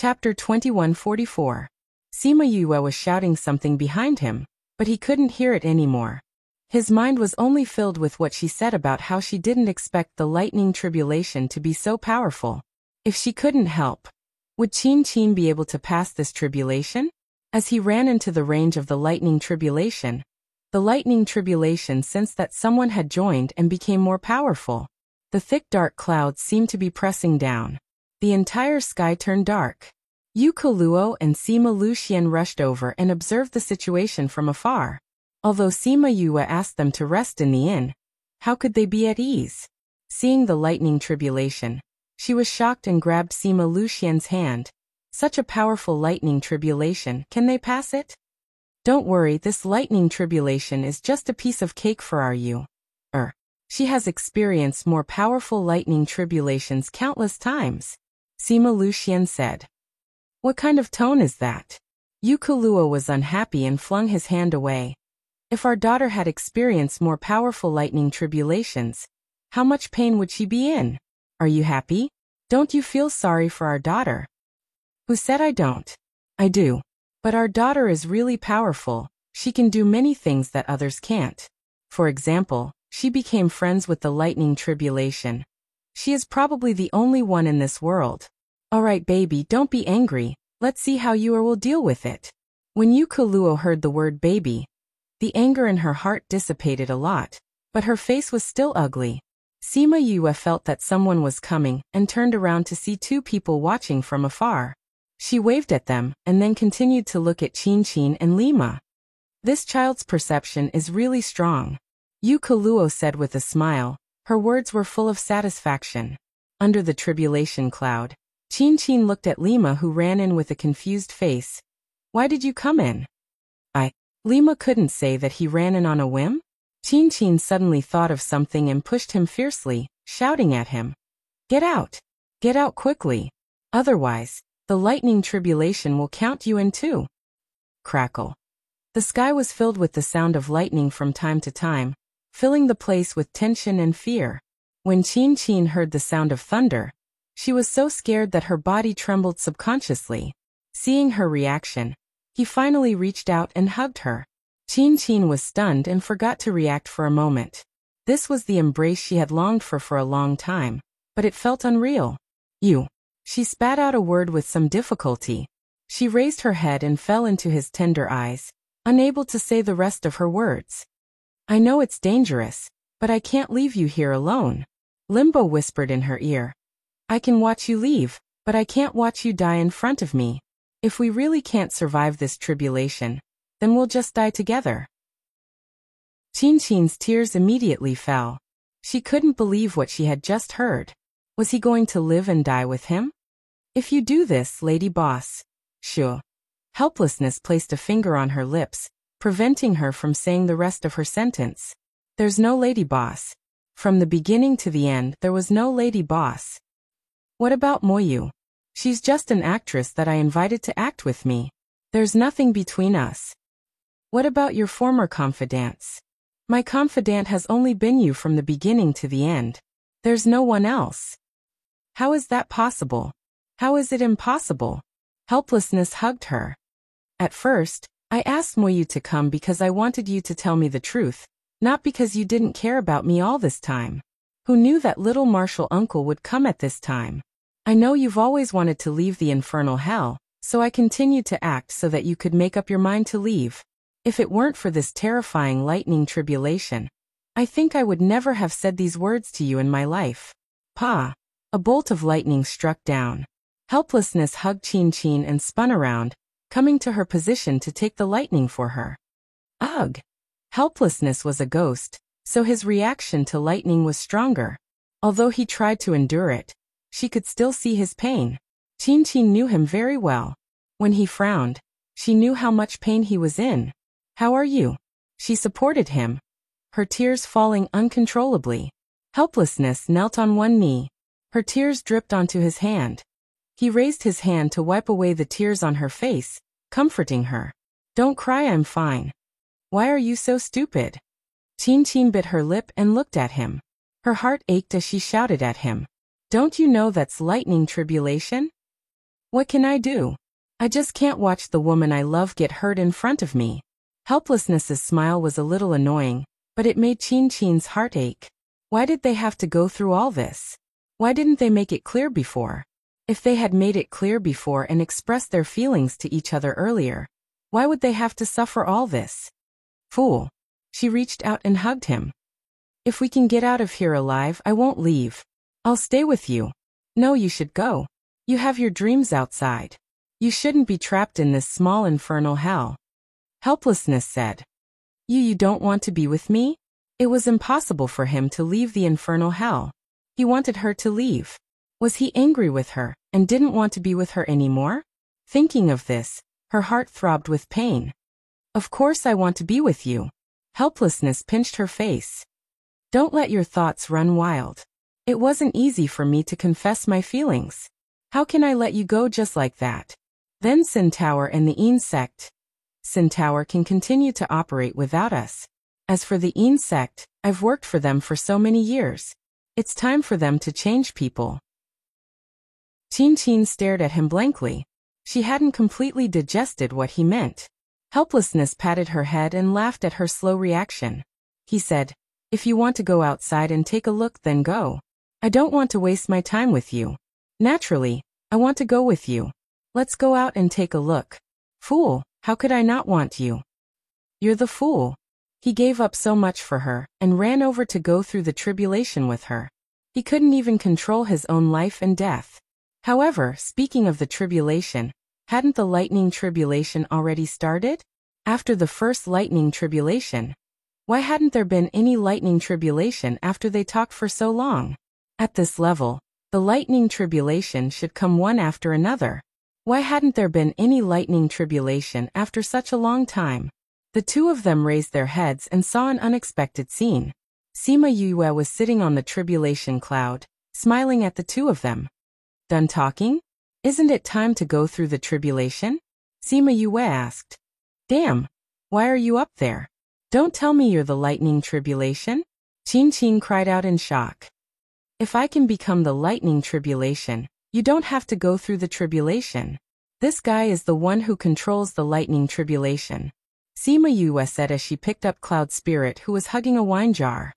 Chapter 2144. Sima Yue was shouting something behind him, but he couldn't hear it anymore. His mind was only filled with what she said about how she didn't expect the lightning tribulation to be so powerful. If she couldn't help, would Qin Qin be able to pass this tribulation? As he ran into the range of the lightning tribulation sensed that someone had joined and became more powerful. The thick dark clouds seemed to be pressing down. The entire sky turned dark. Yu Keluo and Sima Luxian rushed over and observed the situation from afar. Although Sima Yue asked them to rest in the inn, how could they be at ease? Seeing the lightning tribulation, she was shocked and grabbed Sima Luxian's hand. Such a powerful lightning tribulation, can they pass it? Don't worry, this lightning tribulation is just a piece of cake for our Yu. She has experienced more powerful lightning tribulations countless times, Sima Luxian said. What kind of tone is that? Yu Keluo was unhappy and flung his hand away. If our daughter had experienced more powerful lightning tribulations, how much pain would she be in? Are you happy? Don't you feel sorry for our daughter? Who said I don't? I do. But our daughter is really powerful. She can do many things that others can't. For example, she became friends with the lightning tribulation. She is probably the only one in this world. Alright baby, don't be angry. Let's see how you will deal with it. When Yu Keluo heard the word baby, the anger in her heart dissipated a lot, but her face was still ugly. Sima Yue felt that someone was coming and turned around to see two people watching from afar. She waved at them and then continued to look at Qin Qin and Lima. This child's perception is really strong, Yu Keluo said with a smile. Her words were full of satisfaction. Under the tribulation cloud, Qin Qin looked at Lima, who ran in with a confused face. Why did you come in? Lima couldn't say that he ran in on a whim. Qin Qin suddenly thought of something and pushed him fiercely, shouting at him. Get out! Get out quickly! Otherwise, the lightning tribulation will count you in too. Crackle. The sky was filled with the sound of lightning from time to time, filling the place with tension and fear. When Qin Qin heard the sound of thunder, she was so scared that her body trembled subconsciously. Seeing her reaction, he finally reached out and hugged her. Qin Qin was stunned and forgot to react for a moment. This was the embrace she had longed for a long time, but it felt unreal. You. She spat out a word with some difficulty. She raised her head and fell into his tender eyes, unable to say the rest of her words. I know it's dangerous, but I can't leave you here alone. Limbo whispered in her ear. I can watch you leave, but I can't watch you die in front of me. If we really can't survive this tribulation, then we'll just die together. Qin Qin's tears immediately fell. She couldn't believe what she had just heard. Was he going to live and die with him? If you do this, Lady Boss. Sure. Helplessness placed a finger on her lips, preventing her from saying the rest of her sentence. There's no Lady Boss. From the beginning to the end, there was no Lady Boss. What about Moyu? She's just an actress that I invited to act with me. There's nothing between us. What about your former confidants? My confidant has only been you from the beginning to the end. There's no one else. How is that possible? How is it impossible? Helplessness hugged her. At first, I asked Moyu to come because I wanted you to tell me the truth, not because you didn't care about me all this time. Who knew that little martial uncle would come at this time? I know you've always wanted to leave the infernal hell, so I continued to act so that you could make up your mind to leave. If it weren't for this terrifying lightning tribulation, I think I would never have said these words to you in my life. Pa! A bolt of lightning struck down. Helplessness hugged Qin Qin and spun around, coming to her position to take the lightning for her. Ugh! Helplessness was a ghost, so his reaction to lightning was stronger. Although he tried to endure it, she could still see his pain. Qin Qin knew him very well. When he frowned, she knew how much pain he was in. How are you? She supported him, her tears falling uncontrollably. Helplessness knelt on one knee. Her tears dripped onto his hand. He raised his hand to wipe away the tears on her face, comforting her. Don't cry, I'm fine. Why are you so stupid? Qin Qin bit her lip and looked at him. Her heart ached as she shouted at him. Don't you know that's lightning tribulation? What can I do? I just can't watch the woman I love get hurt in front of me. Helplessness's smile was a little annoying, but it made Qin Qin's heart ache. Why did they have to go through all this? Why didn't they make it clear before? If they had made it clear before and expressed their feelings to each other earlier, why would they have to suffer all this? Fool. She reached out and hugged him. If we can get out of here alive, I won't leave. I'll stay with you. No, you should go. You have your dreams outside. You shouldn't be trapped in this small infernal hell. Helplessness said. You don't want to be with me? It was impossible for him to leave the infernal hell. He wanted her to leave. Was he angry with her and didn't want to be with her anymore? Thinking of this, her heart throbbed with pain. Of course I want to be with you. Helplessness pinched her face. Don't let your thoughts run wild. It wasn't easy for me to confess my feelings. How can I let you go just like that? Then Sin Tower and the Een sect. Sin Tower can continue to operate without us. As for the Een sect, I've worked for them for so many years. It's time for them to change people. Qin Qin stared at him blankly. She hadn't completely digested what he meant. Helplessness patted her head and laughed at her slow reaction. He said, if you want to go outside and take a look, then go. I don't want to waste my time with you. Naturally, I want to go with you. Let's go out and take a look. Fool, how could I not want you? You're the fool. He gave up so much for her and ran over to go through the tribulation with her. He couldn't even control his own life and death. However, speaking of the tribulation, hadn't the lightning tribulation already started? After the first lightning tribulation, why hadn't there been any lightning tribulation after they talked for so long? At this level, the lightning tribulation should come one after another. Why hadn't there been any lightning tribulation after such a long time? The two of them raised their heads and saw an unexpected scene. Sima Yue was sitting on the tribulation cloud, smiling at the two of them. Done talking? Isn't it time to go through the tribulation? Sima Yue asked. Damn, why are you up there? Don't tell me you're the lightning tribulation? Qin Qin cried out in shock. If I can become the lightning tribulation, you don't have to go through the tribulation. This guy is the one who controls the lightning tribulation. Sima Yue said as she picked up Cloud Spirit, who was hugging a wine jar.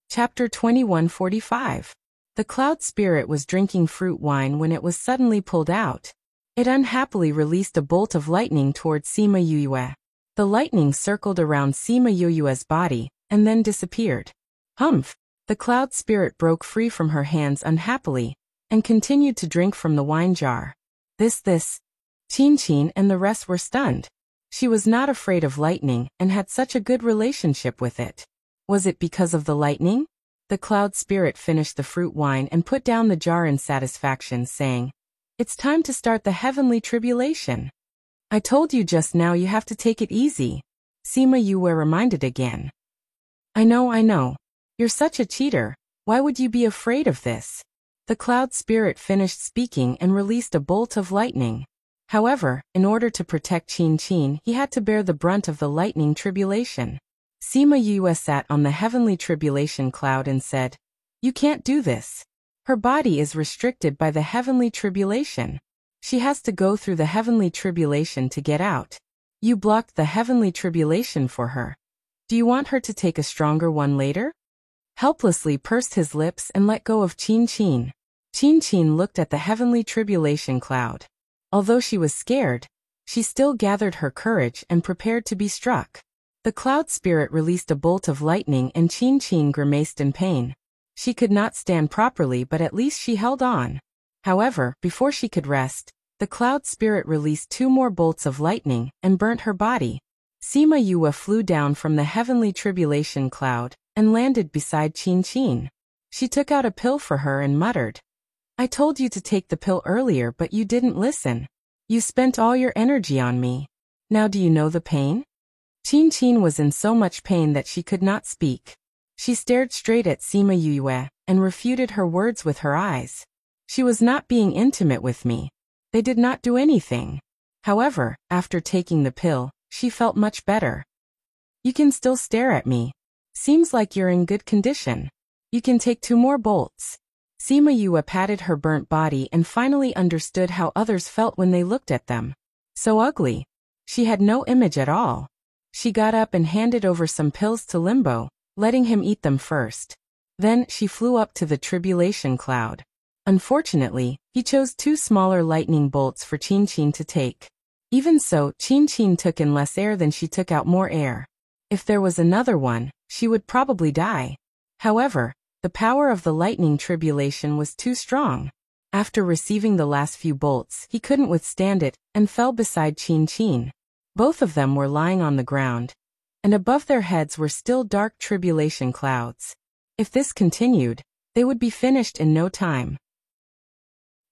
Chapter 2145. The Cloud Spirit was drinking fruit wine when it was suddenly pulled out. It unhappily released a bolt of lightning towards Sima Yue. The lightning circled around Sima Yue's body and then disappeared. Humph! The Cloud Spirit broke free from her hands unhappily and continued to drink from the wine jar. This. Qin Qin and the rest were stunned. She was not afraid of lightning and had such a good relationship with it. Was it because of the lightning? The Cloud Spirit finished the fruit wine and put down the jar in satisfaction, saying, It's time to start the heavenly tribulation. I told you just now you have to take it easy. Sima Yue reminded again. I know. You're such a cheater. Why would you be afraid of this? The Cloud Spirit finished speaking and released a bolt of lightning. However, in order to protect Qin Qin, he had to bear the brunt of the lightning tribulation. Sima Yue sat on the heavenly tribulation cloud and said, You can't do this. Her body is restricted by the heavenly tribulation. She has to go through the heavenly tribulation to get out. You blocked the heavenly tribulation for her. Do you want her to take a stronger one later? Helplessly pursed his lips and let go of Qin Qin. Qin Qin looked at the heavenly tribulation cloud. Although she was scared, she still gathered her courage and prepared to be struck. The Cloud Spirit released a bolt of lightning and Qin Qin grimaced in pain. She could not stand properly, but at least she held on. However, before she could rest, the Cloud Spirit released 2 more bolts of lightning and burnt her body. Sima Yue flew down from the heavenly tribulation cloud and landed beside Qin Qin. She took out a pill for her and muttered, I told you to take the pill earlier, but you didn't listen. You spent all your energy on me. Now do you know the pain? Qin Qin was in so much pain that she could not speak. She stared straight at Sima Yue and refuted her words with her eyes. She was not being intimate with me. They did not do anything. However, after taking the pill, she felt much better. You can still stare at me. Seems like you're in good condition. You can take 2 more bolts. Sima Yue patted her burnt body and finally understood how others felt when they looked at them. So ugly. She had no image at all. She got up and handed over some pills to Limbo, letting him eat them first. Then she flew up to the tribulation cloud. Unfortunately, he chose 2 smaller lightning bolts for Qin Qin to take. Even so, Qin Qin took in less air than she took out more air. If there was another one, she would probably die. However, the power of the lightning tribulation was too strong. After receiving the last few bolts, he couldn't withstand it and fell beside Qin Qin. Both of them were lying on the ground, and above their heads were still dark tribulation clouds. If this continued, they would be finished in no time.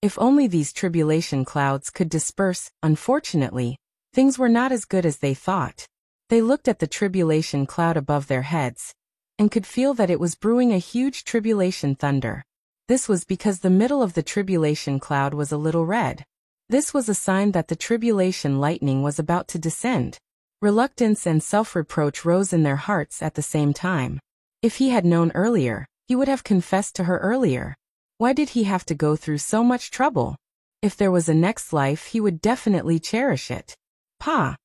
If only these tribulation clouds could disperse. Unfortunately, things were not as good as they thought. They looked at the tribulation cloud above their heads, and could feel that it was brewing a huge tribulation thunder. This was because the middle of the tribulation cloud was a little red. This was a sign that the tribulation lightning was about to descend. Reluctance and self-reproach rose in their hearts at the same time. If he had known earlier, he would have confessed to her earlier. Why did he have to go through so much trouble? If there was a next life, he would definitely cherish it. Pa!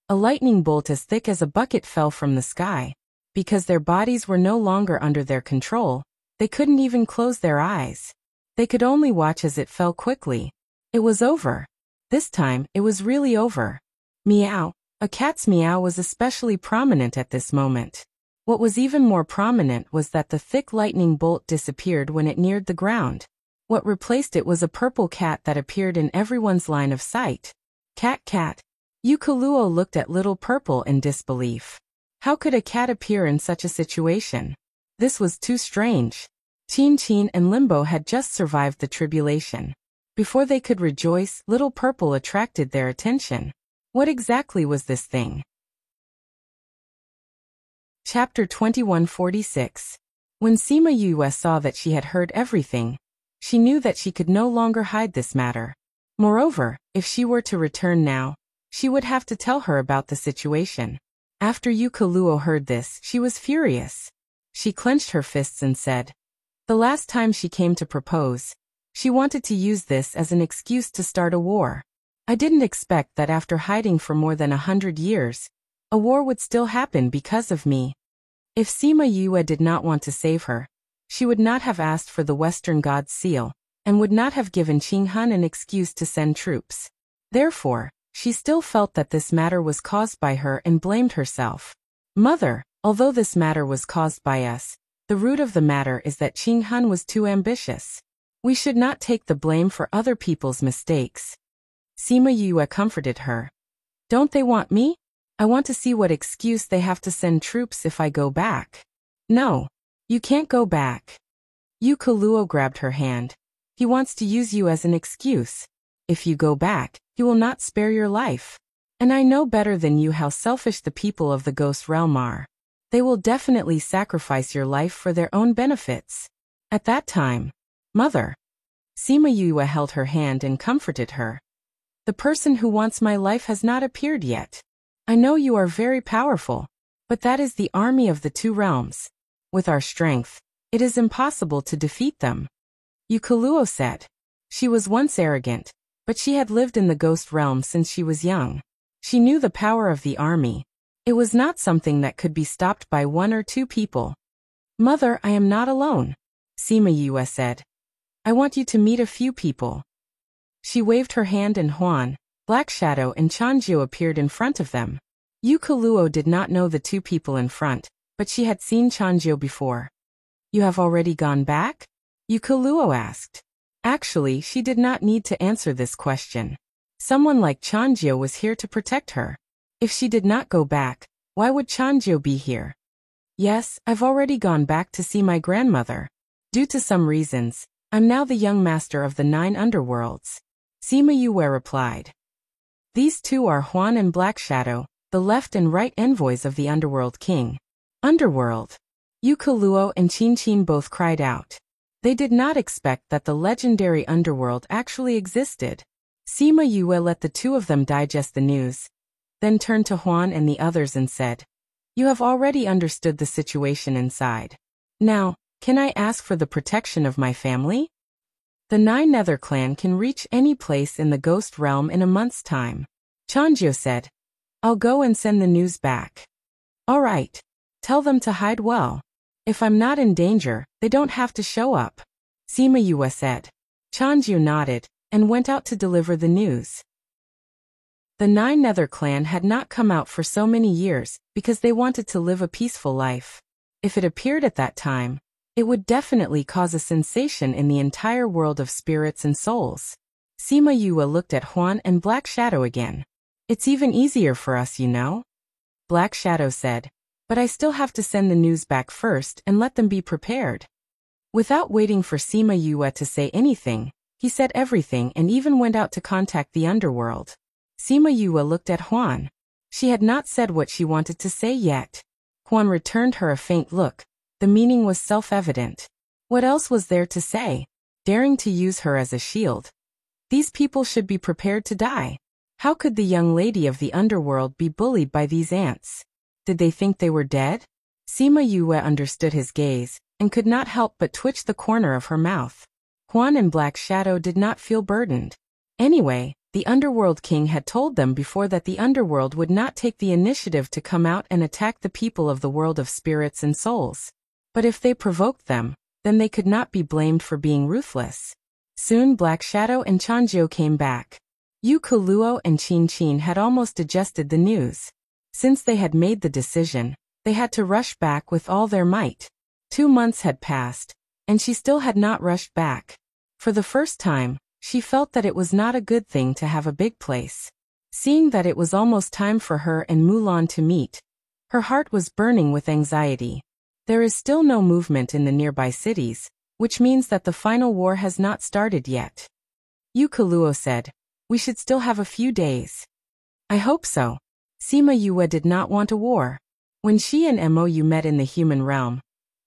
A lightning bolt as thick as a bucket fell from the sky. Because their bodies were no longer under their control, they couldn't even close their eyes. They could only watch as it fell quickly. It was over. This time, it was really over. Meow. A cat's meow was especially prominent at this moment. What was even more prominent was that the thick lightning bolt disappeared when it neared the ground. What replaced it was a purple cat that appeared in everyone's line of sight. Cat. Yukoluo looked at Little Purple in disbelief. How could a cat appear in such a situation? This was too strange. Qin Qin and Limbo had just survived the tribulation. Before they could rejoice, Little Purple attracted their attention. What exactly was this thing? Chapter 2146. When Sima Yue saw that she had heard everything, she knew that she could no longer hide this matter. Moreover, if she were to return now, she would have to tell her about the situation. After Yukoluo heard this, she was furious. She clenched her fists and said, the last time she came to propose, she wanted to use this as an excuse to start a war. I didn't expect that after hiding for more than 100 years, a war would still happen because of me. If Sima Yue did not want to save her, she would not have asked for the Western God's seal, and would not have given Qing Han an excuse to send troops. Therefore, she still felt that this matter was caused by her and blamed herself. Mother, although this matter was caused by us, the root of the matter is that Qing Han was too ambitious. We should not take the blame for other people's mistakes. Sima Yue comforted her. Don't they want me? I want to see what excuse they have to send troops if I go back. No. You can't go back. Yukoluo grabbed her hand. He wants to use you as an excuse. If you go back, he will not spare your life. And I know better than you how selfish the people of the Ghost Realm are. They will definitely sacrifice your life for their own benefits. At that time, Mother. Sima Yue held her hand and comforted her. The person who wants my life has not appeared yet. I know you are very powerful, but that is the army of the 2 realms. With our strength, it is impossible to defeat them. Yukoluo said. She was once arrogant, but she had lived in the Ghost Realm since she was young. She knew the power of the army. It was not something that could be stopped by 1 or 2 people. Mother, I am not alone, Sima Yue said. I want you to meet a few people. She waved her hand and Huan, Black Shadow and Chanjiu appeared in front of them. Yukoluo did not know the 2 people in front, but she had seen Chanjiu before. You have already gone back? Yukoluo asked. Actually, she did not need to answer this question. Someone like Chanjiu was here to protect her. If she did not go back, why would Chanjiu be here? Yes, I've already gone back to see my grandmother. Due to some reasons, I'm now the young master of the 9 underworlds. Sima Yue replied. These 2 are Huan and Black Shadow, the left and right envoys of the Underworld King. Underworld. Yukoluo and Qin Qin both cried out. They did not expect that the legendary underworld actually existed. Sima Yue let the 2 of them digest the news, then turned to Huan and the others and said, You have already understood the situation inside. Now, Can I ask for the protection of my family? The Nine Nether clan can reach any place in the ghost realm in a month's time. Chanjo said. I'll go and send the news back. All right. Tell them to hide well. If I'm not in danger, they don't have to show up. Sima Yue said. Chanju nodded and went out to deliver the news. The Nine Nether clan had not come out for so many years because they wanted to live a peaceful life. If it appeared at that time, it would definitely cause a sensation in the entire world of spirits and souls. Sima Yue looked at Huan and Black Shadow again. It's even easier for us, you know? Black Shadow said. But I still have to send the news back first and let them be prepared. Without waiting for Sima Yue to say anything, he said everything and even went out to contact the underworld. Sima Yue looked at Huan. She had not said what she wanted to say yet. Huan returned her a faint look. The meaning was self-evident. What else was there to say? Daring to use her as a shield. These people should be prepared to die. How could the young lady of the underworld be bullied by these ants? Did they think they were dead? Sima Yue understood his gaze and could not help but twitch the corner of her mouth. Huan and Black Shadow did not feel burdened. Anyway, the Underworld King had told them before that the Underworld would not take the initiative to come out and attack the people of the world of spirits and souls. But if they provoked them, then they could not be blamed for being ruthless. Soon Black Shadow and Chanjo came back. Yu Kuluo and Qin Qin had almost adjusted the news. Since they had made the decision, they had to rush back with all their might. 2 months had passed, and she still had not rushed back. For the first time, she felt that it was not a good thing to have a big place. Seeing that it was almost time for her and Mulan to meet, her heart was burning with anxiety. There is still no movement in the nearby cities, which means that the final war has not started yet. Yu Kuluo said, we should still have a few days. I hope so. Sima Yue did not want a war. When she and Mou met in the human realm,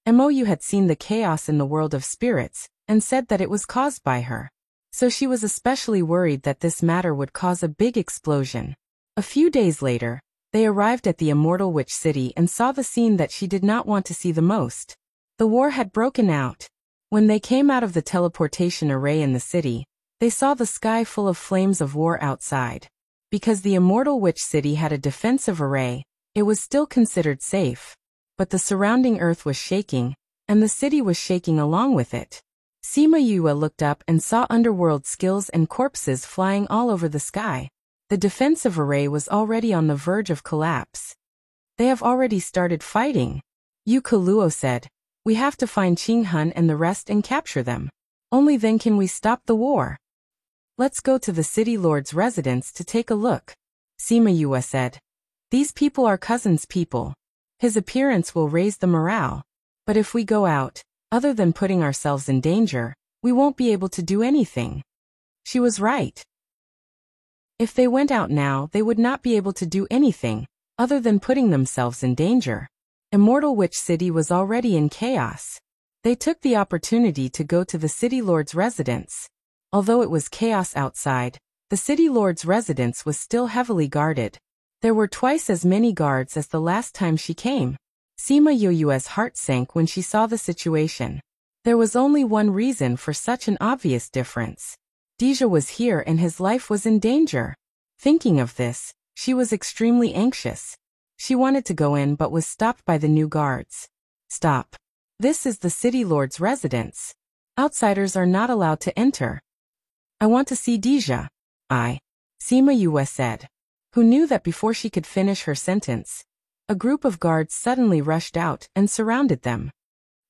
Mou had seen the chaos in the world of spirits and said that it was caused by her. So she was especially worried that this matter would cause a big explosion. A few days later, they arrived at the Immortal Witch City and saw the scene that she did not want to see the most. The war had broken out. When they came out of the teleportation array in the city, they saw the sky full of flames of war outside. Because the Immortal Witch City had a defensive array, it was still considered safe. But the surrounding earth was shaking, and the city was shaking along with it. Sima Yue looked up and saw underworld skills and corpses flying all over the sky. The defensive array was already on the verge of collapse. They have already started fighting. Yu Kuluo said, we have to find Qing Hun and the rest and capture them. Only then can we stop the war. Let's go to the city lord's residence to take a look. Sima Yue said. These people are cousins' people. His appearance will raise the morale. But if we go out, other than putting ourselves in danger, we won't be able to do anything. She was right. If they went out now, they would not be able to do anything, other than putting themselves in danger. Immortal Witch City was already in chaos. They took the opportunity to go to the city lord's residence. Although it was chaos outside, the city lord's residence was still heavily guarded. There were twice as many guards as the last time she came. Sima Yue's heart sank when she saw the situation. There was only one reason for such an obvious difference. Deja was here and his life was in danger. Thinking of this, she was extremely anxious. She wanted to go in but was stopped by the new guards. Stop. This is the city lord's residence. Outsiders are not allowed to enter. I want to see Deja. Sima Yue said, who knew that before she could finish her sentence, a group of guards suddenly rushed out and surrounded them.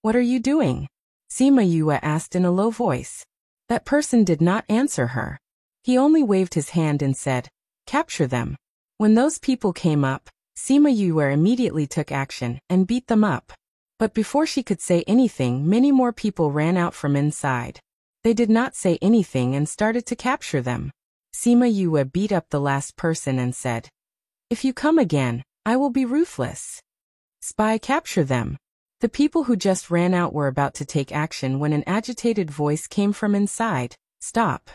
What are you doing? Sima Yue asked in a low voice. That person did not answer her. He only waved his hand and said, capture them. When those people came up, Sima Yue immediately took action and beat them up. But before she could say anything, many more people ran out from inside. They did not say anything and started to capture them. Sima Yue beat up the last person and said, if you come again, I will be ruthless. Spy, capture them. The people who just ran out were about to take action when an agitated voice came from inside. Stop.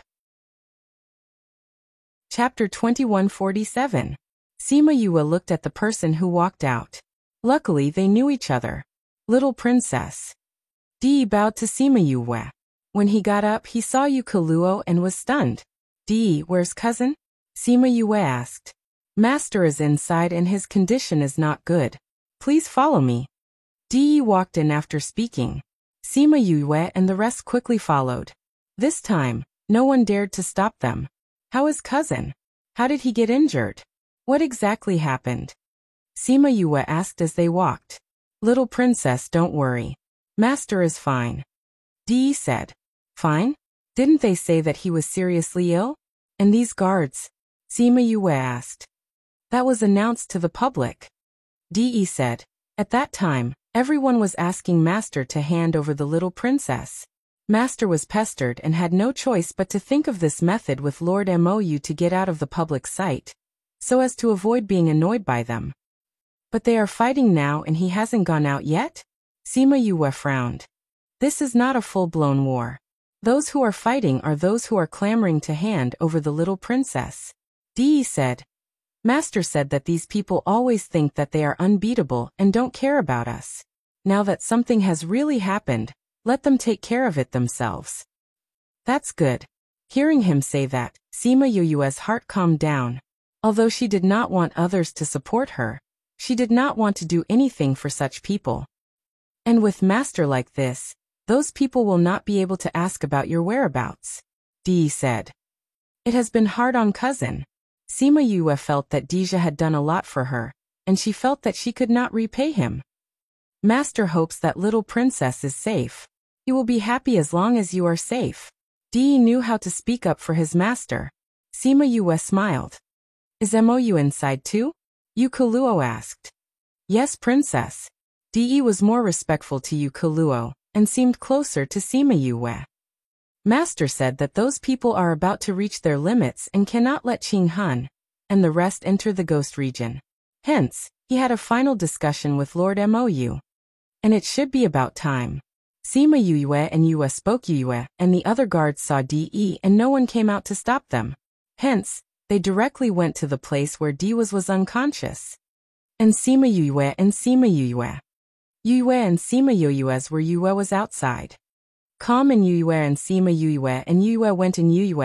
Chapter 2147. Sima Yue looked at the person who walked out. Luckily they knew each other. Little princess. Di bowed to Sima Yue. When he got up, he saw Yu Kaluo and was stunned. Di, where's cousin? Sima Yue asked. Master is inside and his condition is not good. Please follow me. Di walked in after speaking. Sima Yue and the rest quickly followed. This time, no one dared to stop them. How is cousin? How did he get injured? What exactly happened? Sima Yue asked as they walked. Little princess, don't worry. Master is fine. Di said. Fine? Didn't they say that he was seriously ill? And these guards? Sima Yue asked. That was announced to the public. Di said. At that time, everyone was asking Master to hand over the little princess. Master was pestered and had no choice but to think of this method with Lord Mou to get out of the public sight, so as to avoid being annoyed by them. But they are fighting now and he hasn't gone out yet? Sima Yue frowned. This is not a full-blown war. Those who are fighting are those who are clamoring to hand over the little princess. Di said. Master said that these people always think that they are unbeatable and don't care about us. Now that something has really happened, let them take care of it themselves. That's good. Hearing him say that, Sima Yue's heart calmed down. Although she did not want others to support her, she did not want to do anything for such people. And with Master like this, those people will not be able to ask about your whereabouts. Di said. It has been hard on cousin. Sima Yue felt that Dija had done a lot for her, and she felt that she could not repay him. Master hopes that little princess is safe. He will be happy as long as you are safe. Di knew how to speak up for his master. Sima Yue smiled. Is Mou inside too? Yu Kaluo asked. Yes, princess. Di was more respectful to Yu Kaluo, and seemed closer to Sima Yue. Master said that those people are about to reach their limits and cannot let Qing Han and the rest enter the ghost region. Hence, he had a final discussion with Lord Mou. And it should be about time. Sima Yue and Yue spoke Yue, and the other guards saw Di and no one came out to stop them. Hence, they directly went to the place where Di was unconscious. And Sima Yue and Sima Yue. Yue and Sima Yue's where Yue was outside. Calm and Yue and Sima Yue and Yue went in Yue,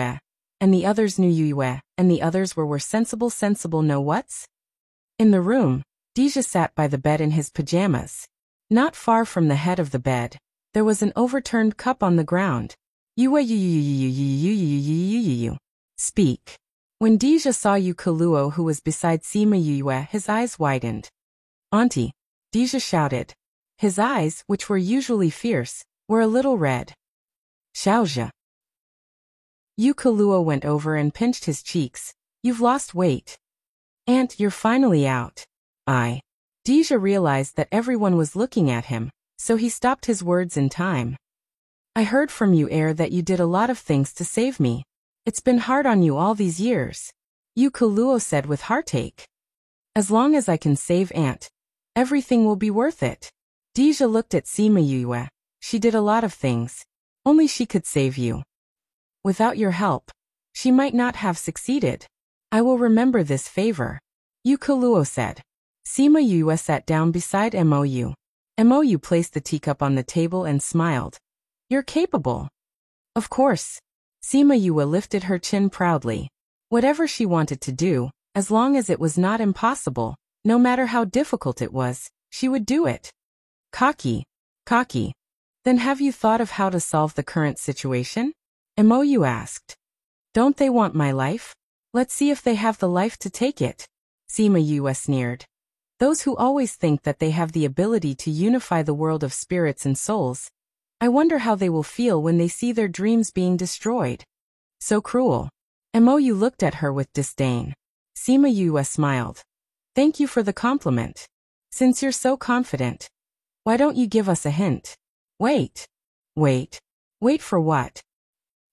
and the others knew Yue, and the others were sensible know what's? In the room, Dija sat by the bed in his pajamas. Not far from the head of the bed, there was an overturned cup on the ground. Speak. When Dija saw Yu Kaluo who was beside Sima Yue, his eyes widened. Auntie, Dija shouted. His eyes, which were usually fierce, were a little red. Xiaozhe. Yu Kaluo went over and pinched his cheeks. You've lost weight. Aunt, you're finally out. Dija realized that everyone was looking at him, so he stopped his words in time. I heard from you, that you did a lot of things to save me. It's been hard on you all these years. Yu Kaluo said with heartache. As long as I can save Aunt, everything will be worth it. Dija looked at Sima Yue. She did a lot of things. Only she could save you. Without your help, she might not have succeeded. I will remember this favor. Yu Kaluo said. Sima Yue sat down beside Mou. Mou placed the teacup on the table and smiled. You're capable. Of course. Sima Yue lifted her chin proudly. Whatever she wanted to do, as long as it was not impossible, no matter how difficult it was, she would do it. Cocky. Then have you thought of how to solve the current situation? Mou asked. Don't they want my life? Let's see if they have the life to take it. Sima Yue sneered. Those who always think that they have the ability to unify the world of spirits and souls, I wonder how they will feel when they see their dreams being destroyed. So cruel. Mou looked at her with disdain. Sima Yue smiled. Thank you for the compliment. Since you're so confident, why don't you give us a hint? Wait for what?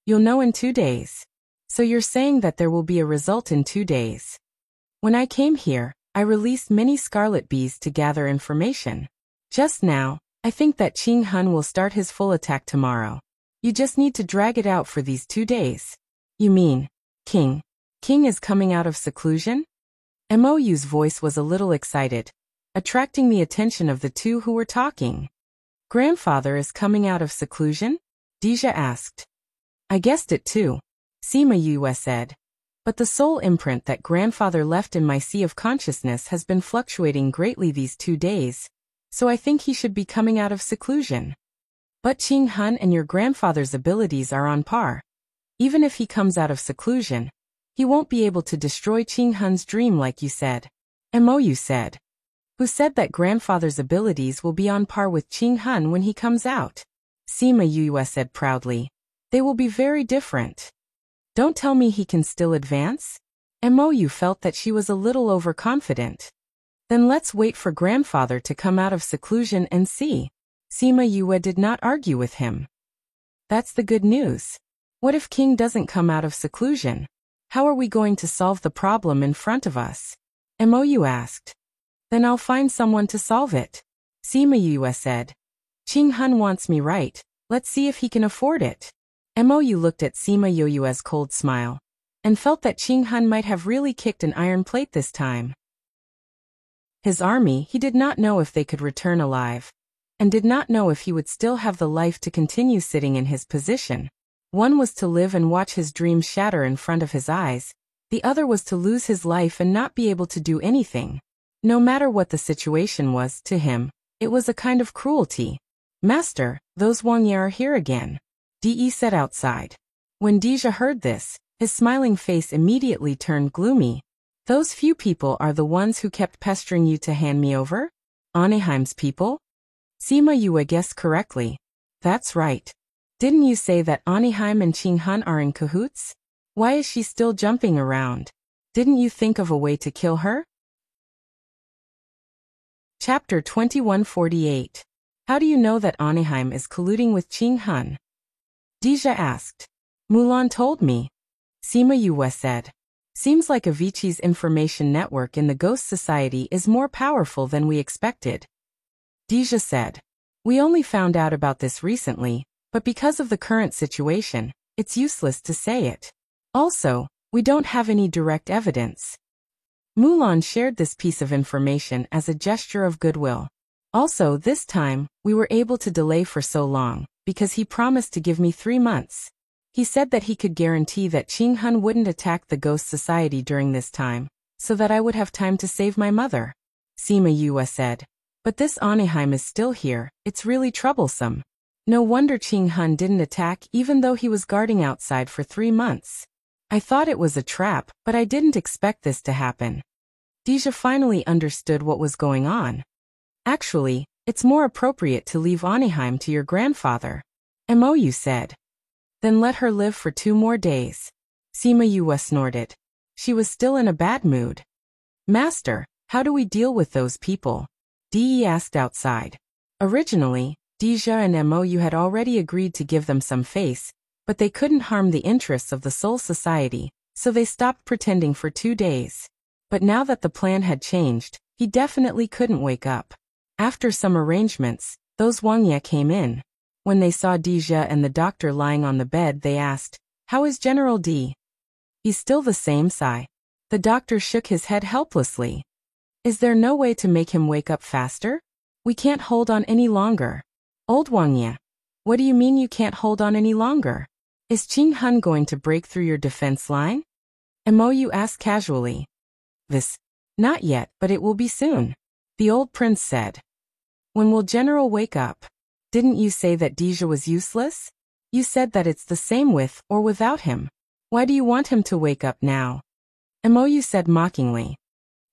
You'll know in 2 days. So you're saying that there will be a result in 2 days. When I came here, I released many scarlet bees to gather information. Just now, I think that Qing Han will start his full attack tomorrow. You just need to drag it out for these 2 days. You mean, King is coming out of seclusion? Mou's voice was a little excited, attracting the attention of the two who were talking. Grandfather is coming out of seclusion? Deja asked. I guessed it too, Sima Yue said. But the soul imprint that grandfather left in my sea of consciousness has been fluctuating greatly these 2 days, so I think he should be coming out of seclusion. But Qing Hun and your grandfather's abilities are on par. Even if he comes out of seclusion, he won't be able to destroy Qing Hun's dream like you said. Mou said. Who said that grandfather's abilities will be on par with Qing Hun when he comes out? Sima Yue said proudly. They will be very different. Don't tell me he can still advance? Mou felt that she was a little overconfident. Then let's wait for grandfather to come out of seclusion and see. Sima Yue did not argue with him. That's the good news. What if King doesn't come out of seclusion? How are we going to solve the problem in front of us? Mou asked. Then I'll find someone to solve it. Sima Yue said. Qing Hun wants me right, let's see if he can afford it. Mou looked at Sima Yue's cold smile, and felt that Qing Hun might have really kicked an iron plate this time. His army, he did not know if they could return alive, and did not know if he would still have the life to continue sitting in his position. One was to live and watch his dreams shatter in front of his eyes, the other was to lose his life and not be able to do anything. No matter what the situation was, to him, it was a kind of cruelty. Master, those Wangye are here again. De said outside. When Deja heard this, his smiling face immediately turned gloomy. Those few people are the ones who kept pestering you to hand me over? Anaheim's people? Sima Yue guessed correctly. That's right. Didn't you say that Anaheim and Qing Hun are in cahoots? Why is she still jumping around? Didn't you think of a way to kill her? Chapter 2148. How do you know that Anaheim is colluding with Qing Hun? Deja asked. Mulan told me. Sima Yue said. Seems like Avicii's information network in the Ghost Society is more powerful than we expected. Deja said. We only found out about this recently, but because of the current situation, it's useless to say it. Also, we don't have any direct evidence. Mulan shared this piece of information as a gesture of goodwill. Also, this time, we were able to delay for so long, because he promised to give me 3 months. He said that he could guarantee that Qing Hun wouldn't attack the Ghost Society during this time, so that I would have time to save my mother. Sima Yue said. But this Anaheim is still here, it's really troublesome. No wonder Qing Hun didn't attack even though he was guarding outside for 3 months. I thought it was a trap, but I didn't expect this to happen. Deja finally understood what was going on. Actually, it's more appropriate to leave Anaheim to your grandfather. Mou said. Then let her live for 2 more days. Sima Yue snorted. She was still in a bad mood. Master, how do we deal with those people? De asked outside. Originally, Deja and Mou had already agreed to give them some face, but they couldn't harm the interests of the Soul Society, so they stopped pretending for 2 days. But now that the plan had changed, he definitely couldn't wake up. After some arrangements, those Wangye came in. When they saw Deja and the doctor lying on the bed, they asked, How is General D? He's still the same, Sai. The doctor shook his head helplessly. Is there no way to make him wake up faster? We can't hold on any longer. Old Wangye. What do you mean you can't hold on any longer? Is Qing Hun going to break through your defense line? Mou asked casually. Not yet, but it will be soon. The old prince said. When will General wake up? Didn't you say that Deja was useless? You said that it's the same with or without him. Why do you want him to wake up now? Mou said mockingly.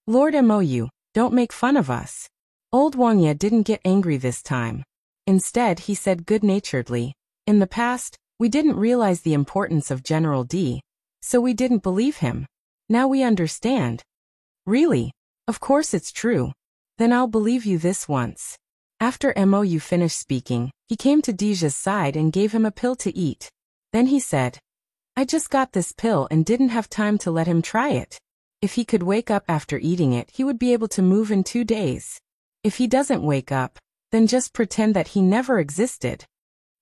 Lord Mou, don't make fun of us. Old Wangye didn't get angry this time. Instead, he said good-naturedly, in the past, we didn't realize the importance of General D, so we didn't believe him. Now we understand. Really? Of course it's true. Then I'll believe you this once. After Mou finished speaking, he came to Deja's side and gave him a pill to eat. Then he said, I just got this pill and didn't have time to let him try it. If he could wake up after eating it, he would be able to move in 2 days. If he doesn't wake up, then just pretend that he never existed.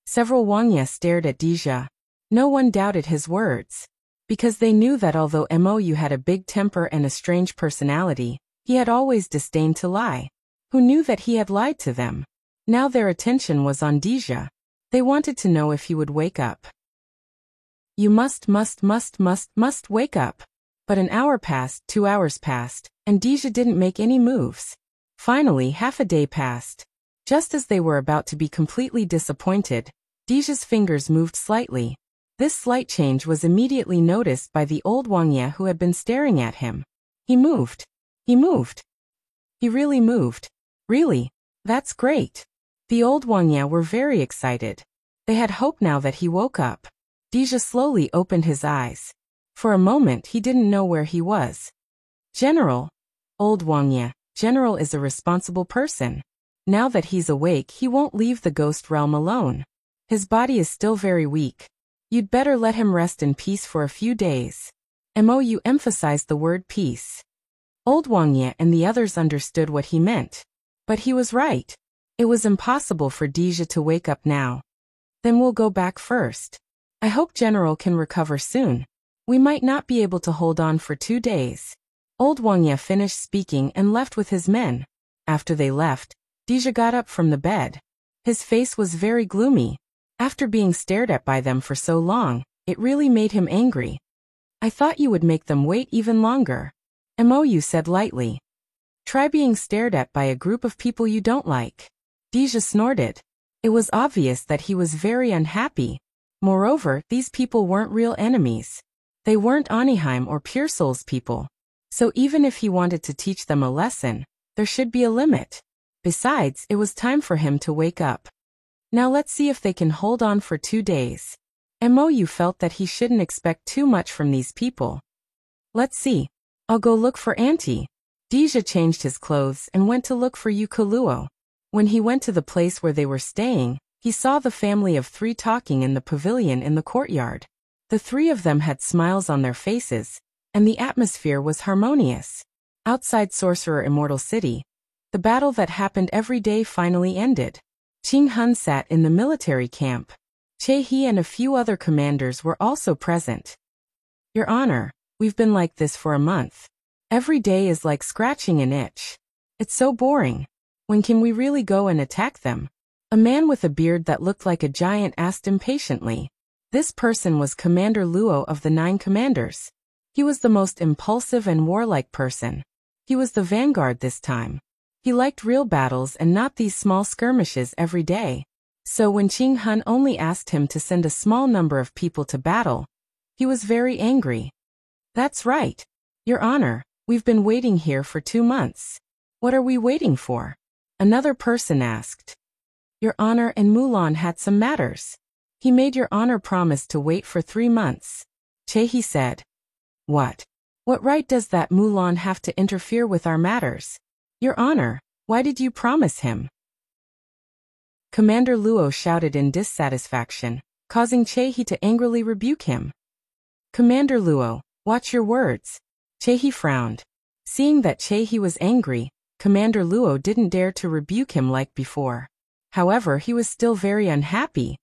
Several Wangye stared at Deja. No one doubted his words. Because they knew that although Mou had a big temper and a strange personality, he had always disdained to lie. Who knew that he had lied to them? Now their attention was on Dija. They wanted to know if he would wake up. You must wake up. But an hour passed, 2 hours passed, and Dija didn't make any moves. Finally, half a day passed. Just as they were about to be completely disappointed, Dija's fingers moved slightly. This slight change was immediately noticed by the old Wang Ye, who had been staring at him. He moved. He moved. He really moved. Really? That's great. The old Wang Ye were very excited. They had hope now that he woke up. Dija slowly opened his eyes. For a moment he didn't know where he was. General. Old Wang Ye, General is a responsible person. Now that he's awake, he won't leave the ghost realm alone. His body is still very weak. You'd better let him rest in peace for a few days. Mou emphasized the word peace. Old Wang Ye and the others understood what he meant. But he was right. It was impossible for Dija to wake up now. Then we'll go back first. I hope General can recover soon. We might not be able to hold on for 2 days. Old Wang Ye finished speaking and left with his men. After they left, Dija got up from the bed. His face was very gloomy. After being stared at by them for so long, it really made him angry. I thought you would make them wait even longer. Mou said lightly. Try being stared at by a group of people you don't like. Dija snorted. It was obvious that he was very unhappy. Moreover, these people weren't real enemies. They weren't Oniheim or Pure Souls people. So even if he wanted to teach them a lesson, there should be a limit. Besides, it was time for him to wake up. Now let's see if they can hold on for 2 days. Mou felt that he shouldn't expect too much from these people. Let's see. I'll go look for Auntie. Dija changed his clothes and went to look for Yukoluo. When he went to the place where they were staying, he saw the family of 3 talking in the pavilion in the courtyard. The 3 of them had smiles on their faces, and the atmosphere was harmonious. Outside Sorcerer Immortal City, the battle that happened every day finally ended. Qing Hun sat in the military camp. Che He and a few other commanders were also present. Your Honor, we've been like this for a month. Every day is like scratching an itch. It's so boring. When can we really go and attack them? A man with a beard that looked like a giant asked impatiently. This person was Commander Luo of the 9 commanders. He was the most impulsive and warlike person. He was the vanguard this time. He liked real battles and not these small skirmishes every day. So when Qing Hun only asked him to send a small number of people to battle, he was very angry. That's right. Your Honor, we've been waiting here for 2 months. What are we waiting for? Another person asked. Your Honor and Mulan had some matters. He made Your Honor promise to wait for 3 months. Che He said. What? What right does that Mulan have to interfere with our matters? Your Honor, why did you promise him? Commander Luo shouted in dissatisfaction, causing Che He to angrily rebuke him. Commander Luo, watch your words. Che He frowned. Seeing that Che He was angry, Commander Luo didn't dare to rebuke him like before. However, he was still very unhappy.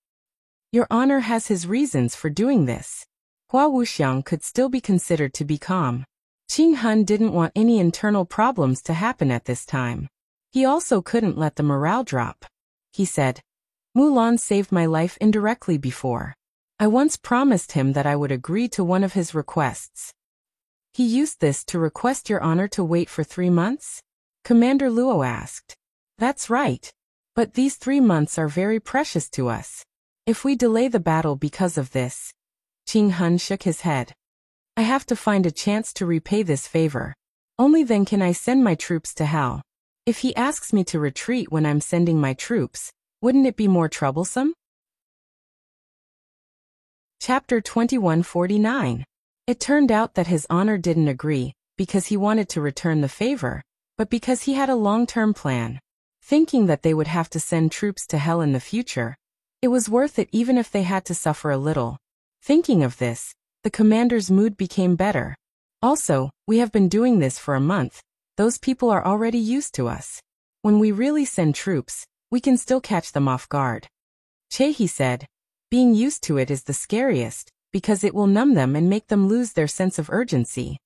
Your Honor has his reasons for doing this. Hua Wuxiang could still be considered to be calm. Qing Hun didn't want any internal problems to happen at this time. He also couldn't let the morale drop. He said, Mulan saved my life indirectly before. I once promised him that I would agree to one of his requests. He used this to request Your Honor to wait for 3 months? Commander Luo asked. That's right. But these 3 months are very precious to us. If we delay the battle because of this... Qing Hun shook his head. I have to find a chance to repay this favor. Only then can I send my troops to hell. If he asks me to retreat when I'm sending my troops, wouldn't it be more troublesome? Chapter 2149. It turned out that His Honor didn't agree, because he wanted to return the favor, but because he had a long-term plan. Thinking that they would have to send troops to hell in the future, it was worth it even if they had to suffer a little. Thinking of this, the commander's mood became better. Also, we have been doing this for a month. Those people are already used to us. When we really send troops, we can still catch them off guard. Che He said, being used to it is the scariest, because it will numb them and make them lose their sense of urgency.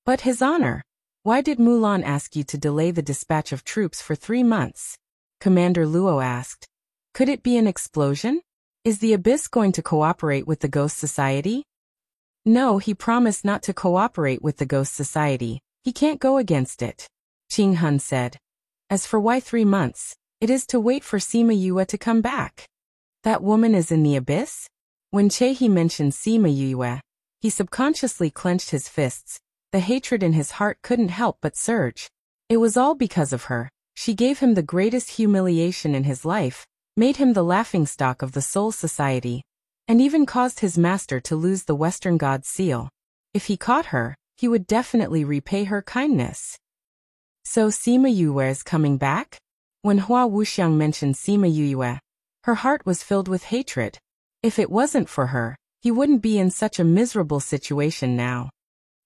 But His Honor, why did Mulan ask you to delay the dispatch of troops for 3 months? Commander Luo asked. Could it be an explosion? Is the Abyss going to cooperate with the Ghost Society? No, he promised not to cooperate with the Ghost Society. He can't go against it. Qing Hun said. As for why 3 months, it is to wait for Sima Yue to come back. That woman is in the Abyss? When Chehi mentioned Sima Yue, he subconsciously clenched his fists. The hatred in his heart couldn't help but surge. It was all because of her. She gave him the greatest humiliation in his life, made him the laughingstock of the Soul Society, and even caused his master to lose the Western God's seal. If he caught her, he would definitely repay her kindness. So Sima Yue is coming back? When Hua Wuxiang mentioned Sima Yue, her heart was filled with hatred. If it wasn't for her, he wouldn't be in such a miserable situation now.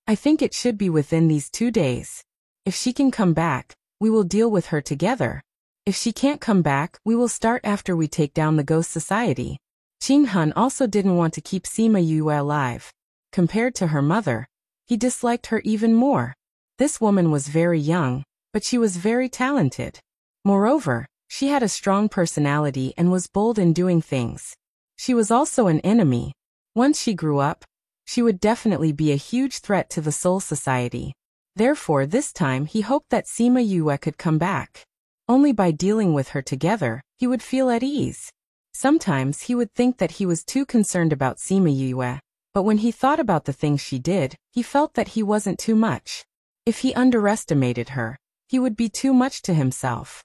I think it should be within these 2 days. If she can come back, we will deal with her together. If she can't come back, we will start after we take down the Ghost Society. Qing Hun also didn't want to keep Sima Yue alive. Compared to her mother, he disliked her even more. This woman was very young, but she was very talented. Moreover, she had a strong personality and was bold in doing things. She was also an enemy. Once she grew up, she would definitely be a huge threat to the Soul Society. Therefore, this time he hoped that Sima Yue could come back. Only by dealing with her together, he would feel at ease. Sometimes he would think that he was too concerned about Sima Yue, but when he thought about the things she did, he felt that he wasn't too much. If he underestimated her, he would be too much to himself.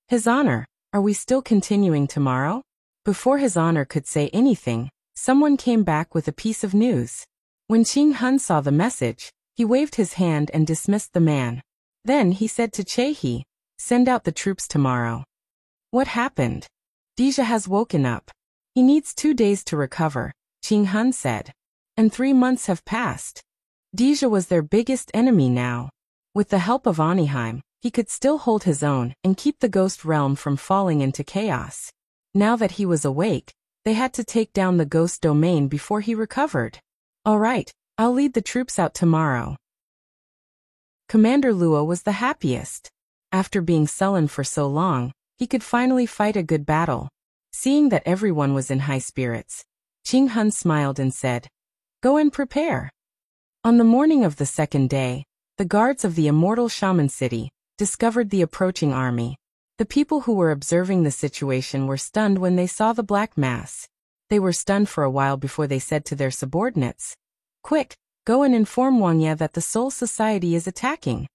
His Honor, are we still continuing tomorrow? Before His Honor could say anything, someone came back with a piece of news. When Qing Hun saw the message, he waved his hand and dismissed the man. Then he said to Chehi, send out the troops tomorrow. What happened? Deja has woken up. He needs 2 days to recover, Qing Hun said. And 3 months have passed. Deja was their biggest enemy now. With the help of Aniheim, he could still hold his own and keep the Ghost Realm from falling into chaos. Now that he was awake, they had to take down the Ghost Domain before he recovered. All right, I'll lead the troops out tomorrow. Commander Luo was the happiest. After being sullen for so long, he could finally fight a good battle. Seeing that everyone was in high spirits, Qing Hun smiled and said, go and prepare. On the morning of the 2nd day, the guards of the Immortal Shaman City discovered the approaching army. The people who were observing the situation were stunned when they saw the black mass. They were stunned for a while before they said to their subordinates, quick, go and inform Wang Ye that the Soul Society is attacking.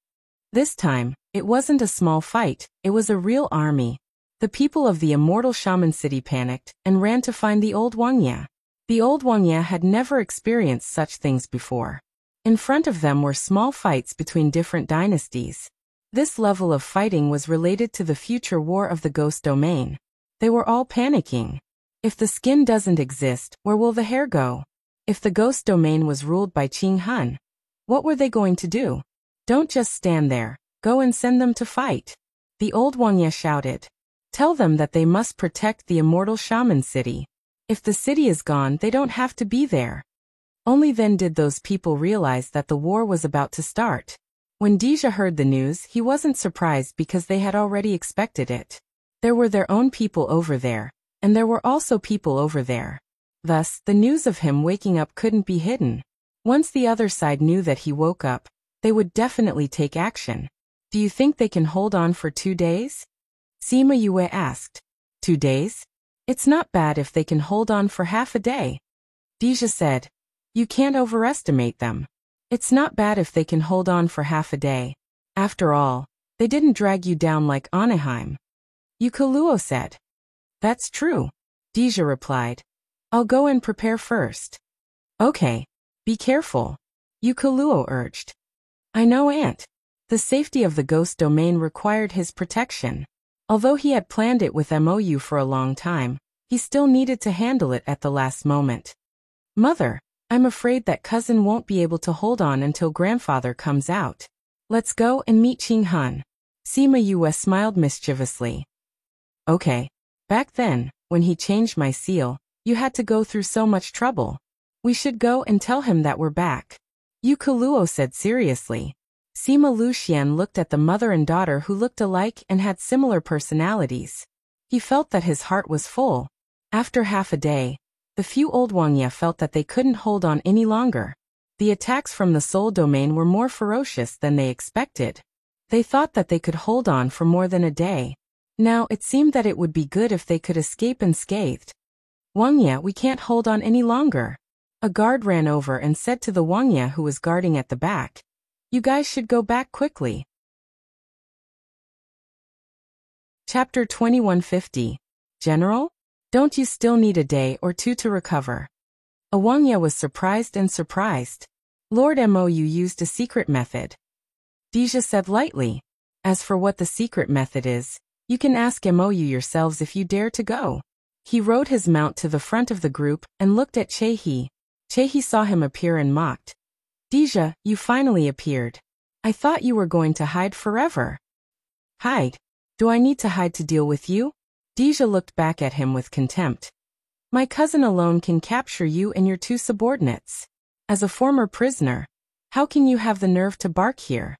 This time, it wasn't a small fight, it was a real army. The people of the Immortal Shaman City panicked and ran to find the old Wang Ye. The old Wang Ye had never experienced such things before. In front of them were small fights between different dynasties. This level of fighting was related to the future war of the Ghost Domain. They were all panicking. If the skin doesn't exist, where will the hair go? If the Ghost Domain was ruled by Qing Hun, what were they going to do? Don't just stand there, go and send them to fight. The old Wang Ye shouted. Tell them that they must protect the Immortal Shaman City. If the city is gone, they don't have to be there. Only then did those people realize that the war was about to start. When Deja heard the news, he wasn't surprised because they had already expected it. There were their own people over there, and there were also people over there. Thus, the news of him waking up couldn't be hidden. Once the other side knew that he woke up, they would definitely take action. Do you think they can hold on for 2 days? Sima Yue asked. 2 days? It's not bad if they can hold on for half a day. Deja said. You can't overestimate them. It's not bad if they can hold on for half a day. After all, they didn't drag you down like Anaheim. Yukaluo said. That's true. Deja replied. I'll go and prepare first. Okay. Be careful. Yukaluo urged. I know, Aunt. The safety of the Ghost Domain required his protection. Although he had planned it with MOU for a long time, he still needed to handle it at the last moment. Mother, I'm afraid that cousin won't be able to hold on until grandfather comes out. Let's go and meet Qing Hun. Sima Yue smiled mischievously. Okay. Back then, when he changed my seal, you had to go through so much trouble. We should go and tell him that we're back. Yukaluo said seriously. Sima Luxian looked at the mother and daughter who looked alike and had similar personalities. He felt that his heart was full. After half a day, the few old Wangya felt that they couldn't hold on any longer. The attacks from the Soul Domain were more ferocious than they expected. They thought that they could hold on for more than a day. Now it seemed that it would be good if they could escape unscathed. Wangya, we can't hold on any longer. A guard ran over and said to the Wangya who was guarding at the back, "You guys should go back quickly." Chapter 2150. General? Don't you still need a day or two to recover? Wangya was surprised and surprised. Lord Mou used a secret method. Dija said lightly. As for what the secret method is, you can ask Mou yourselves if you dare to go. He rode his mount to the front of the group and looked at Chehi. Chehi saw him appear and mocked. Dija, you finally appeared. I thought you were going to hide forever. Hide? Do I need to hide to deal with you? Dija looked back at him with contempt. My cousin alone can capture you and your two subordinates. As a former prisoner, how can you have the nerve to bark here?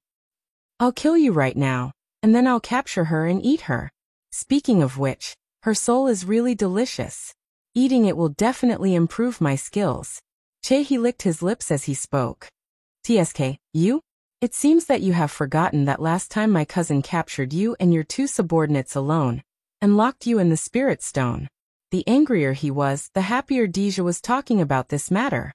I'll kill you right now, and then I'll capture her and eat her. Speaking of which, her soul is really delicious. Eating it will definitely improve my skills. Chehi licked his lips as he spoke. TSK, you? It seems that you have forgotten that last time my cousin captured you and your two subordinates alone, and locked you in the Spirit Stone. The angrier he was, the happier Dija was talking about this matter.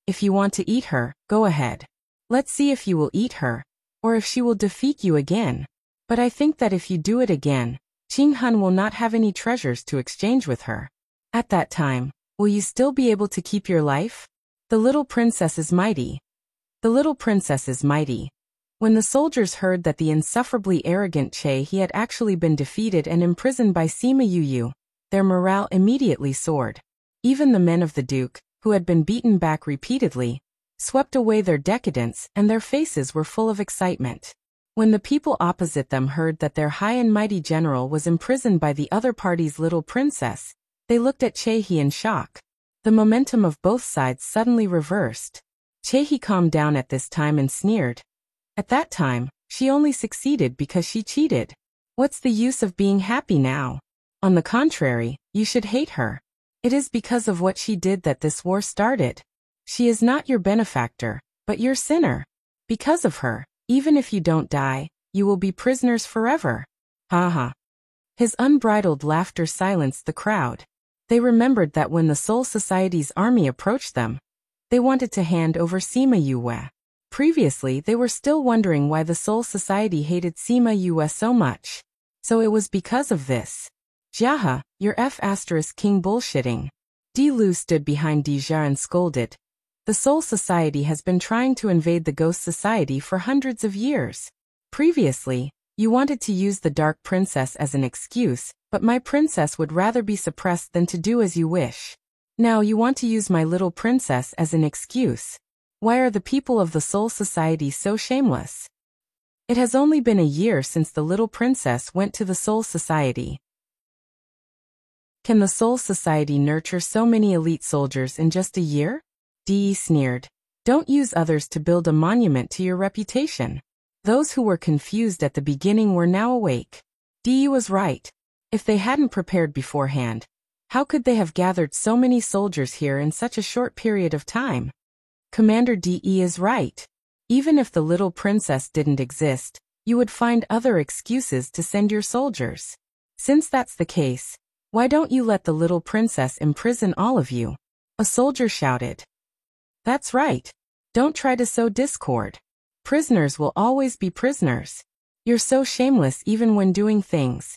If you want to eat her, go ahead. Let's see if you will eat her, or if she will defeat you again. But I think that if you do it again, Qing Hun will not have any treasures to exchange with her. At that time, will you still be able to keep your life? The little princess is mighty. The little princess is mighty. When the soldiers heard that the insufferably arrogant Chehi had actually been defeated and imprisoned by Sima Yu, their morale immediately soared. Even the men of the Duke, who had been beaten back repeatedly, swept away their decadence and their faces were full of excitement. When the people opposite them heard that their high and mighty general was imprisoned by the other party's little princess, they looked at Chehi in shock. The momentum of both sides suddenly reversed. Chehi calmed down at this time and sneered. At that time, she only succeeded because she cheated. What's the use of being happy now? On the contrary, you should hate her. It is because of what she did that this war started. She is not your benefactor, but your sinner. Because of her, even if you don't die, you will be prisoners forever. Ha ha. His unbridled laughter silenced the crowd. They remembered that when the Soul Society's army approached them, they wanted to hand over Sima Yue. Previously, they were still wondering why the Soul Society hated Sima Yue so much. So it was because of this. Jiahe, you're King bullshitting. Di Lu stood behind Dija and scolded. The Soul Society has been trying to invade the Ghost Society for hundreds of years. Previously, you wanted to use the Dark Princess as an excuse, but my princess would rather be suppressed than to do as you wish. Now you want to use my little princess as an excuse. Why are the people of the Soul Society so shameless? It has only been a year since the little princess went to the Soul Society. Can the Soul Society nurture so many elite soldiers in just a year? Di sneered. Don't use others to build a monument to your reputation. Those who were confused at the beginning were now awake. Di was right. If they hadn't prepared beforehand, how could they have gathered so many soldiers here in such a short period of time? Commander Di is right. Even if the little princess didn't exist, you would find other excuses to send your soldiers. Since that's the case, why don't you let the little princess imprison all of you? A soldier shouted. That's right. Don't try to sow discord. Prisoners will always be prisoners. You're so shameless even when doing things.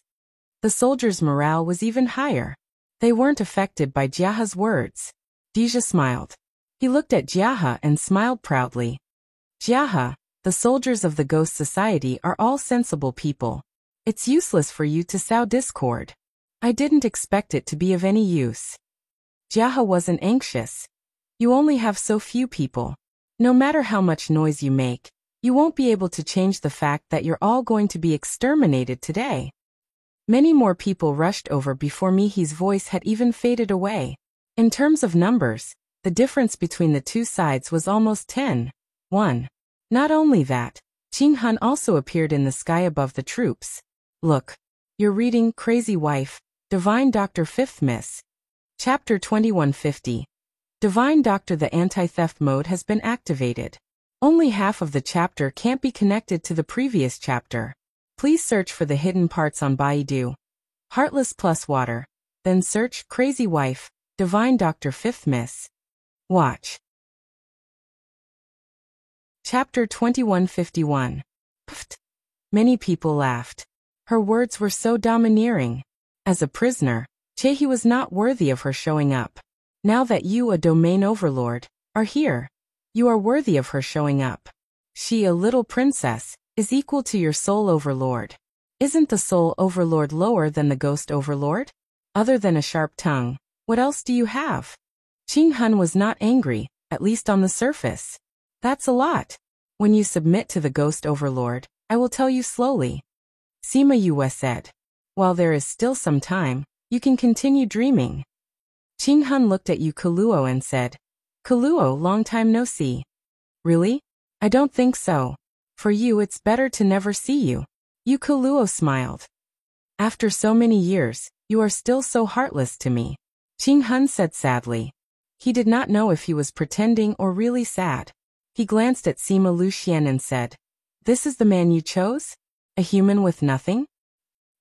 The soldiers' morale was even higher. They weren't affected by Jiahe's words. Dija smiled. He looked at Jiahe and smiled proudly. Jiahe, the soldiers of the Ghost Society are all sensible people. It's useless for you to sow discord. I didn't expect it to be of any use. Jiahe wasn't anxious. You only have so few people. No matter how much noise you make, you won't be able to change the fact that you're all going to be exterminated today. Many more people rushed over before Mihi's voice had even faded away. In terms of numbers, the difference between the two sides was almost 10-1. Not only that, Qing Han also appeared in the sky above the troops. Look. You're reading Crazy Wife, Divine Doctor 5th Miss. Chapter 2150. Divine Doctor. The anti-theft mode has been activated. Only half of the chapter can't be connected to the previous chapter. Please search for the hidden parts on Baidu. Heartless plus water. Then search Crazy Wife, Divine Doctor 5th Miss. Watch. Chapter 2151. Pft. Many people laughed. Her words were so domineering. As a prisoner, Chehi was not worthy of her showing up. Now that you, a domain overlord, are here, you are worthy of her showing up. She, a little princess, is equal to your soul overlord. Isn't the soul overlord lower than the ghost overlord? Other than a sharp tongue, what else do you have? Qing Han was not angry, at least on the surface. That's a lot. When you submit to the ghost overlord, I will tell you slowly. Sima Yue said. While there is still some time, you can continue dreaming. Qing Han looked at Yu Kaluo and said, Kaluo, long time no see. Really? I don't think so. For you it's better to never see you. Yu Kaluo smiled. After so many years, you are still so heartless to me. Qing Han said sadly. He did not know if he was pretending or really sad. He glanced at Sima Luxian and said, This is the man you chose? A human with nothing?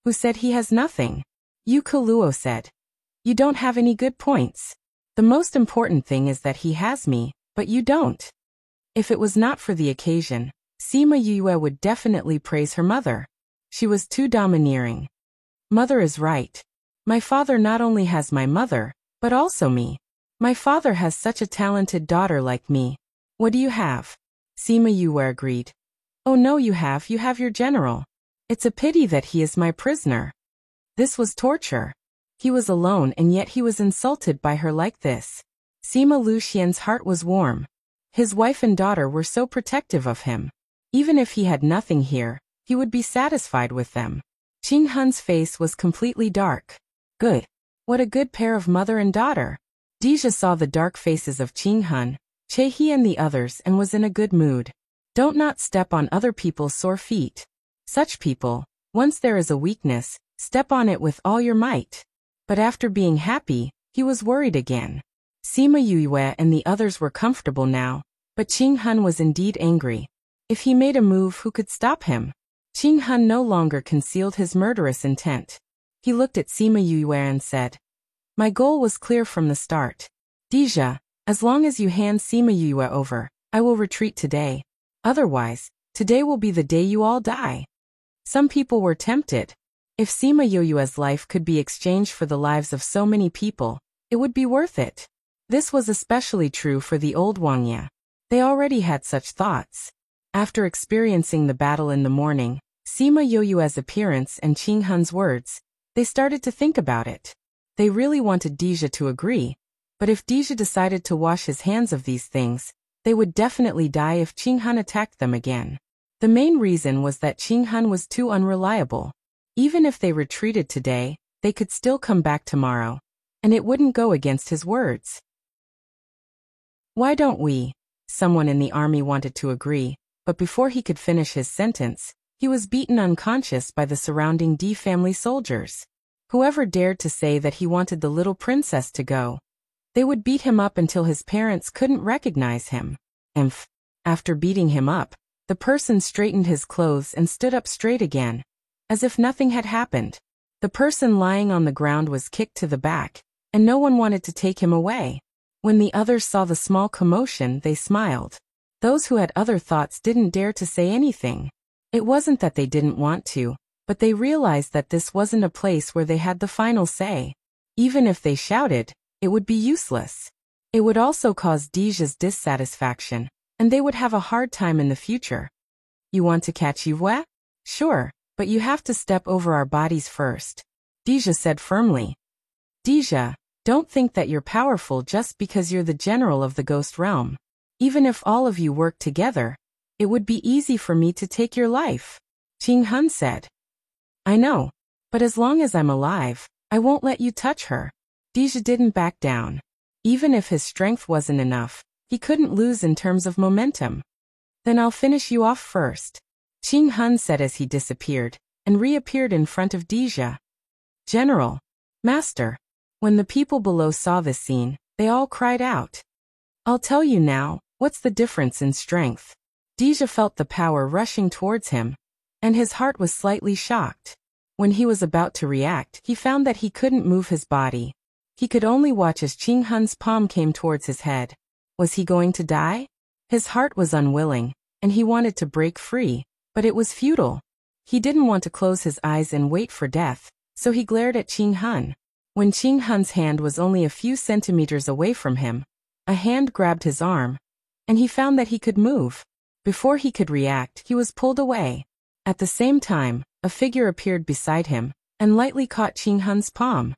Who said he has nothing? Yu Kaluo said. You don't have any good points. The most important thing is that he has me, but you don't. If it was not for the occasion, Sima Yue would definitely praise her mother. She was too domineering. Mother is right. My father not only has my mother, but also me. My father has such a talented daughter like me. What do you have? Sima Yue agreed. Oh no, you have your general. It's a pity that he is my prisoner. This was torture. He was alone and yet he was insulted by her like this. Sima Luxian's heart was warm. His wife and daughter were so protective of him. Even if he had nothing here, he would be satisfied with them. Qing Han's face was completely dark. Good. What a good pair of mother and daughter. Dija saw the dark faces of Qing Han, Chehi and the others and was in a good mood. Don't not step on other people's sore feet. Such people, once there is a weakness, step on it with all your might. But after being happy, he was worried again. Sima Yue and the others were comfortable now, but Qing Han was indeed angry. If he made a move, who could stop him? Qing Han no longer concealed his murderous intent. He looked at Sima Yue and said, My goal was clear from the start. Dija, as long as you hand Sima Yue over, I will retreat today. Otherwise, today will be the day you all die. Some people were tempted. If Sima Yue's life could be exchanged for the lives of so many people, it would be worth it. This was especially true for the old Wangya. They already had such thoughts. After experiencing the battle in the morning, Sima Yue's appearance and Qing Han's words, they started to think about it. They really wanted Dija to agree, but if Dija decided to wash his hands of these things, they would definitely die if Qing Han attacked them again. The main reason was that Qing Han was too unreliable. Even if they retreated today, they could still come back tomorrow, and it wouldn't go against his words. Why don't we? Someone in the army wanted to agree, but before he could finish his sentence, he was beaten unconscious by the surrounding D family soldiers. Whoever dared to say that he wanted the little princess to go, they would beat him up until his parents couldn't recognize him. After beating him up, the person straightened his clothes and stood up straight again, as if nothing had happened. The person lying on the ground was kicked to the back, and no one wanted to take him away. When the others saw the small commotion, they smiled. Those who had other thoughts didn't dare to say anything. It wasn't that they didn't want to, but they realized that this wasn't a place where they had the final say. Even if they shouted, it would be useless. It would also cause Dija's dissatisfaction, and they would have a hard time in the future. You want to catch Yue? Sure, but you have to step over our bodies first, Dija said firmly. Dija, don't think that you're powerful just because you're the general of the ghost realm. Even if all of you work together, it would be easy for me to take your life, Qing Han said. I know, but as long as I'm alive, I won't let you touch her. Dija didn't back down. Even if his strength wasn't enough, he couldn't lose in terms of momentum. Then I'll finish you off first. Qing Hun said as he disappeared, and reappeared in front of Dija. General. Master. When the people below saw this scene, they all cried out. I'll tell you now, what's the difference in strength? Dija felt the power rushing towards him, and his heart was slightly shocked. When he was about to react, he found that he couldn't move his body. He could only watch as Qing Hun's palm came towards his head. Was he going to die? His heart was unwilling, and he wanted to break free, but it was futile. He didn't want to close his eyes and wait for death, so he glared at Qing Hun. When Qing Hun's hand was only a few centimeters away from him, a hand grabbed his arm, and he found that he could move. Before he could react, he was pulled away. At the same time, a figure appeared beside him, and lightly caught Qing Hun's palm.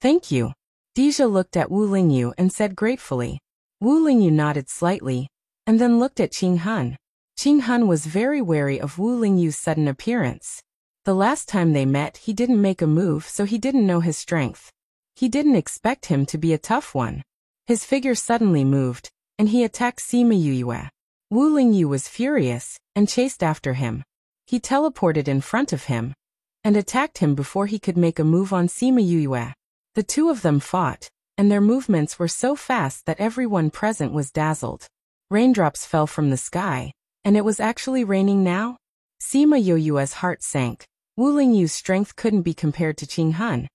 Thank you. Dija looked at Wu Lingyu and said gratefully. Wu Lingyu nodded slightly, and then looked at Qing Hun. Qing Hun was very wary of Wu Lingyu's sudden appearance. The last time they met he didn't make a move, so he didn't know his strength. He didn't expect him to be a tough one. His figure suddenly moved, and he attacked Sima Yuyue. Wu Lingyu was furious, and chased after him. He teleported in front of him, and attacked him before he could make a move on Sima Yuyue. The two of them fought, and their movements were so fast that everyone present was dazzled. Raindrops fell from the sky, and it was actually raining now? Sima Yuyue's heart sank. Wu Lingyu's strength couldn't be compared to Qing Hun,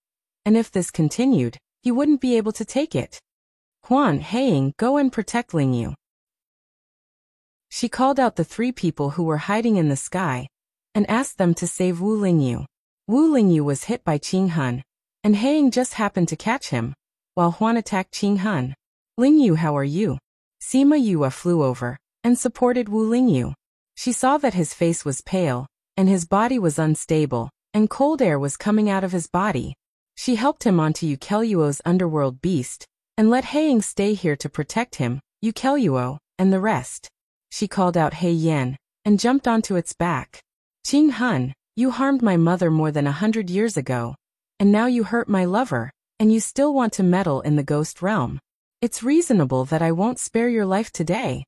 and if this continued, he wouldn't be able to take it. Huan Haiying, go and protect Lingyu. She called out the three people who were hiding in the sky, and asked them to save Wu Lingyu. Wu Lingyu was hit by Qing Hun, and Haiying just happened to catch him, while Huan attacked Qing Hun. Lingyu, how are you? Sima Yue flew over, and supported Wu Lingyu. She saw that his face was pale, and his body was unstable, and cold air was coming out of his body. She helped him onto Yukelyuo's underworld beast, and let Haiying stay here to protect him, Yukelyuo, and the rest. She called out Hei Yan, and jumped onto its back. Qing Hun, you harmed my mother more than 100 years ago, and now you hurt my lover, and you still want to meddle in the ghost realm. It's reasonable that I won't spare your life today.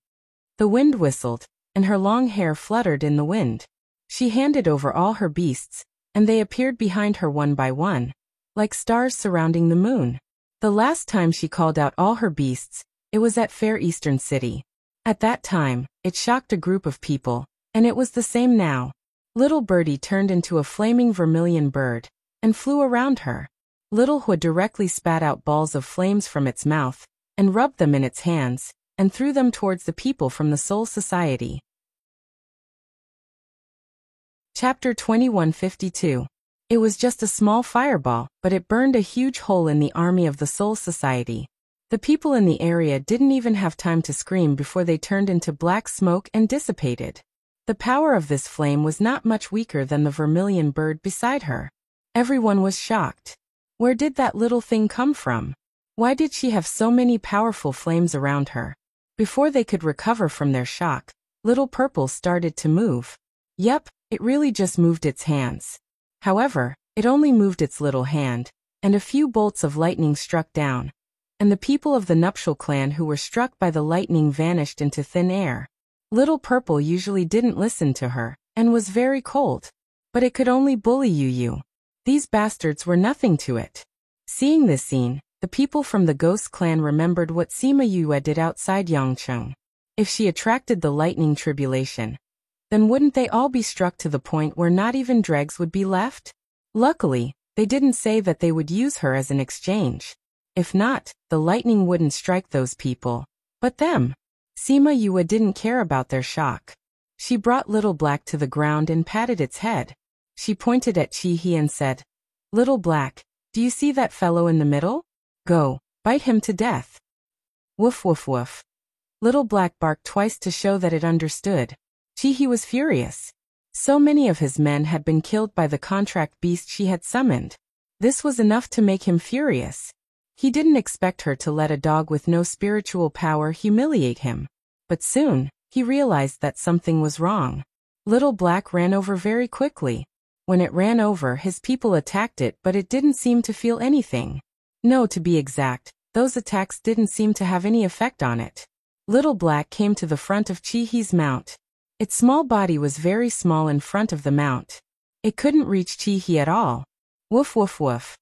The wind whistled, and her long hair fluttered in the wind. She handed over all her beasts, and they appeared behind her one by one, like stars surrounding the moon. The last time she called out all her beasts, it was at Fair Eastern City. At that time, it shocked a group of people, and it was the same now. Little Birdie turned into a flaming vermilion bird, and flew around her. Little Hua directly spat out balls of flames from its mouth, and rubbed them in its hands, and threw them towards the people from the Soul Society. Chapter 2152. It was just a small fireball, but it burned a huge hole in the army of the Soul Society. The people in the area didn't even have time to scream before they turned into black smoke and dissipated. The power of this flame was not much weaker than the vermilion bird beside her. Everyone was shocked. Where did that little thing come from? Why did she have so many powerful flames around her? Before they could recover from their shock, Little Purple started to move. Yep, it really just moved its hands. However, it only moved its little hand, and a few bolts of lightning struck down, and the people of the Nuptial clan who were struck by the lightning vanished into thin air. Little Purple usually didn't listen to her, and was very cold. But it could only bully Yu. These bastards were nothing to it. Seeing this scene, the people from the Ghost clan remembered what Sima Yue did outside Yangcheng. If she attracted the lightning tribulation, then wouldn't they all be struck to the point where not even dregs would be left? Luckily, they didn't say that they would use her as an exchange. If not, the lightning wouldn't strike those people, but them. Sima Yue didn't care about their shock. She brought Little Black to the ground and patted its head. She pointed at Chi He and said, "Little Black, do you see that fellow in the middle? Go, bite him to death." Woof woof woof. Little Black barked twice to show that it understood. Chi He was furious. So many of his men had been killed by the contract beast she had summoned. This was enough to make him furious. He didn't expect her to let a dog with no spiritual power humiliate him. But soon, he realized that something was wrong. Little Black ran over very quickly. When it ran over, his people attacked it, but it didn't seem to feel anything. No, to be exact, those attacks didn't seem to have any effect on it. Little Black came to the front of Chi He's mount. Its small body was very small in front of the mount. It couldn't reach Chi-He at all. Woof woof woof.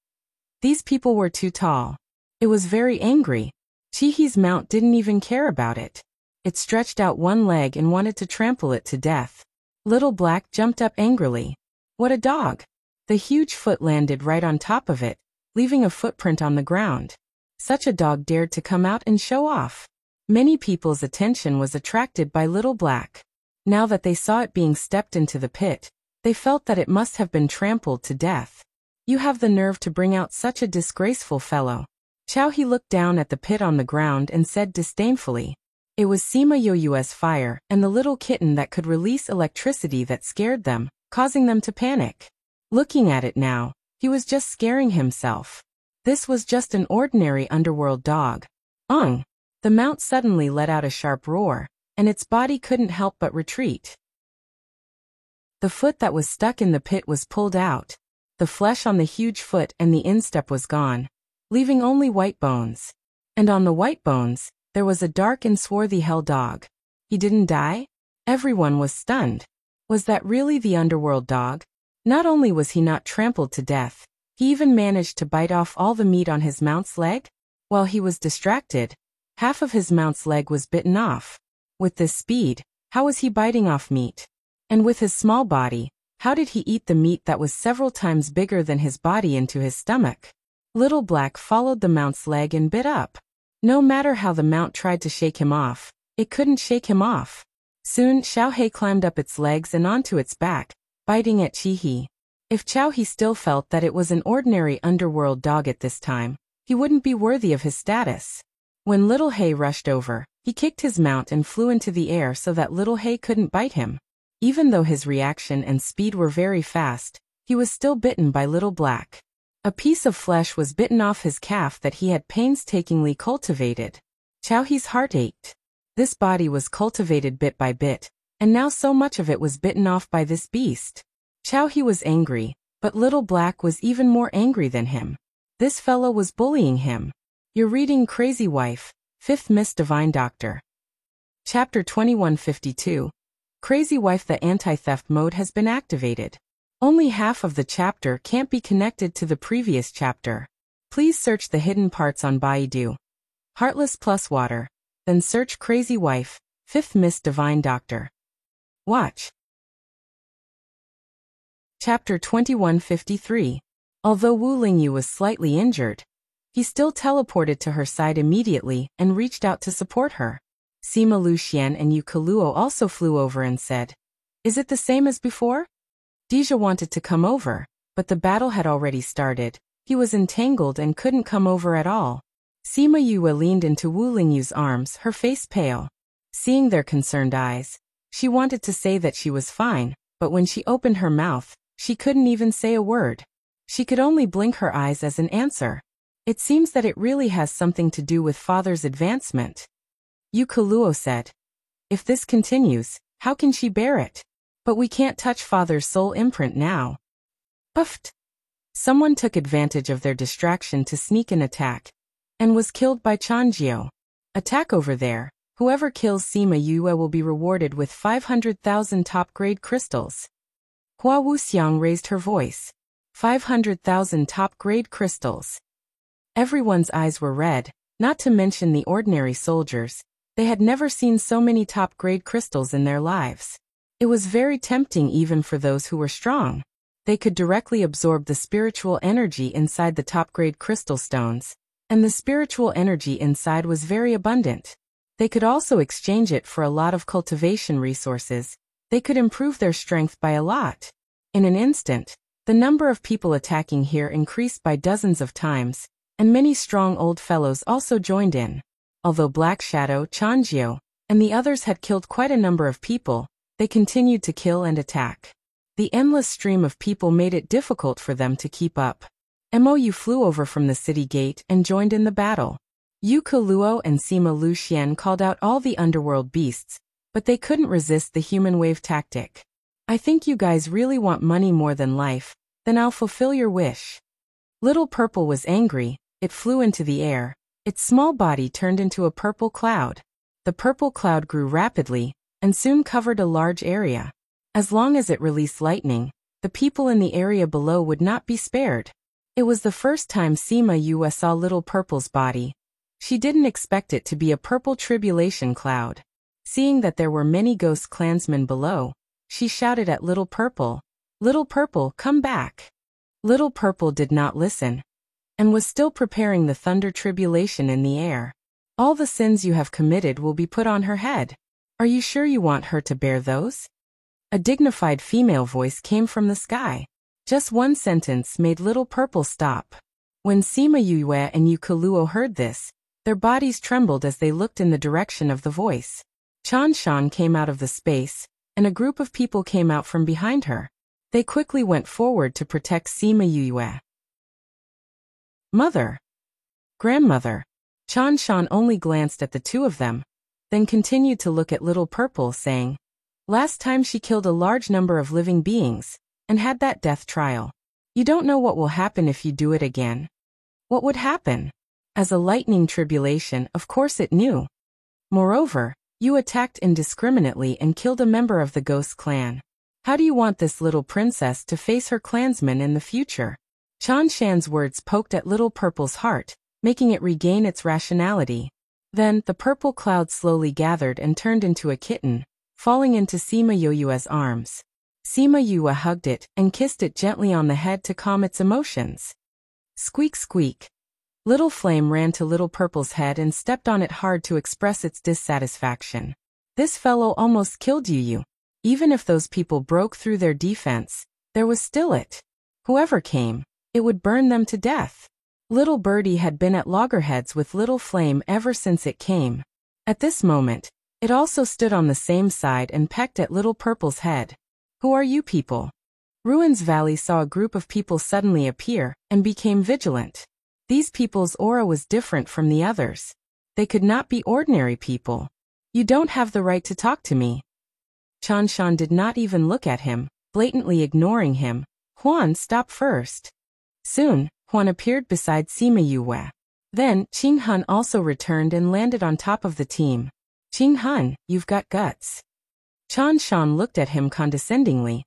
These people were too tall. It was very angry. Chi-He's mount didn't even care about it. It stretched out one leg and wanted to trample it to death. Little Black jumped up angrily. What a dog! The huge foot landed right on top of it, leaving a footprint on the ground. Such a dog dared to come out and show off. Many people's attention was attracted by Little Black. Now that they saw it being stepped into the pit, they felt that it must have been trampled to death. You have the nerve to bring out such a disgraceful fellow. Chao-He looked down at the pit on the ground and said disdainfully. It was Sima Yoyu's fire and the little kitten that could release electricity that scared them, causing them to panic. Looking at it now, he was just scaring himself. This was just an ordinary underworld dog. Ung! The mount suddenly let out a sharp roar, and its body couldn't help but retreat. The foot that was stuck in the pit was pulled out. The flesh on the huge foot and the instep was gone, leaving only white bones. And on the white bones, there was a dark and swarthy hell dog. He didn't die? Everyone was stunned. Was that really the underworld dog? Not only was he not trampled to death, he even managed to bite off all the meat on his mount's leg? While he was distracted, half of his mount's leg was bitten off. With this speed, how was he biting off meat? And with his small body, how did he eat the meat that was several times bigger than his body into his stomach? Little Black followed the mount's leg and bit up. No matter how the mount tried to shake him off, it couldn't shake him off. Soon Chao-He climbed up its legs and onto its back, biting at Chi-He. If Chao-He still felt that it was an ordinary underworld dog at this time, he wouldn't be worthy of his status. When Little He rushed over, he kicked his mount and flew into the air so that Little He couldn't bite him. Even though his reaction and speed were very fast, he was still bitten by Little Black. A piece of flesh was bitten off his calf that he had painstakingly cultivated. Chao-He's heart ached. This body was cultivated bit by bit, and now so much of it was bitten off by this beast. Chao-He was angry, but Little Black was even more angry than him. This fellow was bullying him. You're reading Crazy Wife, 5th Miss Divine Doctor. Chapter 2152. Crazy Wife. The anti-theft mode has been activated. Only half of the chapter can't be connected to the previous chapter. Please search the hidden parts on Baidu. Heartless plus water. Then search Crazy Wife, 5th Miss Divine Doctor. Watch. Chapter 2153. Although Wu Lingyu was slightly injured, he still teleported to her side immediately and reached out to support her. Sima Luxian and Yu Keluo also flew over and said, "Is it the same as before?" Deja wanted to come over, but the battle had already started. He was entangled and couldn't come over at all. Sima Yue leaned into Wu Lingyu's arms, her face pale. Seeing their concerned eyes, she wanted to say that she was fine, but when she opened her mouth, she couldn't even say a word. She could only blink her eyes as an answer. It seems that it really has something to do with father's advancement. Yu Keluo said. If this continues, how can she bear it? But we can't touch father's soul imprint now. Puffed. Someone took advantage of their distraction to sneak an attack, and was killed by Changjio. Attack over there. Whoever kills Sima Yue will be rewarded with 500,000 top-grade crystals. Hua Wuxiang raised her voice. 500,000 top-grade crystals. Everyone's eyes were red, not to mention the ordinary soldiers. They had never seen so many top-grade crystals in their lives. It was very tempting even for those who were strong. They could directly absorb the spiritual energy inside the top-grade crystal stones, and the spiritual energy inside was very abundant. They could also exchange it for a lot of cultivation resources. They could improve their strength by a lot. In an instant, the number of people attacking here increased by dozens of times, and many strong old fellows also joined in. Although Black Shadow, Changjio, and the others had killed quite a number of people, they continued to kill and attack. The endless stream of people made it difficult for them to keep up. Mou flew over from the city gate and joined in the battle. Yu Keluo and Sima Luxian called out all the underworld beasts, but they couldn't resist the human wave tactic. I think you guys really want money more than life, then I'll fulfill your wish. Little Purple was angry. It flew into the air. Its small body turned into a purple cloud. The purple cloud grew rapidly, and soon covered a large area. As long as it released lightning, the people in the area below would not be spared. It was the first time Sima Yue saw Little Purple's body. She didn't expect it to be a purple tribulation cloud. Seeing that there were many ghost clansmen below, she shouted at Little Purple, "Little Purple, come back!" Little Purple did not listen, and was still preparing the thunder tribulation in the air. "All the sins you have committed will be put on her head. Are you sure you want her to bear those?" A dignified female voice came from the sky. Just one sentence made Little Purple stop. When Sima Yue and Yukoluo heard this, their bodies trembled as they looked in the direction of the voice. Chanshan came out of the space, and a group of people came out from behind her. They quickly went forward to protect Sima Yue. "Mother! Grandmother!" Chanshan only glanced at the two of them, then continued to look at Little Purple, saying, "Last time she killed a large number of living beings, and had that death trial. You don't know what will happen if you do it again." What would happen? As a lightning tribulation, of course it knew. Moreover, you attacked indiscriminately and killed a member of the Ghost clan. How do you want this little princess to face her clansmen in the future? Chanshan's words poked at Little Purple's heart, making it regain its rationality. Then, the purple cloud slowly gathered and turned into a kitten, falling into Sima Yue's arms. Sima Yue hugged it and kissed it gently on the head to calm its emotions. Squeak squeak. Little Flame ran to Little Purple's head and stepped on it hard to express its dissatisfaction. "This fellow almost killed you. Even if those people broke through their defense, there was still it. Whoever came, it would burn them to death." Little Birdie had been at loggerheads with Little Flame ever since it came. At this moment, it also stood on the same side and pecked at Little Purple's head. "Who are you people?" Ruins Valley saw a group of people suddenly appear and became vigilant. These people's aura was different from the others. They could not be ordinary people. "You don't have the right to talk to me." Chanshan did not even look at him, blatantly ignoring him. "Huan, stop first." Soon, Huan appeared beside Sima Yue. Then, Qing Han also returned and landed on top of the team. "Qing Han, you've got guts." Chanshan looked at him condescendingly.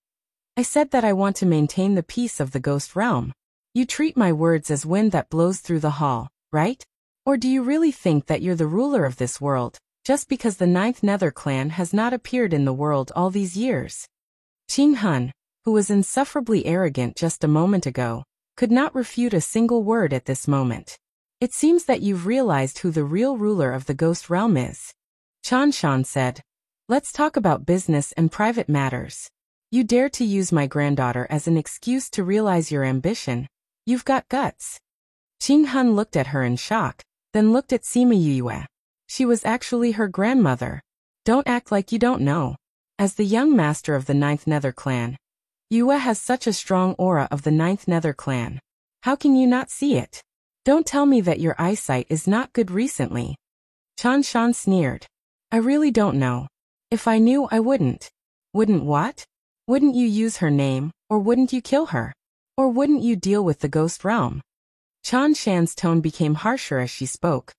"I said that I want to maintain the peace of the Ghost Realm. You treat my words as wind that blows through the hall, right? Or do you really think that you're the ruler of this world, just because the Ninth Nether Clan has not appeared in the world all these years?" Qing Han, who was insufferably arrogant just a moment ago, could not refute a single word at this moment. "It seems that you've realized who the real ruler of the Ghost Realm is." Chanshan said, "Let's talk about business and private matters. You dare to use my granddaughter as an excuse to realize your ambition. You've got guts." Qing Han looked at her in shock, then looked at Sima Yue. She was actually her grandmother. "Don't act like you don't know. As the young master of the Ninth Nether Clan, Yue has such a strong aura of the Ninth Nether Clan. How can you not see it? Don't tell me that your eyesight is not good recently." Chanshan sneered. "I really don't know. If I knew, I wouldn't." "Wouldn't what? Wouldn't you use her name, or wouldn't you kill her? Or wouldn't you deal with the Ghost Realm?" Chanshan's tone became harsher as she spoke.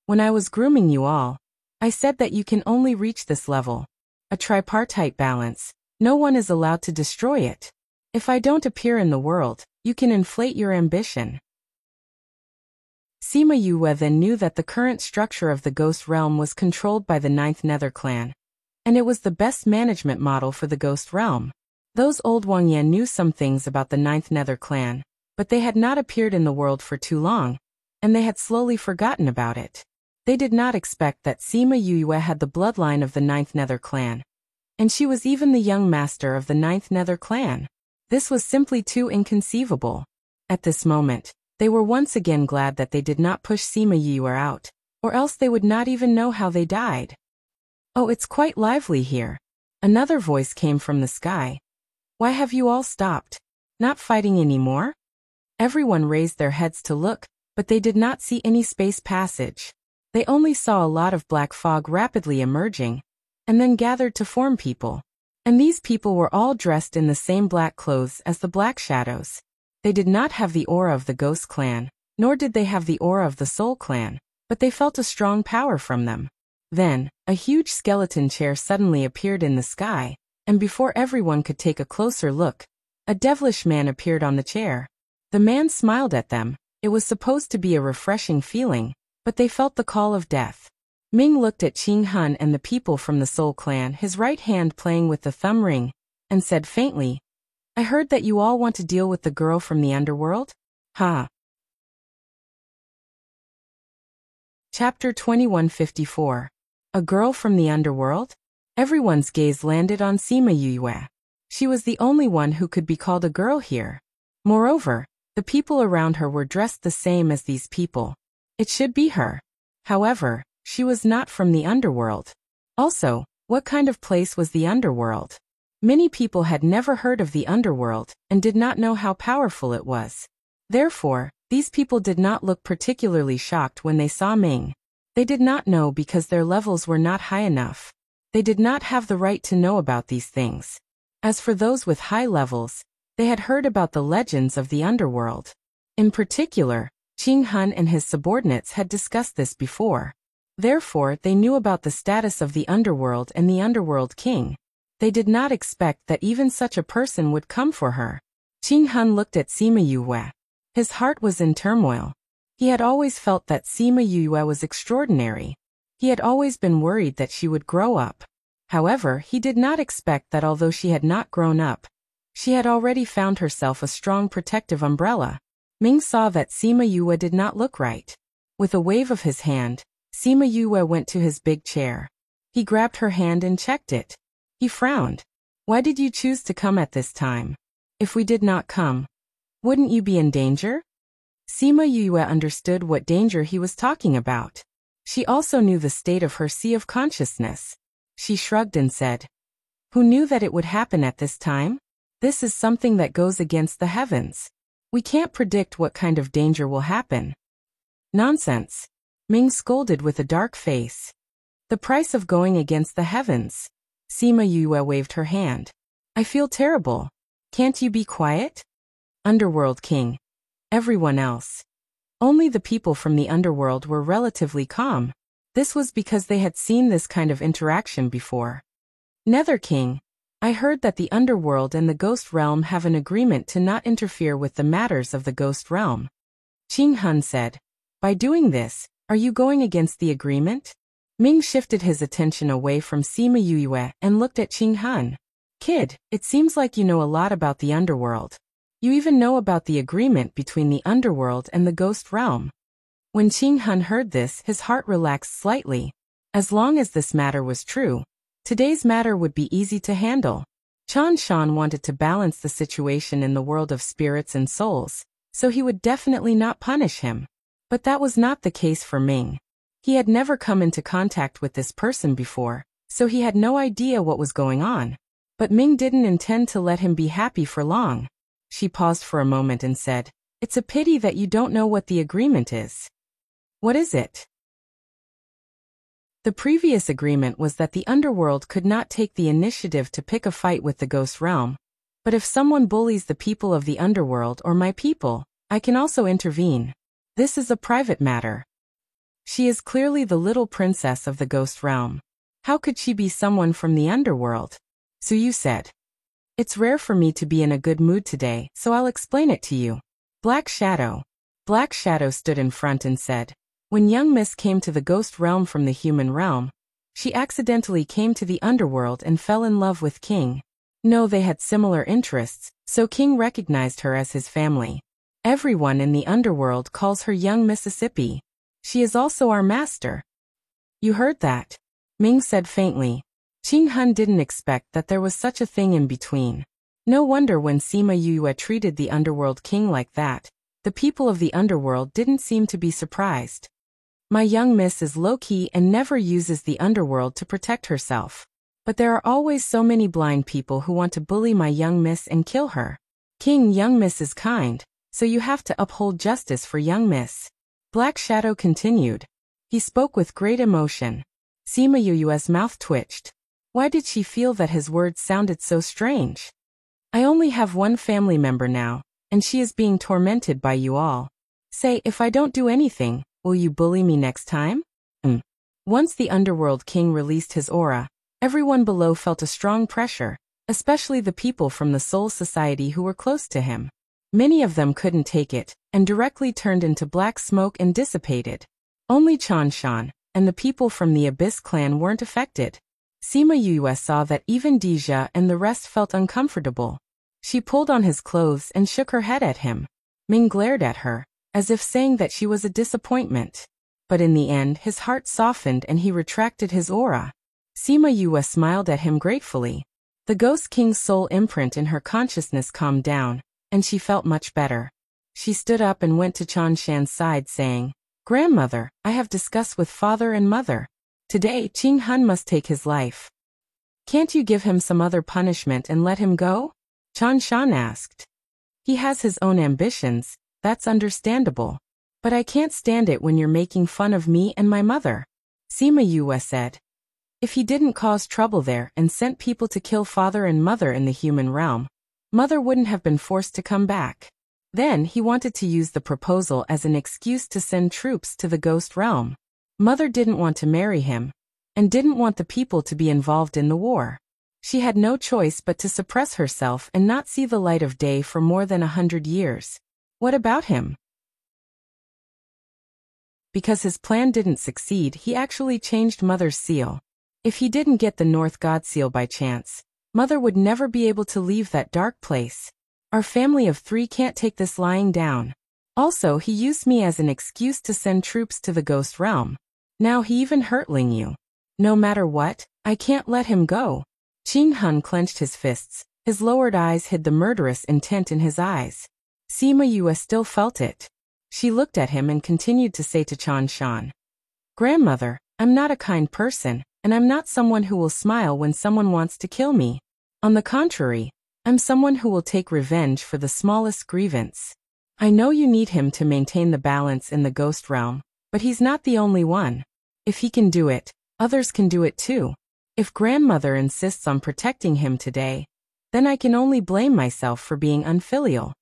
"When I was grooming you all, I said that you can only reach this level. A tripartite balance. No one is allowed to destroy it. If I don't appear in the world, you can inflate your ambition." Sima Yue then knew that the current structure of the Ghost Realm was controlled by the Ninth Nether Clan, and it was the best management model for the Ghost Realm. Those old Wangyan knew some things about the Ninth Nether Clan, but they had not appeared in the world for too long, and they had slowly forgotten about it. They did not expect that Sima Yue had the bloodline of the Ninth Nether Clan, and she was even the young master of the Ninth Nether Clan. This was simply too inconceivable. At this moment, they were once again glad that they did not push Sima Yue out, or else they would not even know how they died. "Oh, it's quite lively here." Another voice came from the sky. "Why have you all stopped? Not fighting anymore?" Everyone raised their heads to look, but they did not see any space passage. They only saw a lot of black fog rapidly emerging, and then gathered to form people. And these people were all dressed in the same black clothes as the Black Shadows. They did not have the aura of the Ghost Clan, nor did they have the aura of the Soul Clan, but they felt a strong power from them. Then, A huge skeleton chair suddenly appeared in the sky, and before everyone could take a closer look, a devilish man appeared on the chair. The man smiled at them. It was supposed to be a refreshing feeling, but they felt the call of death. Ming looked at Qing Hun and the people from the Soul Clan, his right hand playing with the thumb ring, and said faintly, "I heard that you all want to deal with the girl from the underworld? Ha." Chapter 2154. A girl from the underworld? Everyone's gaze landed on Sima Yue. She was the only one who could be called a girl here. Moreover, the people around her were dressed the same as these people. It should be her. However, she was not from the underworld. Also, what kind of place was the underworld? Many people had never heard of the underworld and did not know how powerful it was. Therefore, these people did not look particularly shocked when they saw Ming. They did not know because their levels were not high enough. They did not have the right to know about these things. As for those with high levels, they had heard about the legends of the underworld. In particular, Qing Hun and his subordinates had discussed this before. Therefore, they knew about the status of the underworld and the underworld king. They did not expect that even such a person would come for her. Qing Hun looked at Sima Yue. His heart was in turmoil. He had always felt that Sima Yue was extraordinary. He had always been worried that she would grow up. However, he did not expect that although she had not grown up, she had already found herself a strong protective umbrella. Ming saw that Sima Yue did not look right. With a wave of his hand, Sima Yue went to his big chair. He grabbed her hand and checked it. He frowned. "Why did you choose to come at this time? If we did not come, wouldn't you be in danger?" Sima Yue understood what danger he was talking about. She also knew the state of her sea of consciousness. She shrugged and said, "Who knew that it would happen at this time? This is something that goes against the heavens. We can't predict what kind of danger will happen." "Nonsense," Ming scolded with a dark face. "The price of going against the heavens." Sima Yue waved her hand. "I feel terrible. Can't you be quiet?" Underworld King. Everyone else. Only the people from the underworld were relatively calm. This was because they had seen this kind of interaction before. Nether King. I heard that the underworld and the ghost realm have an agreement to not interfere with the matters of the ghost realm. Qing Hun said, "By doing this, are you going against the agreement?" Ming shifted his attention away from Sima Yue and looked at Qing Hun. "Kid, it seems like you know a lot about the underworld. You even know about the agreement between the underworld and the ghost realm." When Qing Hun heard this, his heart relaxed slightly. As long as this matter was true, today's matter would be easy to handle. Chan Shan wanted to balance the situation in the world of spirits and souls, so he would definitely not punish him. But that was not the case for Ming. He had never come into contact with this person before, so he had no idea what was going on. But Ming didn't intend to let him be happy for long. She paused for a moment and said, "It's a pity that you don't know what the agreement is." "What is it?" The previous agreement was that the underworld could not take the initiative to pick a fight with the ghost realm. But if someone bullies the people of the underworld or my people, I can also intervene. This is a private matter. She is clearly the little princess of the ghost realm. How could she be someone from the underworld? Suyu said. "It's rare for me to be in a good mood today, so I'll explain it to you." Black Shadow. Black Shadow stood in front and said, "When young Miss came to the ghost realm from the human realm, she accidentally came to the underworld and fell in love with King. No, they had similar interests, so King recognized her as his family. Everyone in the underworld calls her young Mississippi. She is also our master." "You heard that?" Ming said faintly. Qing Hun didn't expect that there was such a thing in between. No wonder when Sima Yue treated the underworld king like that, the people of the underworld didn't seem to be surprised. "My young miss is low-key and never uses the underworld to protect herself. But there are always so many blind people who want to bully my young miss and kill her. King, young miss is kind, so you have to uphold justice for young miss." Black Shadow continued. He spoke with great emotion. Sima Yue's mouth twitched. Why did she feel that his words sounded so strange? "I only have one family member now, and she is being tormented by you all. Say, if I don't do anything, will you bully me next time?" Once the Underworld King released his aura, everyone below felt a strong pressure, especially the people from the Soul Society who were close to him. Many of them couldn't take it, and directly turned into black smoke and dissipated. Only Chanshan and the people from the Abyss clan weren't affected. Sima Yue saw that even Deja and the rest felt uncomfortable. She pulled on his clothes and shook her head at him. Ming glared at her, as if saying that she was a disappointment. But in the end his heart softened and he retracted his aura. Sima Yue smiled at him gratefully. The Ghost King's soul imprint in her consciousness calmed down, and she felt much better. She stood up and went to Chanshan's side saying, "Grandmother, I have discussed with father and mother. Today Qing Hun must take his life. Can't you give him some other punishment and let him go?" Chanshan asked. "He has his own ambitions, that's understandable. But I can't stand it when you're making fun of me and my mother," Sima Yue said. "If he didn't cause trouble there and sent people to kill father and mother in the human realm, mother wouldn't have been forced to come back." Then he wanted to use the proposal as an excuse to send troops to the ghost realm. Mother didn't want to marry him, and didn't want the people to be involved in the war. She had no choice but to suppress herself and not see the light of day for more than 100 years. What about him? Because his plan didn't succeed, he actually changed Mother's seal. If he didn't get the North God seal by chance, Mother would never be able to leave that dark place. Our family of 3 can't take this lying down. Also, he used me as an excuse to send troops to the ghost realm. Now he even hurt Ling Yu. No matter what, I can't let him go. Qing Hun clenched his fists. His lowered eyes hid the murderous intent in his eyes. Sima Yue still felt it. She looked at him and continued to say to Chanshan, "Grandmother, I'm not a kind person, and I'm not someone who will smile when someone wants to kill me. On the contrary, I'm someone who will take revenge for the smallest grievance. I know you need him to maintain the balance in the ghost realm, but he's not the only one. If he can do it, others can do it too. If grandmother insists on protecting him today, then I can only blame myself for being unfilial."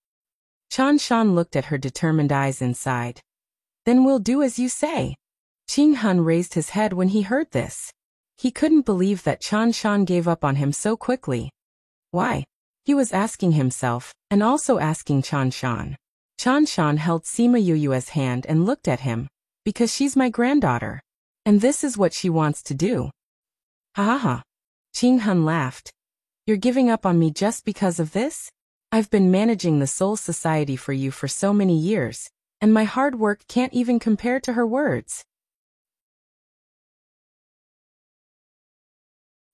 Chanshan looked at her determined eyes inside. "Then we'll do as you say." Qing Hun raised his head when he heard this. He couldn't believe that Chanshan gave up on him so quickly. Why? He was asking himself, and also asking Chanshan. Chanshan held Sima Yue's hand and looked at him, "Because she's my granddaughter. And this is what she wants to do." "Ha ha ha." Qing Hun laughed. "You're giving up on me just because of this? I've been managing the Soul Society for you for so many years, and my hard work can't even compare to her words."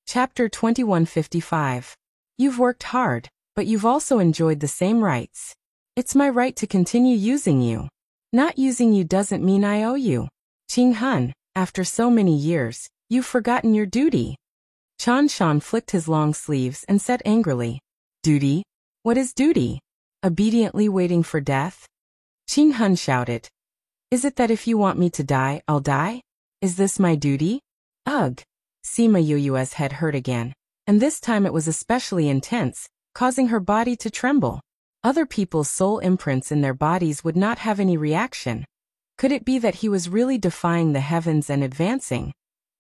Chapter 2155. You've worked hard, but you've also enjoyed the same rights. It's my right to continue using you. Not using you doesn't mean I owe you. Qing Hun, after so many years, you've forgotten your duty. Chanshan flicked his long sleeves and said angrily, "Duty? What is duty? Obediently waiting for death?" Qing Hun shouted, "Is it that if you want me to die, I'll die? Is this my duty?" Ugh! Sima Yue's head hurt again, and this time it was especially intense, causing her body to tremble. Other people's soul imprints in their bodies would not have any reaction. Could it be that he was really defying the heavens and advancing?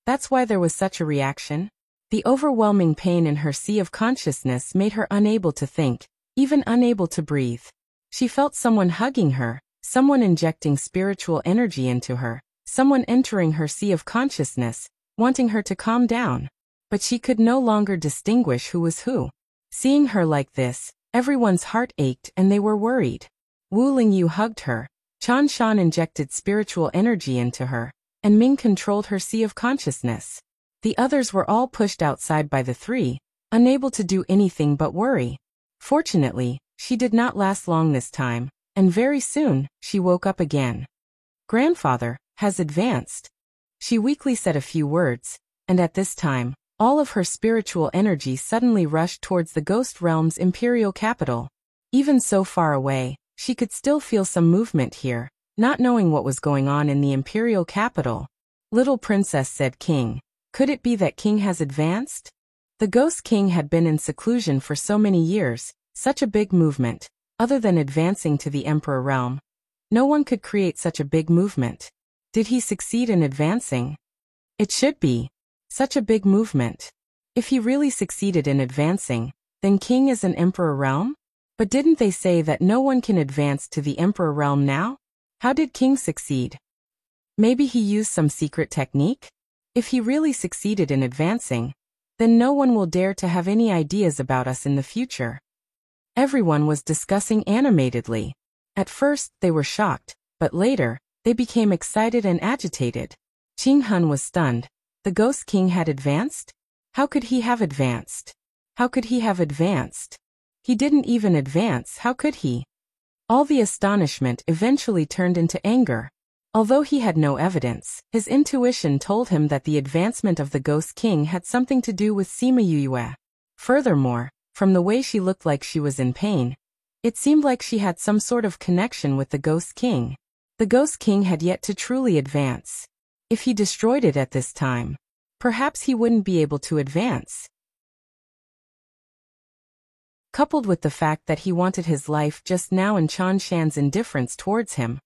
That's why there was such a reaction. The overwhelming pain in her sea of consciousness made her unable to think, even unable to breathe. She felt someone hugging her, someone injecting spiritual energy into her, someone entering her sea of consciousness, wanting her to calm down. But she could no longer distinguish who was who. Seeing her like this, everyone's heart ached and they were worried. Wu Lingyu hugged her, Chanshan injected spiritual energy into her, and Ming controlled her sea of consciousness. The others were all pushed outside by the 3, unable to do anything but worry. Fortunately, she did not last long this time, and very soon, she woke up again. "Grandfather has advanced." She weakly said a few words, and at this time, all of her spiritual energy suddenly rushed towards the ghost realm's imperial capital. Even so far away, she could still feel some movement here, not knowing what was going on in the imperial capital. "Little princess," said King. "Could it be that King has advanced?" The Ghost King had been in seclusion for so many years, such a big movement, other than advancing to the Emperor realm. No one could create such a big movement. Did he succeed in advancing? It should be. Such a big movement. If he really succeeded in advancing, then king is an emperor realm? But didn't they say that no one can advance to the emperor realm now? How did king succeed? Maybe he used some secret technique? If he really succeeded in advancing, then no one will dare to have any ideas about us in the future. Everyone was discussing animatedly. At first, they were shocked, but later, they became excited and agitated. Qing Hun was stunned. The Ghost King had advanced? How could he have advanced? How could he have advanced? He didn't even advance, how could he? All the astonishment eventually turned into anger. Although he had no evidence, his intuition told him that the advancement of the Ghost King had something to do with Sima Yue. Furthermore, from the way she looked like she was in pain, it seemed like she had some sort of connection with the Ghost King. The Ghost King had yet to truly advance. If he destroyed it at this time, perhaps he wouldn't be able to advance. Coupled with the fact that he wanted his life just now and Chan Shan's indifference towards him,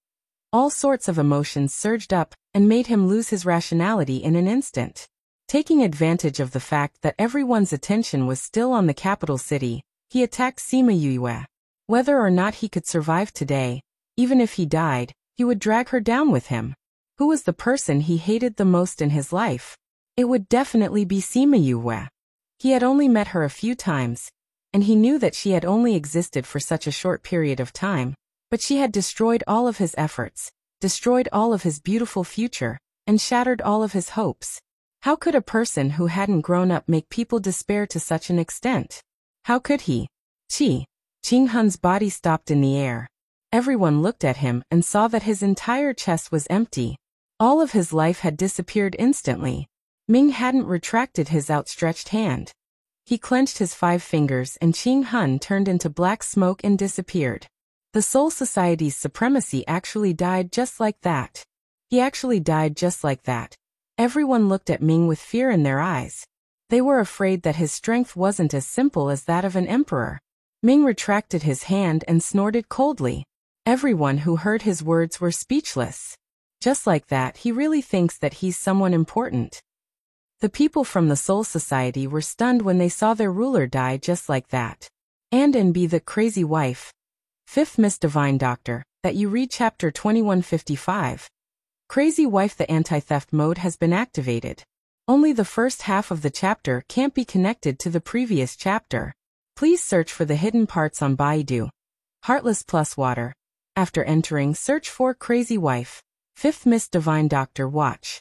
all sorts of emotions surged up and made him lose his rationality in an instant. Taking advantage of the fact that everyone's attention was still on the capital city, he attacked Sima Yue. Whether or not he could survive today, even if he died, he would drag her down with him. Who was the person he hated the most in his life? It would definitely be Sima Yue. He had only met her a few times, and he knew that she had only existed for such a short period of time, but she had destroyed all of his efforts, destroyed all of his beautiful future, and shattered all of his hopes. How could a person who hadn't grown up make people despair to such an extent? How could he? Qing Hun's body stopped in the air. Everyone looked at him and saw that his entire chest was empty. All of his life had disappeared instantly. Ming hadn't retracted his outstretched hand. He clenched his 5 fingers and Qing Hun turned into black smoke and disappeared. The Soul Society's supremacy actually died just like that. He actually died just like that. Everyone looked at Ming with fear in their eyes. They were afraid that his strength wasn't as simple as that of an emperor. Ming retracted his hand and snorted coldly. Everyone who heard his words were speechless. Just like that, he really thinks that he's someone important. The people from the Soul Society were stunned when they saw their ruler die just like that. And be the crazy wife. 5th Miss Divine Doctor, that you read chapter 2155. Crazy wife, the anti-theft mode has been activated. Only the first half of the chapter can't be connected to the previous chapter. Please search for the hidden parts on Baidu. Heartless plus water. After entering, search for Crazy Wife. 5th Miss Divine Doctor watch.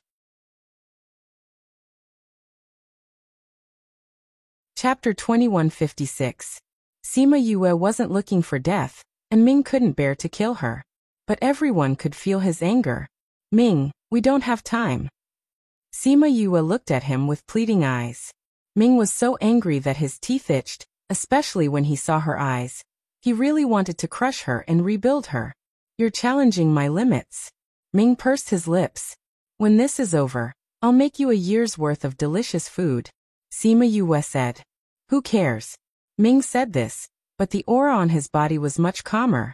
Chapter 2156. Sima Yue wasn't looking for death, and Ming couldn't bear to kill her. But everyone could feel his anger. Ming, we don't have time. Sima Yue looked at him with pleading eyes. Ming was so angry that his teeth itched, especially when he saw her eyes. He really wanted to crush her and rebuild her. You're challenging my limits. Ming pursed his lips. When this is over, I'll make you a year's worth of delicious food. Sima Yue said. Who cares? Ming said this, but the aura on his body was much calmer.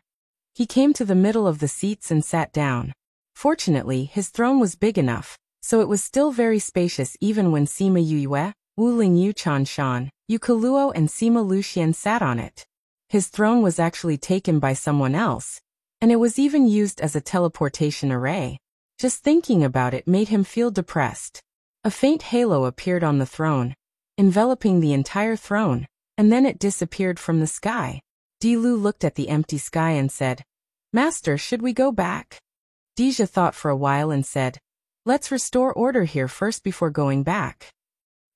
He came to the middle of the seats and sat down. Fortunately, his throne was big enough, so it was still very spacious even when Sima Yue, Wu Lingyu, Chan Shan, Yu Keluo and Sima Luxian sat on it. His throne was actually taken by someone else, and it was even used as a teleportation array. Just thinking about it made him feel depressed. A faint halo appeared on the throne, enveloping the entire throne, and then it disappeared from the sky. Dilu looked at the empty sky and said, Master, should we go back? Dija thought for a while and said, Let's restore order here first before going back.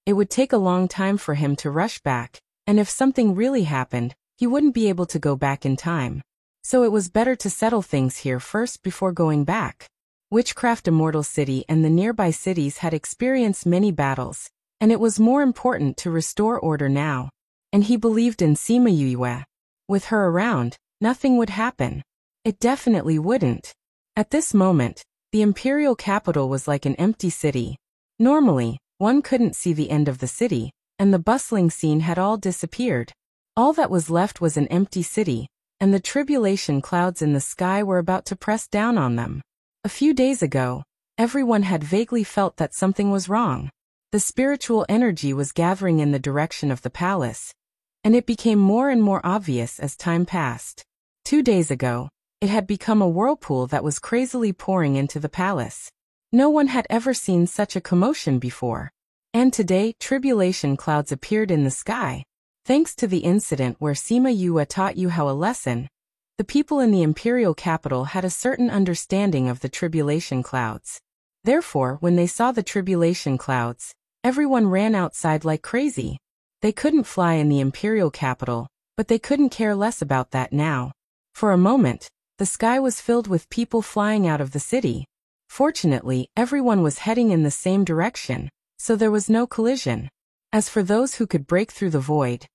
It would take a long time for him to rush back, and if something really happened, he wouldn't be able to go back in time. So it was better to settle things here first before going back. Witchcraft Immortal City and the nearby cities had experienced many battles, and it was more important to restore order now. And he believed in Sima Yue. With her around, nothing would happen. It definitely wouldn't. At this moment, the imperial capital was like an empty city. Normally, one couldn't see the end of the city, and the bustling scene had all disappeared. All that was left was an empty city, and the tribulation clouds in the sky were about to press down on them. A few days ago, Everyone had vaguely felt that something was wrong. The spiritual energy was gathering in the direction of the palace, and it became more and more obvious as time passed. 2 days ago, it had become a whirlpool that was crazily pouring into the palace. No one had ever seen such a commotion before. And today, tribulation clouds appeared in the sky. Thanks to the incident where Sima Yue taught you how a lesson, the people in the imperial capital had a certain understanding of the tribulation clouds. Therefore, when they saw the tribulation clouds, everyone ran outside like crazy. They couldn't fly in the imperial capital, but they couldn't care less about that now. For a moment, the sky was filled with people flying out of the city. Fortunately, everyone was heading in the same direction, so there was no collision. As for those who could break through the void,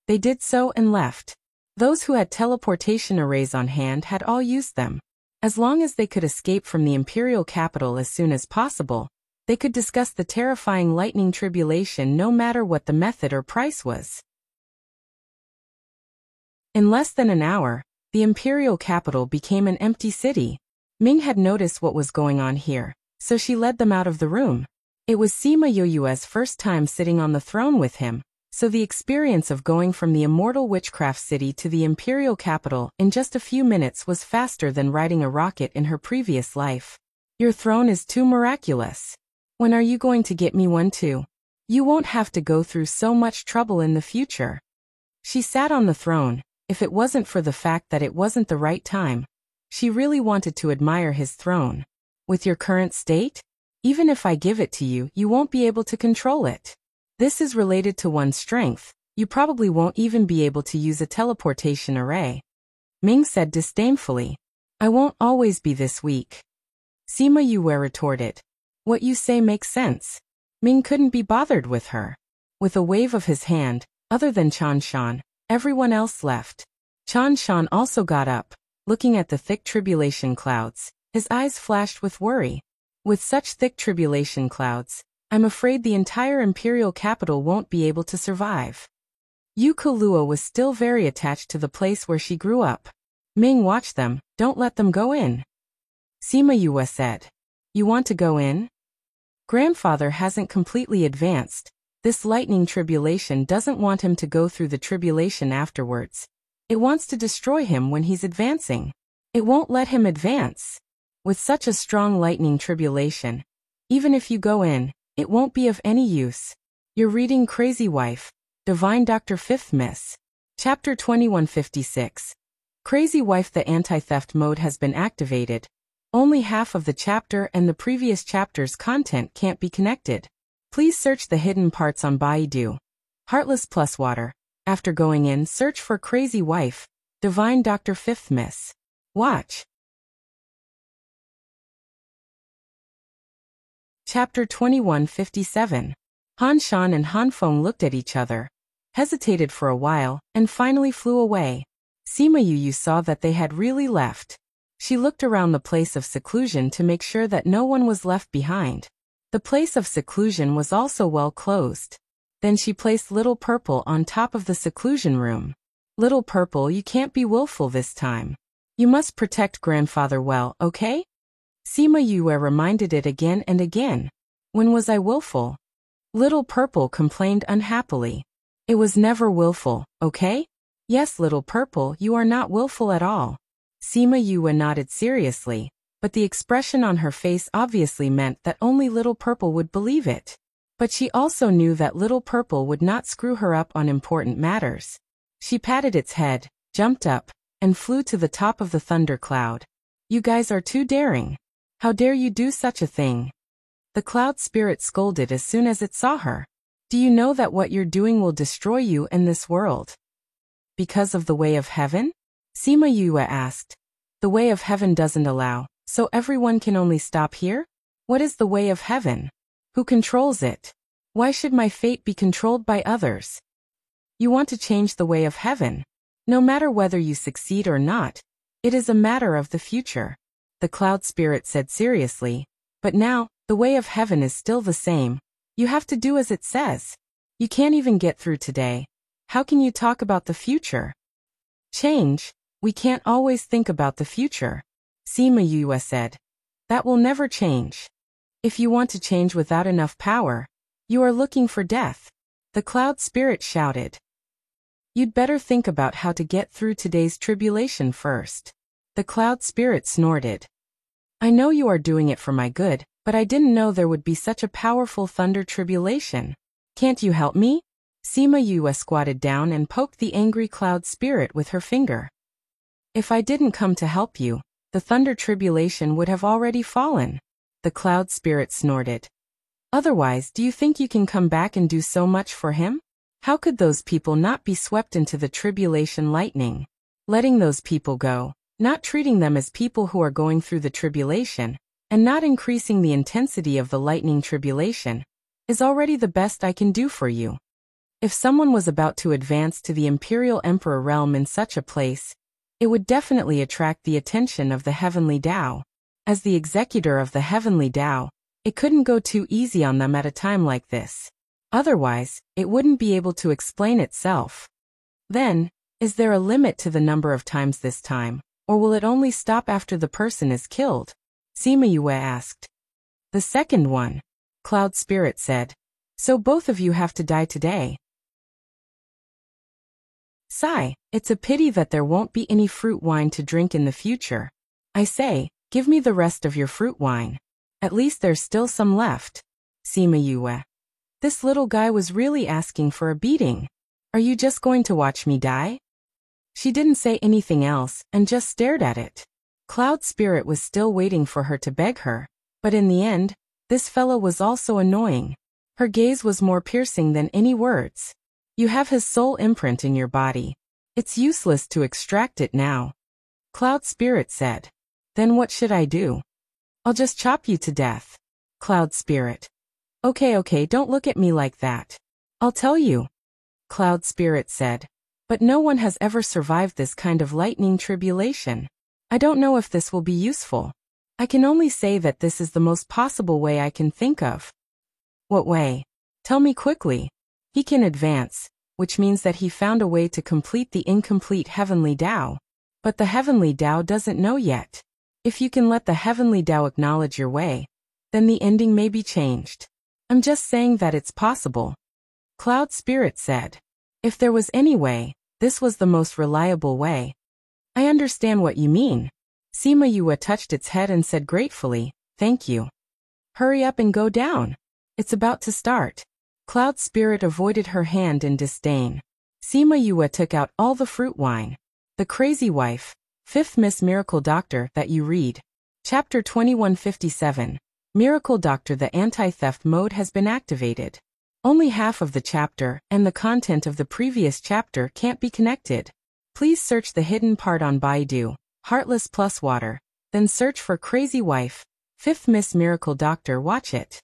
they did so and left. Those who had teleportation arrays on hand had all used them. As long as they could escape from the imperial capital as soon as possible, they could discuss the terrifying lightning tribulation no matter what the method or price was. In less than an hour, the imperial capital became an empty city. Ming had noticed what was going on here, so she led them out of the room. It was Sima Yue's first time sitting on the throne with him, so the experience of going from the immortal witchcraft city to the imperial capital in just a few minutes was faster than riding a rocket in her previous life. Your throne is too miraculous. When are you going to get me one too? You won't have to go through so much trouble in the future. She sat on the throne. If it wasn't for the fact that it wasn't the right time, she really wanted to admire his throne. With your current state? Even if I give it to you, you won't be able to control it. This is related to one's strength. You probably won't even be able to use a teleportation array. Ming said disdainfully. I won't always be this weak. Sima Yue retorted. What you say makes sense. Ming couldn't be bothered with her. With a wave of his hand, other than Chan Shan, everyone else left. Chan Shan also got up, looking at the thick tribulation clouds. His eyes flashed with worry. With such thick tribulation clouds, I'm afraid the entire imperial capital won't be able to survive. Yu Kaluo was still very attached to the place where she grew up. Ming watched them. Don't let them go in. Sima Yue said. You want to go in? Grandfather hasn't completely advanced. This lightning tribulation doesn't want him to go through the tribulation afterwards. It wants to destroy him when he's advancing. It won't let him advance. With such a strong lightning tribulation, even if you go in, it won't be of any use. You're reading Crazy Wife, Divine Dr. 5th Miss. Chapter 2156. Crazy Wife. The anti-theft mode has been activated. Only half of the chapter and the previous chapter's content can't be connected. Please search the hidden parts on Baidu. Heartless plus water. After going in, search for Crazy Wife, Divine Dr. 5th Miss. Watch. Chapter 2157. Han Shan and Han Feng looked at each other, hesitated for a while, and finally flew away. Sima Yue saw that they had really left. She looked around the place of seclusion to make sure that no one was left behind. The place of seclusion was also well closed. Then she placed Little Purple on top of the seclusion room. Little Purple, you can't be willful this time. You must protect grandfather well, okay? Sima Yue reminded it again and again. When was I willful? Little Purple complained unhappily. It was never willful, okay? Yes, Little Purple, you are not willful at all. Sima Yue nodded seriously, but the expression on her face obviously meant that only Little Purple would believe it. But she also knew that Little Purple would not screw her up on important matters. She patted its head, jumped up, and flew to the top of the thundercloud. You guys are too daring. How dare you do such a thing? The cloud spirit scolded as soon as it saw her. Do you know that what you're doing will destroy you and this world? Because of the way of heaven? Sima Yue asked. The way of heaven doesn't allow, so everyone can only stop here? What is the way of heaven? Who controls it? Why should my fate be controlled by others? You want to change the way of heaven. No matter whether you succeed or not, it is a matter of the future. The cloud spirit said seriously. But now, the way of heaven is still the same. You have to do as it says. You can't even get through today. How can you talk about the future? Change? We can't always think about the future. Sima Yue said. That will never change. If you want to change without enough power, you are looking for death. The cloud spirit shouted. You'd better think about how to get through today's tribulation first. The cloud spirit snorted. I know you are doing it for my good, but I didn't know there would be such a powerful thunder tribulation. Can't you help me? Sima Yue squatted down and poked the angry cloud spirit with her finger. If I didn't come to help you, the thunder tribulation would have already fallen. The cloud spirit snorted. Otherwise, do you think you can come back and do so much for him? How could those people not be swept into the tribulation lightning? Letting those people go, not treating them as people who are going through the tribulation, and not increasing the intensity of the lightning tribulation, is already the best I can do for you. If someone was about to advance to the Imperial Emperor realm in such a place, it would definitely attract the attention of the Heavenly Tao. As the executor of the Heavenly Tao, it couldn't go too easy on them at a time like this. Otherwise, it wouldn't be able to explain itself. Then, is there a limit to the number of times this time, or will it only stop after the person is killed? Sima Yue asked. The second one, Cloud Spirit said. So both of you have to die today. Sigh, it's a pity that there won't be any fruit wine to drink in the future. I say, give me the rest of your fruit wine. At least there's still some left. Sima Yue. This little guy was really asking for a beating. Are you just going to watch me die? She didn't say anything else and just stared at it. Cloud Spirit was still waiting for her to beg her, but in the end, this fellow was also annoying. Her gaze was more piercing than any words. You have his soul imprint in your body. It's useless to extract it now. Cloud Spirit said. Then what should I do? I'll just chop you to death. Cloud Spirit. Okay, don't look at me like that. I'll tell you. Cloud Spirit said. But no one has ever survived this kind of lightning tribulation. I don't know if this will be useful. I can only say that this is the most possible way I can think of. What way? Tell me quickly. He can advance, which means that he found a way to complete the incomplete Heavenly Tao. But the Heavenly Tao doesn't know yet. If you can let the Heavenly Tao acknowledge your way, then the ending may be changed. I'm just saying that it's possible. Cloud Spirit said. If there was any way, this was the most reliable way. I understand what you mean. Sima Yue touched its head and said gratefully, thank you. Hurry up and go down. It's about to start. Cloud Spirit avoided her hand in disdain. Sima Yue took out all the fruit wine. The Crazy Wife, 5th Miss Miracle Doctor that you read. Chapter 2157. Miracle Doctor. The anti-theft mode has been activated. Only half of the chapter and the content of the previous chapter can't be connected. Please search the hidden part on Baidu, Heartless plus Water, then search for Crazy Wife, 5th Miss Miracle Doctor. Watch it.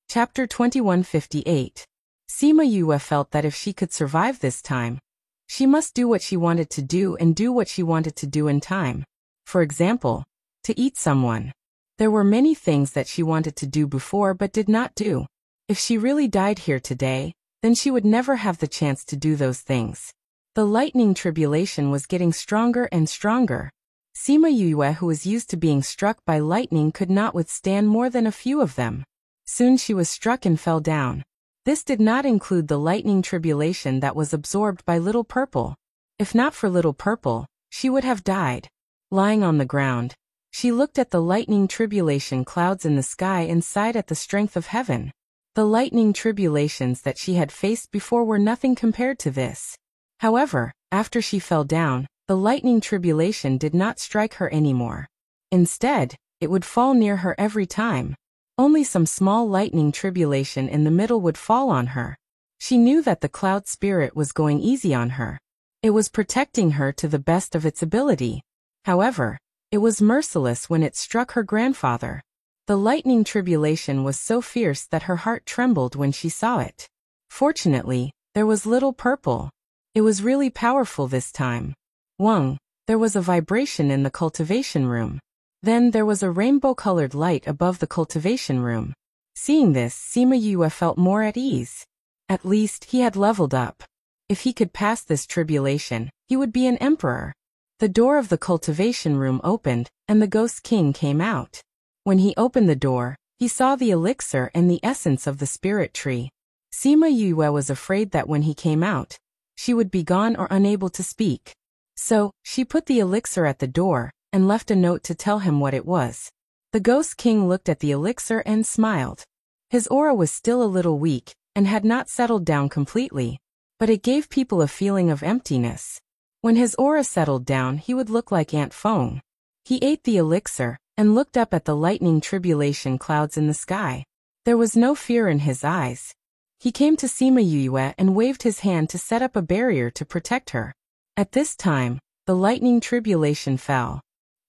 Chapter 2158. Sima Yue felt that if she could survive this time, she must do what she wanted to do and do what she wanted to do in time. For example, to eat someone. There were many things that she wanted to do before but did not do. If she really died here today, then she would never have the chance to do those things. The lightning tribulation was getting stronger and stronger. Sima Yue, who was used to being struck by lightning, could not withstand more than a few of them. Soon she was struck and fell down. This did not include the lightning tribulation that was absorbed by Little Purple. If not for Little Purple, she would have died. Lying on the ground, she looked at the lightning tribulation clouds in the sky and sighed at the strength of heaven. The lightning tribulations that she had faced before were nothing compared to this. However, after she fell down, the lightning tribulation did not strike her anymore. Instead, it would fall near her every time. Only some small lightning tribulation in the middle would fall on her. She knew that the Cloud Spirit was going easy on her. It was protecting her to the best of its ability. However, it was merciless when it struck her grandfather. The lightning tribulation was so fierce that her heart trembled when she saw it. Fortunately, there was Little Purple. It was really powerful this time. Wang, there was a vibration in the cultivation room. Then there was a rainbow-colored light above the cultivation room. Seeing this, Sima Yue felt more at ease. At least, he had leveled up. If he could pass this tribulation, he would be an emperor. The door of the cultivation room opened, and the Ghost King came out. When he opened the door, he saw the elixir and the essence of the spirit tree. Sima Yue was afraid that when he came out, she would be gone or unable to speak. So, she put the elixir at the door, and left a note to tell him what it was. The Ghost King looked at the elixir and smiled. His aura was still a little weak, and had not settled down completely, but it gave people a feeling of emptiness. When his aura settled down, he would look like Aunt Fong. He ate the elixir, and looked up at the lightning tribulation clouds in the sky. There was no fear in his eyes. He came to Sima Yue and waved his hand to set up a barrier to protect her. At this time, the lightning tribulation fell.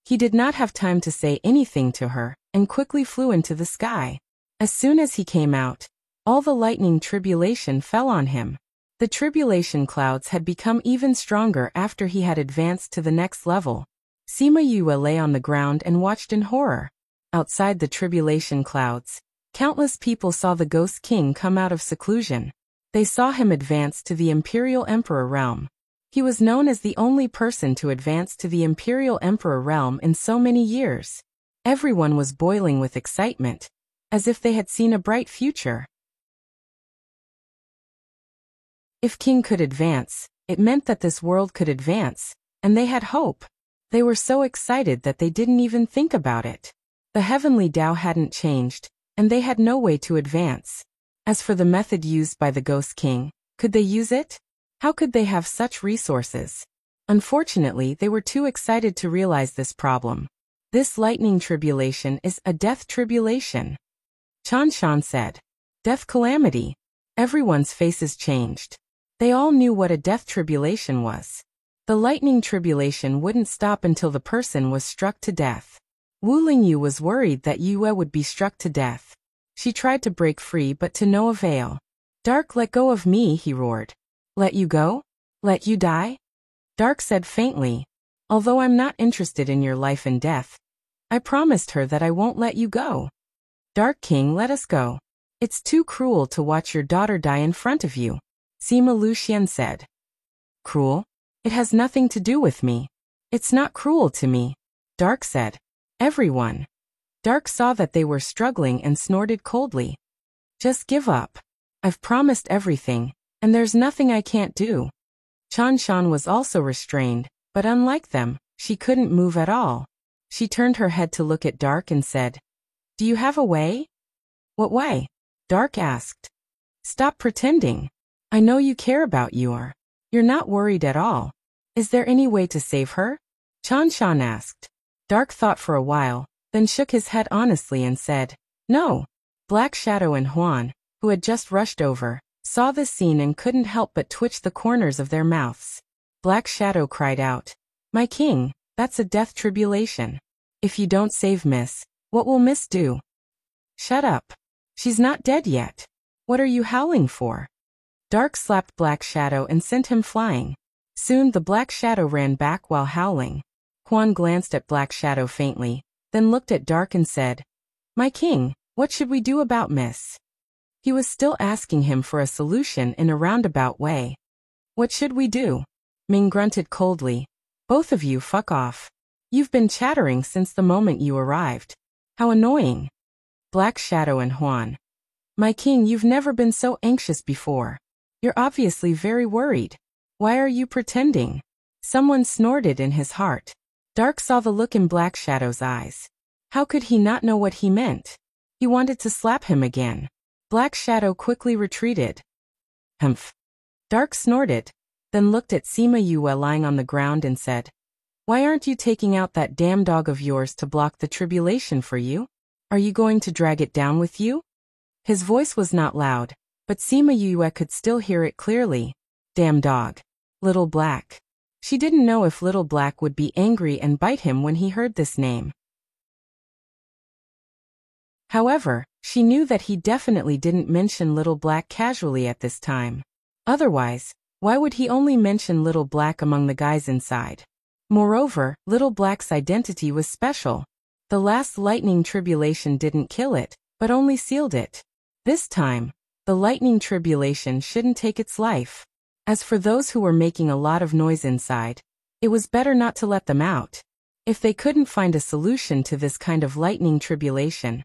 He did not have time to say anything to her, and quickly flew into the sky. As soon as he came out, all the lightning tribulation fell on him. The tribulation clouds had become even stronger after he had advanced to the next level. Sima Yue lay on the ground and watched in horror. Outside the tribulation clouds, countless people saw the Ghost King come out of seclusion. They saw him advance to the Imperial Emperor realm. He was known as the only person to advance to the Imperial Emperor realm in so many years. Everyone was boiling with excitement, as if they had seen a bright future. If King could advance, it meant that this world could advance, and they had hope. They were so excited that they didn't even think about it. The heavenly Tao hadn't changed, and they had no way to advance. As for the method used by the Ghost King, could they use it? How could they have such resources? Unfortunately, they were too excited to realize this problem. This lightning tribulation is a death tribulation. Chanshan said. Death calamity. Everyone's faces changed. They all knew what a death tribulation was. The lightning tribulation wouldn't stop until the person was struck to death. Wu Lingyu was worried that Yue would be struck to death. She tried to break free but to no avail. Dark, let go of me, he roared. Let you go? Let you die? Dark said faintly. Although I'm not interested in your life and death, I promised her that I won't let you go. Dark King, let us go. It's too cruel to watch your daughter die in front of you, Sima Luxian said. Cruel? It has nothing to do with me. It's not cruel to me, Dark said. Everyone. Dark saw that they were struggling and snorted coldly. Just give up. I've promised everything, and there's nothing I can't do. Chanshan was also restrained, but unlike them, she couldn't move at all. She turned her head to look at Dark and said, Do you have a way? What way? Dark asked. Stop pretending. I know you care about Yue. You're not worried at all. Is there any way to save her? Chanshan asked. Dark thought for a while, then shook his head honestly and said, No. Black Shadow and Huan, who had just rushed over, saw this scene and couldn't help but twitch the corners of their mouths. Black Shadow cried out, My king, that's a death tribulation. If you don't save Miss, what will Miss do? Shut up. She's not dead yet. What are you howling for? Dark slapped Black Shadow and sent him flying. Soon the Black Shadow ran back while howling. Huan glanced at Black Shadow faintly, then looked at Dark and said, My king, what should we do about Miss? He was still asking him for a solution in a roundabout way. What should we do? Ming grunted coldly. Both of you fuck off. You've been chattering since the moment you arrived. How annoying. Black Shadow and Huan. My king, you've never been so anxious before. You're obviously very worried. Why are you pretending? Someone snorted in his heart. Dark saw the look in Black Shadow's eyes. How could he not know what he meant? He wanted to slap him again. Black Shadow quickly retreated. Humph. Dark snorted, then looked at Sima Yue lying on the ground and said, Why aren't you taking out that damn dog of yours to block the tribulation for you? Are you going to drag it down with you? His voice was not loud, but Sima Yue could still hear it clearly. Damn dog. Little Black. She didn't know if Little Black would be angry and bite him when he heard this name. However, she knew that he definitely didn't mention Little Black casually at this time. Otherwise, why would he only mention Little Black among the guys inside? Moreover, Little Black's identity was special. The last lightning tribulation didn't kill it, but only sealed it. This time, the lightning tribulation shouldn't take its life. As for those who were making a lot of noise inside, It was better not to let them out. If they couldn't find a solution to this kind of lightning tribulation,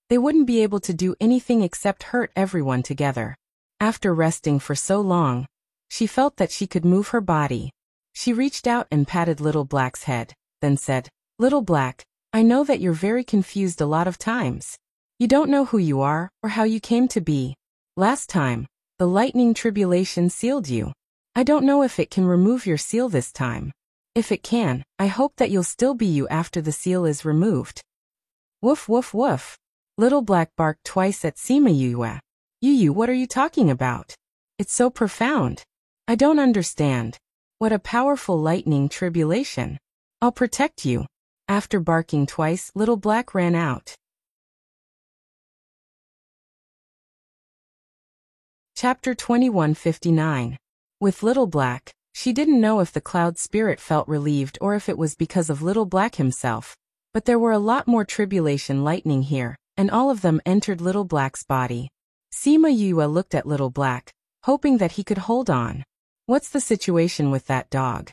they wouldn't be able to do anything except hurt everyone together. After resting for so long, she felt that she could move her body. She reached out and patted Little Black's head, then said, "Little Black, I know that you're very confused a lot of times. You don't know who you are or how you came to be. Last time, the lightning tribulation sealed you. I don't know if it can remove your seal this time. If it can, I hope that you'll still be you after the seal is removed." Woof woof woof. Little Black barked twice at Sima Yue. "Yu, what are you talking about? It's so profound. I don't understand. What a powerful lightning tribulation. I'll protect you." After barking twice, Little Black ran out. Chapter 2159. With Little Black, she didn't know if the cloud spirit felt relieved or if it was because of Little Black himself, but there were a lot more tribulation lightning here, and all of them entered Little Black's body. Sima Yue looked at Little Black, hoping that he could hold on. "What's the situation with that dog?"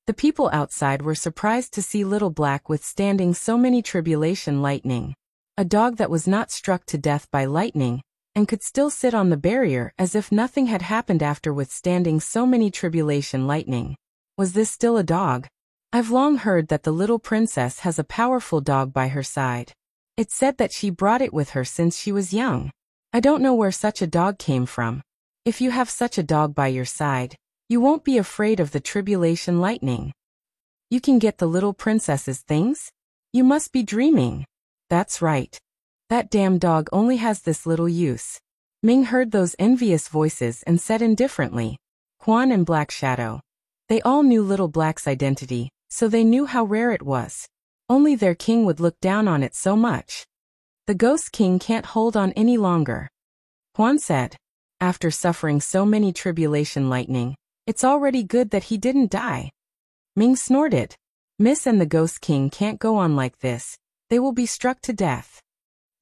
The people outside were surprised to see Little Black withstanding so many tribulation lightning. A dog that was not struck to death by lightning, and could still sit on the barrier as if nothing had happened after withstanding so many tribulation lightning. Was this still a dog? "I've long heard that the little princess has a powerful dog by her side. It's said that she brought it with her since she was young. I don't know where such a dog came from. If you have such a dog by your side, you won't be afraid of the tribulation lightning. You can get the little princess's things? You must be dreaming." "That's right. That damn dog only has this little use." Ming heard those envious voices and said indifferently. Quan and Black Shadow. They all knew Little Black's identity, so they knew how rare it was. Only their king would look down on it so much. "The Ghost King can't hold on any longer," Quan said. "After suffering so many tribulation lightning, it's already good that he didn't die." Ming snorted. "Miss and the Ghost King can't go on like this. They will be struck to death."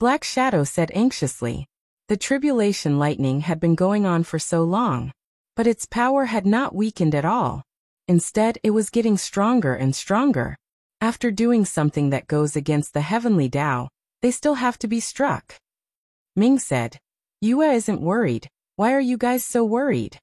Black Shadow said anxiously. The tribulation lightning had been going on for so long, but its power had not weakened at all. Instead, it was getting stronger and stronger. After doing something that goes against the heavenly Tao, they still have to be struck. Ming said, "Yue isn't worried. Why are you guys so worried?"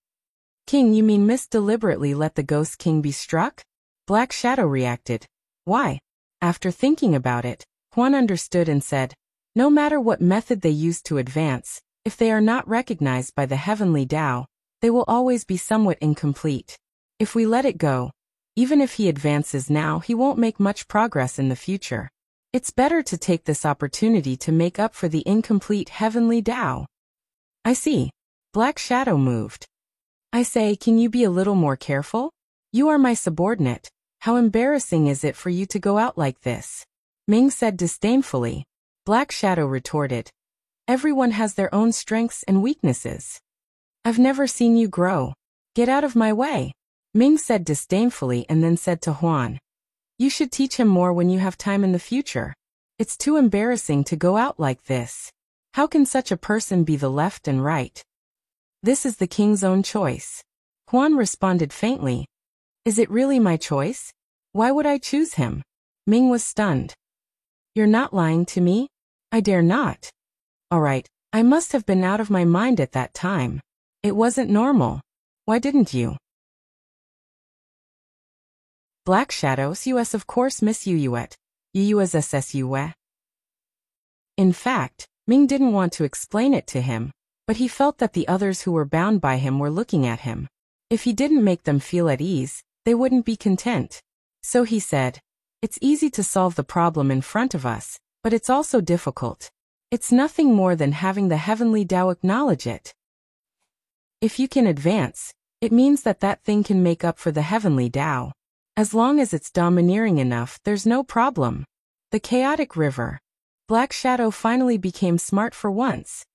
"King, you mean Miss deliberately let the Ghost King be struck?" Black Shadow reacted. "Why?" After thinking about it, Quan understood and said, "No matter what method they use to advance, if they are not recognized by the heavenly Tao, they will always be somewhat incomplete. If we let it go, even if he advances now, he won't make much progress in the future. It's better to take this opportunity to make up for the incomplete heavenly Tao." "I see." Black Shadow moved. "I say, can you be a little more careful? You are my subordinate. How embarrassing is it for you to go out like this?" Ming said disdainfully. Black Shadow retorted, "Everyone has their own strengths and weaknesses. I've never seen you grow. Get out of my way." Ming said disdainfully and then said to Huan, "You should teach him more when you have time in the future. It's too embarrassing to go out like this. How can such a person be the left and right?" "This is the king's own choice." Huan responded faintly. "Is it really my choice? Why would I choose him?" Ming was stunned. "You're not lying to me?" "I dare not." "All right, I must have been out of my mind at that time. It wasn't normal. Why didn't you?" Black Shadows US of course Miss Yuyuet. Yuyuas SSUE. In fact, Ming didn't want to explain it to him, but he felt that the others who were bound by him were looking at him. If he didn't make them feel at ease, they wouldn't be content. So he said, "It's easy to solve the problem in front of us, but it's also difficult. It's nothing more than having the heavenly Tao acknowledge it. If you can advance, it means that that thing can make up for the heavenly Tao. As long as it's domineering enough, there's no problem." The chaotic river. Black Shadow finally became smart for once.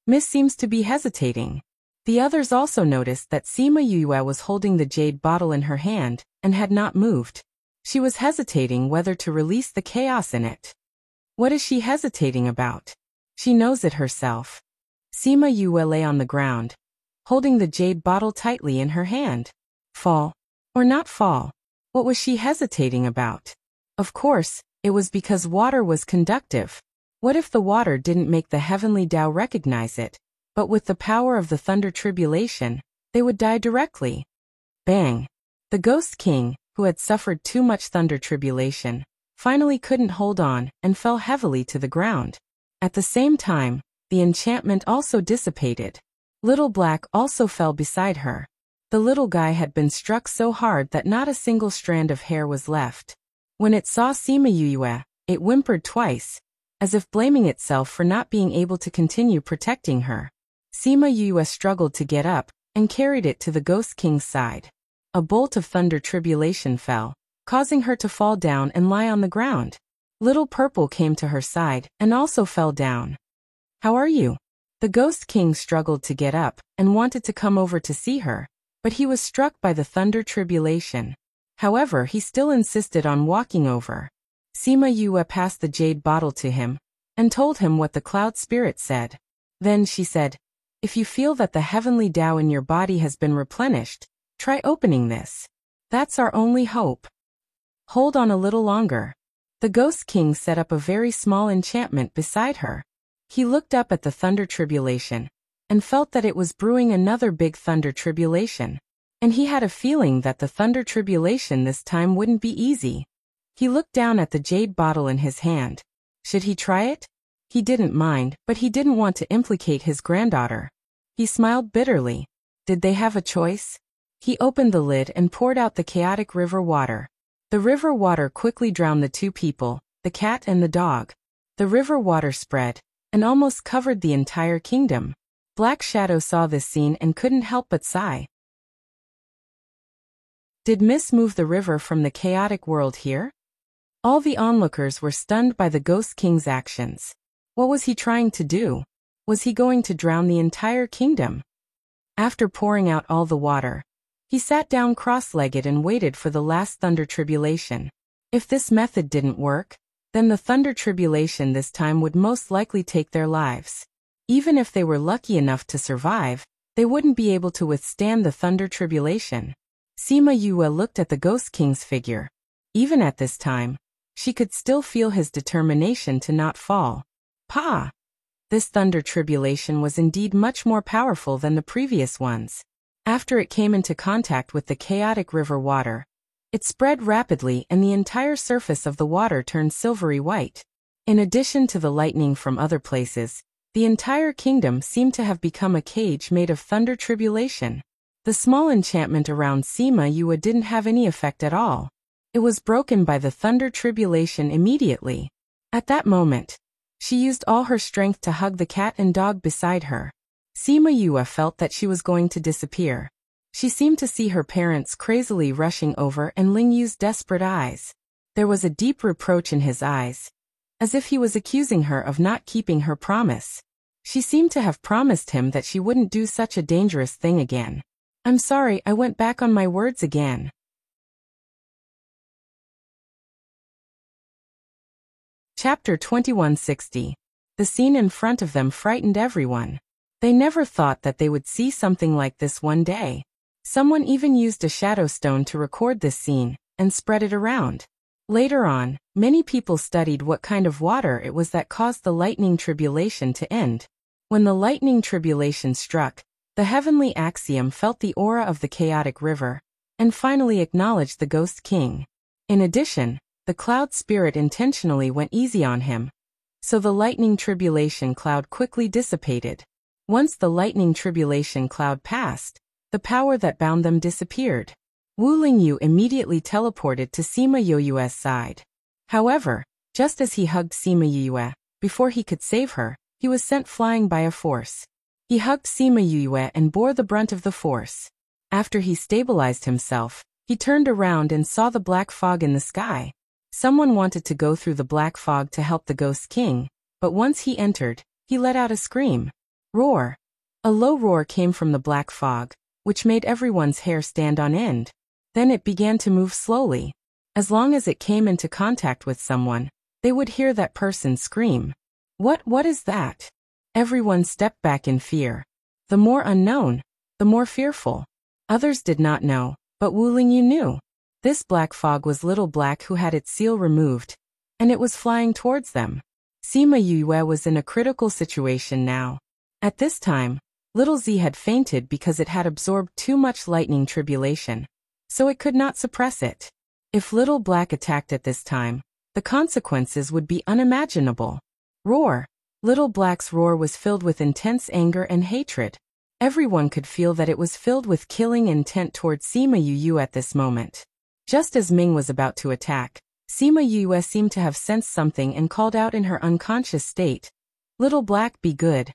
Miss seems to be hesitating. The others also noticed that Sima Yue was holding the jade bottle in her hand and had not moved. She was hesitating whether to release the chaos in it. What is she hesitating about? She knows it herself. Sima Yue lay on the ground, holding the jade bottle tightly in her hand. Fall. Or not fall. What was she hesitating about? Of course, it was because water was conductive. What if the water didn't make the heavenly Tao recognize it, but with the power of the thunder tribulation, they would die directly? Bang! The Ghost King, who had suffered too much thunder tribulation, finally couldn't hold on and fell heavily to the ground. At the same time, the enchantment also dissipated. Little Black also fell beside her. The little guy had been struck so hard that not a single strand of hair was left. When it saw Sima Yue, it whimpered twice, as if blaming itself for not being able to continue protecting her. Sima Yue struggled to get up and carried it to the Ghost King's side. A bolt of thunder tribulation fell, causing her to fall down and lie on the ground. Little Purple came to her side and also fell down. "How are you?" The Ghost King struggled to get up and wanted to come over to see her, but he was struck by the thunder tribulation. However, he still insisted on walking over. Sima Yue passed the jade bottle to him and told him what the cloud spirit said. Then she said, "If you feel that the heavenly Tao in your body has been replenished, try opening this. That's our only hope. Hold on a little longer." The Ghost King set up a very small enchantment beside her. He looked up at the thunder tribulation and felt that it was brewing another big thunder tribulation. And he had a feeling that the thunder tribulation this time wouldn't be easy. He looked down at the jade bottle in his hand. Should he try it? He didn't mind, but he didn't want to implicate his granddaughter. He smiled bitterly. Did they have a choice? He opened the lid and poured out the chaotic river water. The river water quickly drowned the two people, the cat and the dog. The river water spread and almost covered the entire kingdom. Black Shadow saw this scene and couldn't help but sigh. Did Miss move the river from the chaotic world here? All the onlookers were stunned by the Ghost King's actions. What was he trying to do? Was he going to drown the entire kingdom? After pouring out all the water, he sat down cross-legged and waited for the last thunder tribulation. If this method didn't work, then the thunder tribulation this time would most likely take their lives. Even if they were lucky enough to survive, they wouldn't be able to withstand the thunder tribulation. Sima Yue looked at the Ghost King's figure. Even at this time, she could still feel his determination to not fall. Pa! This thunder tribulation was indeed much more powerful than the previous ones. After it came into contact with the chaotic river water, it spread rapidly and the entire surface of the water turned silvery white. In addition to the lightning from other places, the entire kingdom seemed to have become a cage made of thunder tribulation. The small enchantment around Sima Yue didn't have any effect at all. It was broken by the thunder tribulation immediately. At that moment, she used all her strength to hug the cat and dog beside her. Sima Yue felt that she was going to disappear. She seemed to see her parents crazily rushing over and Ling Yu's desperate eyes. There was a deep reproach in his eyes, as if he was accusing her of not keeping her promise. She seemed to have promised him that she wouldn't do such a dangerous thing again. "I'm sorry, I went back on my words again." Chapter 2160. The scene in front of them frightened everyone. They never thought that they would see something like this one day. Someone even used a shadow stone to record this scene and spread it around. Later on, many people studied what kind of water it was that caused the lightning tribulation to end. When the lightning tribulation struck, the heavenly axiom felt the aura of the chaotic river, and finally acknowledged the Ghost King. In addition, the cloud spirit intentionally went easy on him, so the lightning tribulation cloud quickly dissipated. Once the lightning tribulation cloud passed, the power that bound them disappeared. Wu Lingyu immediately teleported to Sima Yue's side. However, just as he hugged Sima Yue, before he could save her, he was sent flying by a force. He hugged Sima Yue and bore the brunt of the force. After he stabilized himself, he turned around and saw the black fog in the sky. Someone wanted to go through the black fog to help the Ghost King, but once he entered, he let out a scream. Roar! A low roar came from the black fog, which made everyone's hair stand on end. Then it began to move slowly. As long as it came into contact with someone, they would hear that person scream. What is that? Everyone stepped back in fear. The more unknown, the more fearful. Others did not know, but Wu Lingyu knew. This black fog was Little Black, who had its seal removed, and it was flying towards them. Sima Yue was in a critical situation now. At this time, Little Z had fainted because it had absorbed too much lightning tribulation, so it could not suppress it. If Little Black attacked at this time, the consequences would be unimaginable. Roar! Little Black's roar was filled with intense anger and hatred. Everyone could feel that it was filled with killing intent towards Sima Yue at this moment. Just as Ming was about to attack, Sima Yue seemed to have sensed something and called out in her unconscious state, "Little Black, be good."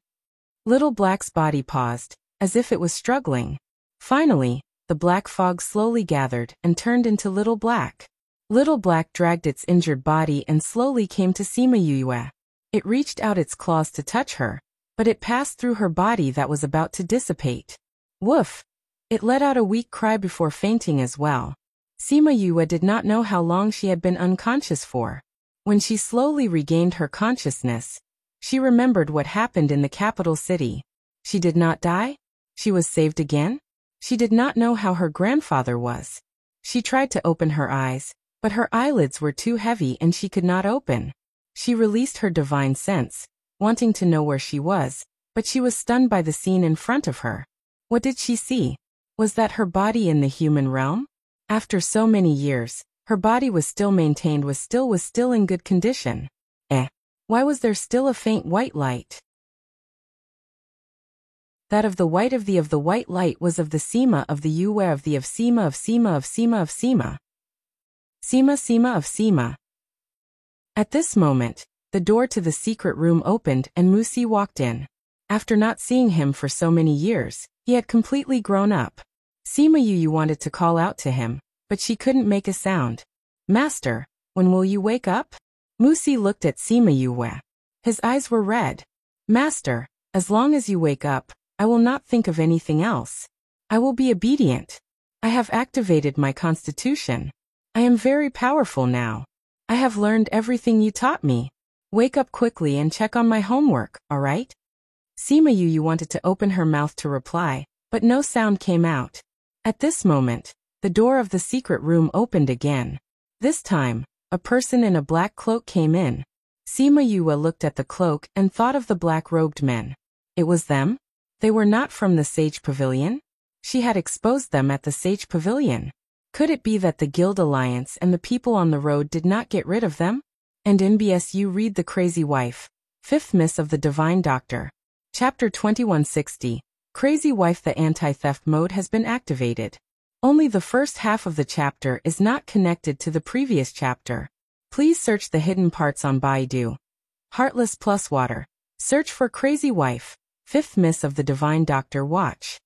Little Black's body paused, as if it was struggling. Finally, the black fog slowly gathered and turned into Little Black. Little Black dragged its injured body and slowly came to Sima Yue. It reached out its claws to touch her, but it passed through her body that was about to dissipate. Woof! It let out a weak cry before fainting as well. Sima Yue did not know how long she had been unconscious for. When she slowly regained her consciousness, she remembered what happened in the capital city. She did not die? She was saved again? She did not know how her grandfather was. She tried to open her eyes, but her eyelids were too heavy and she could not open. She released her divine sense, wanting to know where she was, but she was stunned by the scene in front of her. What did she see? Was that her body in the human realm? After so many years, her body was still maintained, was still in good condition. Why was there still a faint white light? That of the white light was of the Sima of the Yue of the of Sima of Sima of Sima of Sima. Sima of Sima. At this moment, the door to the secret room opened and Musi walked in. After not seeing him for so many years, he had completely grown up. Sima Yue wanted to call out to him, but she couldn't make a sound. "Master, when will you wake up?" Musi looked at Sima Yue. His eyes were red. "Master, as long as you wake up, I will not think of anything else. I will be obedient. I have activated my constitution. I am very powerful now. I have learned everything you taught me. Wake up quickly and check on my homework, all right?" Sima Yue wanted to open her mouth to reply, but no sound came out. At this moment, the door of the secret room opened again. This time, a person in a black cloak came in. Sima Yue looked at the cloak and thought of the black-robed men. It was them? They were not from the Sage Pavilion? She had exposed them at the Sage Pavilion. Could it be that the Guild Alliance and the people on the road did not get rid of them? And in BSU read The Crazy Wife, 5th Miss of the Divine Doctor. Chapter 2160, Crazy Wife. The anti-theft mode has been activated. Only the first half of the chapter is not connected to the previous chapter. Please search the hidden parts on Baidu. Heartless plus water. Search for Crazy Wife, 5th Miss of the Divine Doctor. Watch.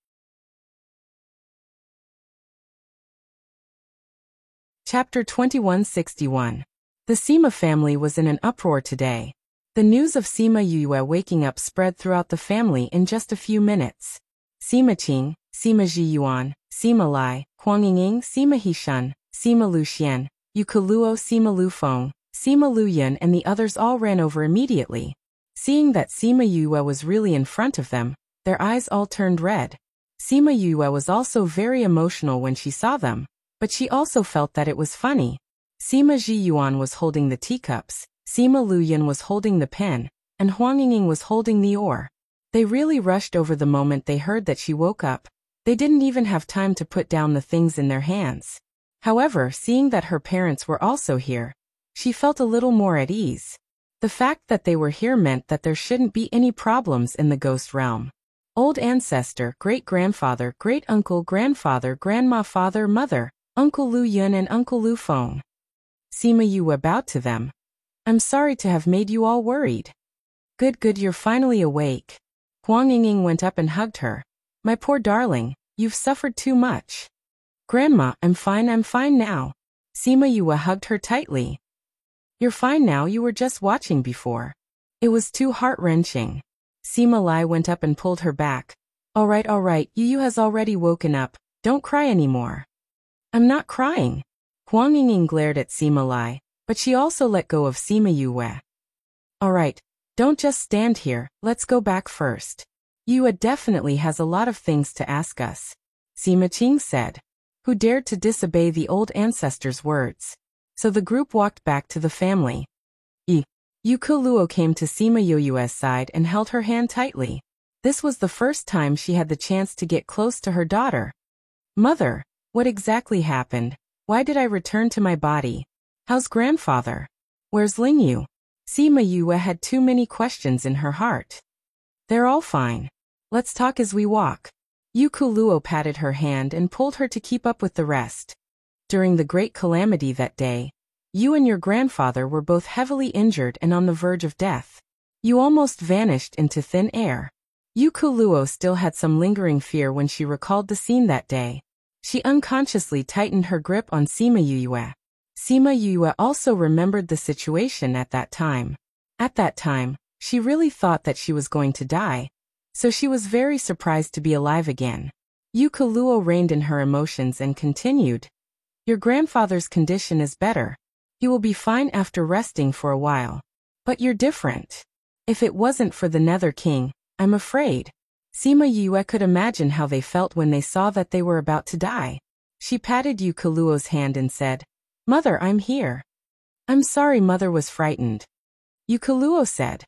Chapter 2161. The Sima family was in an uproar today. The news of Sima Yue waking up spread throughout the family in just a few minutes. Sima Qing, Sima Zhiyuan, Sima Lai, Huang Yingying, Sima Hishun, Sima Luxian, Yukaluo, Sima Lufeng, Sima Luyan and the others all ran over immediately. Seeing that Sima Yue was really in front of them, their eyes all turned red. Sima Yue was also very emotional when she saw them, but she also felt that it was funny. Sima Zhiyuan was holding the teacups, Sima Luyan was holding the pen, and Huang Yingying was holding the oar. They really rushed over the moment they heard that she woke up. They didn't even have time to put down the things in their hands. However, seeing that her parents were also here, she felt a little more at ease. The fact that they were here meant that there shouldn't be any problems in the ghost realm. Old ancestor, great-grandfather, great-uncle, grandfather, grandma, father, mother, Uncle Lu Yun and Uncle Lu Feng. Sima Yue bowed to them. "I'm sorry to have made you all worried." Good, you're finally awake." Huang Yingying went up and hugged her. "My poor darling, you've suffered too much." "Grandma, I'm fine now." Sima Yue hugged her tightly. "You're fine now, you were just watching before. It was too heart-wrenching." Sima Lai went up and pulled her back. All right, Yu has already woken up, don't cry anymore." "I'm not crying." Huang Yingying glared at Sima Lai, but she also let go of Sima Yue. "All right, don't just stand here, let's go back first. Yue definitely has a lot of things to ask us," Sima Qing said. Who dared to disobey the old ancestors' words? So the group walked back to the family. Yukuluo came to Sima Yoyue's side and held her hand tightly. This was the first time she had the chance to get close to her daughter. Mother, what exactly happened? Why did I return to my body? How's grandfather? Where's Lingyu? Sima Yue had too many questions in her heart. They're all fine. Let's talk as we walk. Yukuluo patted her hand and pulled her to keep up with the rest. During the great calamity that day, you and your grandfather were both heavily injured and on the verge of death. You almost vanished into thin air. Yukuluo still had some lingering fear when she recalled the scene that day. She unconsciously tightened her grip on Sima Yue. Sima Yue also remembered the situation at that time. At that time, she really thought that she was going to die, so she was very surprised to be alive again. Yukuluo reined in her emotions and continued. Your grandfather's condition is better. He will be fine after resting for a while. But you're different. If it wasn't for the Nether King, I'm afraid. Sima Yue could imagine how they felt when they saw that they were about to die. She patted Yukuluo's hand and said, Mother, I'm here. I'm sorry Mother was frightened. Yukuluo said.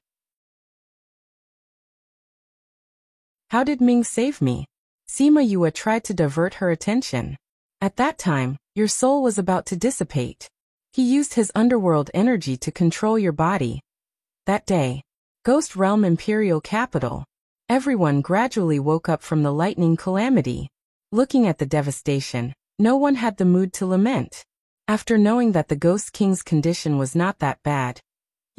How did Ming save me? Sima Yue tried to divert her attention. At that time, your soul was about to dissipate. He used his underworld energy to control your body. That day, Ghost Realm Imperial Capital, everyone gradually woke up from the lightning calamity. Looking at the devastation, no one had the mood to lament. After knowing that the Ghost King's condition was not that bad,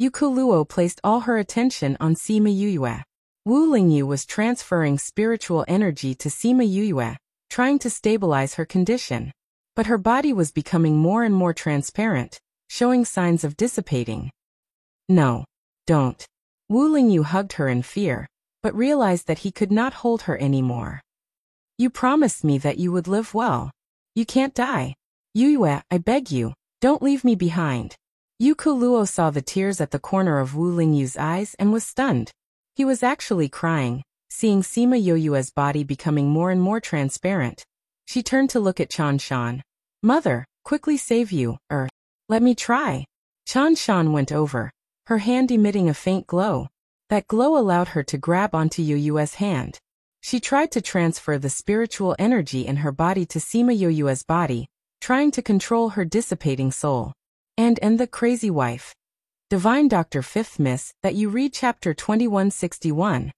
Yukuluo placed all her attention on Sima Yue. Wu Lingyu was transferring spiritual energy to Sima Yue, trying to stabilize her condition. But her body was becoming more and more transparent, showing signs of dissipating. No, don't. Wu Lingyu hugged her in fear, but realized that he could not hold her anymore. You promised me that you would live well. You can't die. Yue, I beg you, don't leave me behind. Yukuluo saw the tears at the corner of Wu Lingyu's eyes and was stunned. He was actually crying, seeing Sima Yoyue's body becoming more and more transparent. She turned to look at Chanshan. Mother, quickly save you, let me try. Chanshan went over, her hand emitting a faint glow. That glow allowed her to grab onto Yoyue's hand. She tried to transfer the spiritual energy in her body to Sima Yoyue's body, trying to control her dissipating soul. And the crazy wife. Divine Doctor 5th Miss, that you read chapter 2161.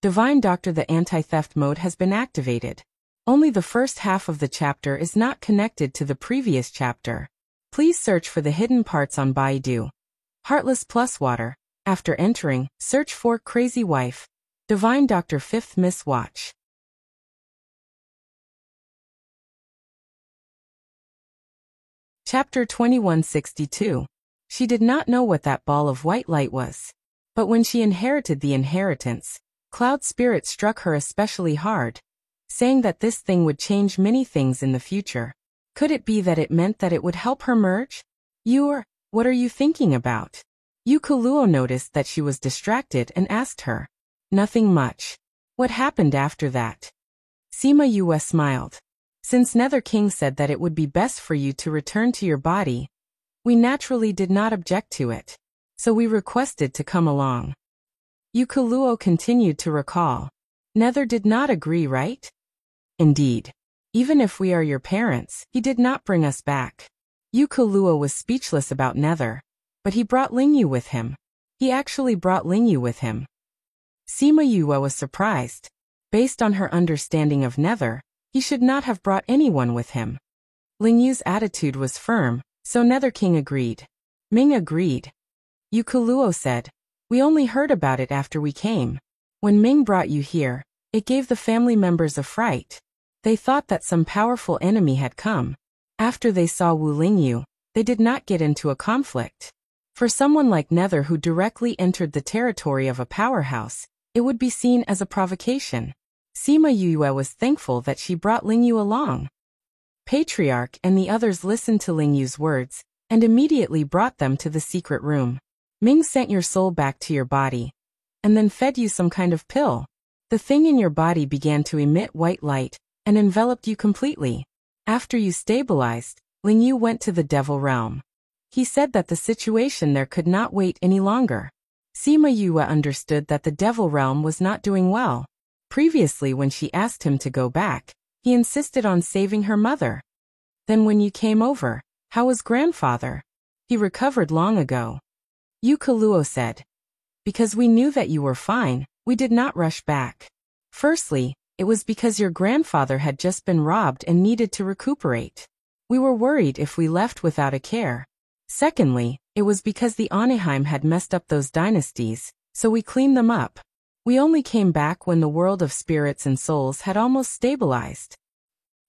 Divine Doctor, the anti-theft mode has been activated. Only the first half of the chapter is not connected to the previous chapter. Please search for the hidden parts on Baidu. Heartless plus water. After entering, search for Crazy Wife. Divine Doctor 5th Miss Watch. Chapter 2162. She did not know what that ball of white light was. But when she inherited the inheritance, Cloud Spirit struck her especially hard, saying that this thing would change many things in the future. Could it be that it meant that it would help her merge? What are you thinking about? Yukuluo noticed that she was distracted and asked her. Nothing much. What happened after that? Sima Yue smiled. Since Nether King said that it would be best for you to return to your body, we naturally did not object to it. So we requested to come along. Yukuluo continued to recall. Nether did not agree, right? Indeed. Even if we are your parents, he did not bring us back. Yukuluo was speechless about Nether. But he brought Lingyu with him. He actually brought Lingyu with him. Sima Yue was surprised. Based on her understanding of Nether, he should not have brought anyone with him. Lingyu's attitude was firm, so Nether King agreed. Ming agreed. Yukuluo said, we only heard about it after we came. When Ming brought you here, it gave the family members a fright. They thought that some powerful enemy had come. After they saw Wu Lingyu, they did not get into a conflict. For someone like Nether who directly entered the territory of a powerhouse, it would be seen as a provocation. Sima Yue was thankful that she brought Lingyu along. Patriarch and the others listened to Lingyu's words, and immediately brought them to the secret room. Ming sent your soul back to your body, and then fed you some kind of pill. The thing in your body began to emit white light, and enveloped you completely. After you stabilized, Ling Yu went to the Devil Realm. He said that the situation there could not wait any longer. Sima Yue understood that the Devil Realm was not doing well. Previously, when she asked him to go back, he insisted on saving her mother. Then when you came over, how was grandfather? He recovered long ago. Yu Keluo said. Because we knew that you were fine, we did not rush back. Firstly, it was because your grandfather had just been robbed and needed to recuperate. We were worried if we left without a care. Secondly, it was because the Anaheim had messed up those dynasties, so we cleaned them up. We only came back when the world of spirits and souls had almost stabilized.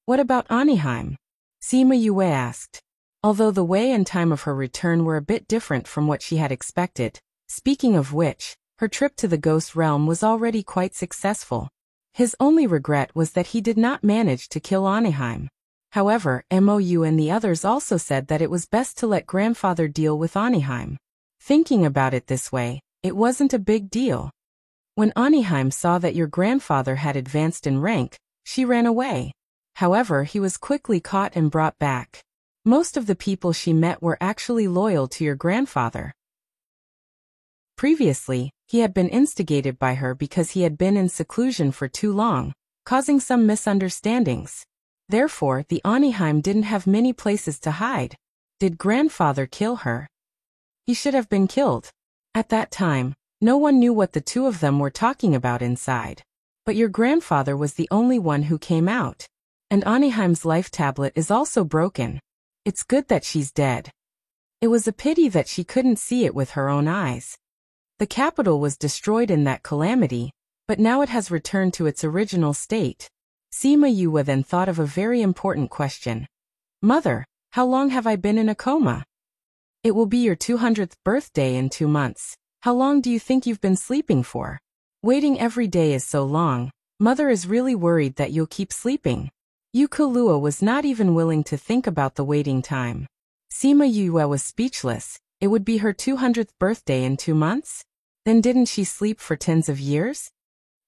What about Anaheim? Sima Yue asked. Although the way and time of her return were a bit different from what she had expected, speaking of which, her trip to the Ghost Realm was already quite successful. His only regret was that he did not manage to kill Anaheim. However, Mou and the others also said that it was best to let grandfather deal with Anaheim. Thinking about it this way, it wasn't a big deal. When Anaheim saw that your grandfather had advanced in rank, she ran away. However, he was quickly caught and brought back. Most of the people she met were actually loyal to your grandfather. Previously, he had been instigated by her because he had been in seclusion for too long, causing some misunderstandings. Therefore, the Anaheim didn't have many places to hide. Did grandfather kill her? He should have been killed. At that time, no one knew what the two of them were talking about inside. But your grandfather was the only one who came out. And Anaheim's life tablet is also broken. It's good that she's dead. It was a pity that she couldn't see it with her own eyes. The capital was destroyed in that calamity, but now it has returned to its original state. Sima Yue then thought of a very important question. Mother, how long have I been in a coma? It will be your 200th birthday in 2 months. How long do you think you've been sleeping for? Waiting every day is so long. Mother is really worried that you'll keep sleeping. Yu Keluo was not even willing to think about the waiting time. Sima Yue was speechless. It would be her 200th birthday in 2 months? Then didn't she sleep for tens of years?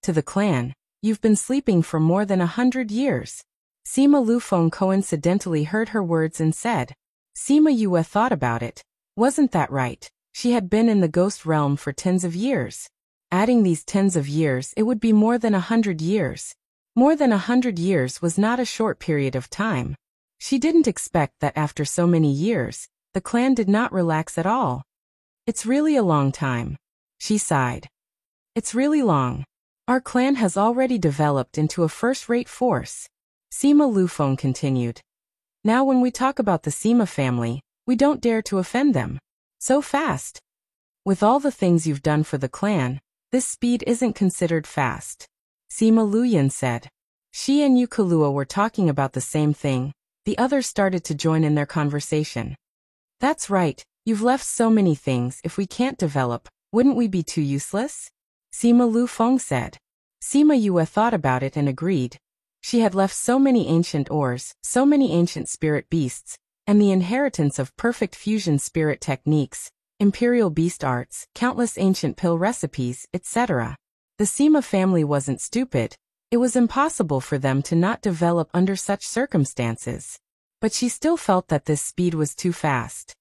To the clan, you've been sleeping for more than 100 years. Sima Lufeng coincidentally heard her words and said. Sima Yue thought about it. Wasn't that right? She had been in the Ghost Realm for tens of years. Adding these tens of years, it would be more than 100 years. More than 100 years was not a short period of time. She didn't expect that after so many years, the clan did not relax at all. It's really a long time. She sighed. It's really long. Our clan has already developed into a first-rate force. Sima Lufeng continued. Now when we talk about the Sima family, we don't dare to offend them. So fast. With all the things you've done for the clan, this speed isn't considered fast. Sima Luyan said. She and Yu Keluo were talking about the same thing. The others started to join in their conversation. That's right, you've left so many things. If we can't develop, wouldn't we be too useless? Sima Lufeng said. Sima Yue thought about it and agreed. She had left so many ancient ores, so many ancient spirit beasts, and the inheritance of perfect fusion spirit techniques, imperial beast arts, countless ancient pill recipes, etc. The Sima family wasn't stupid. It was impossible for them to not develop under such circumstances. But she still felt that this speed was too fast.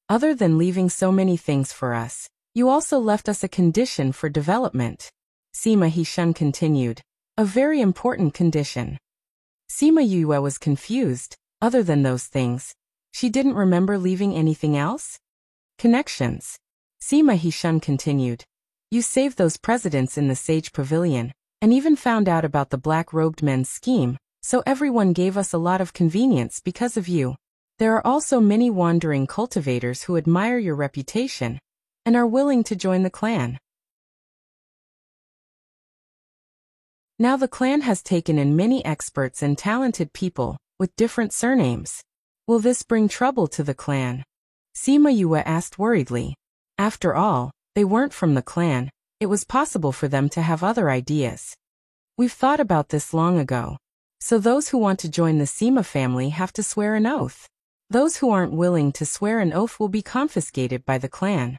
Other than leaving so many things for us, you also left us a condition for development. Sima Hishun continued. A very important condition. Sima Yue was confused. Other than those things, she didn't remember leaving anything else? Connections. Sima Hishun continued. You saved those presidents in the Sage Pavilion, and even found out about the black-robed men's scheme, so everyone gave us a lot of convenience because of you. There are also many wandering cultivators who admire your reputation, and are willing to join the clan. Now the clan has taken in many experts and talented people, with different surnames. Will this bring trouble to the clan? Sima Yue asked worriedly. After all, they weren't from the clan. It was possible for them to have other ideas. We've thought about this long ago. So those who want to join the Sima family have to swear an oath. Those who aren't willing to swear an oath will be confiscated by the clan.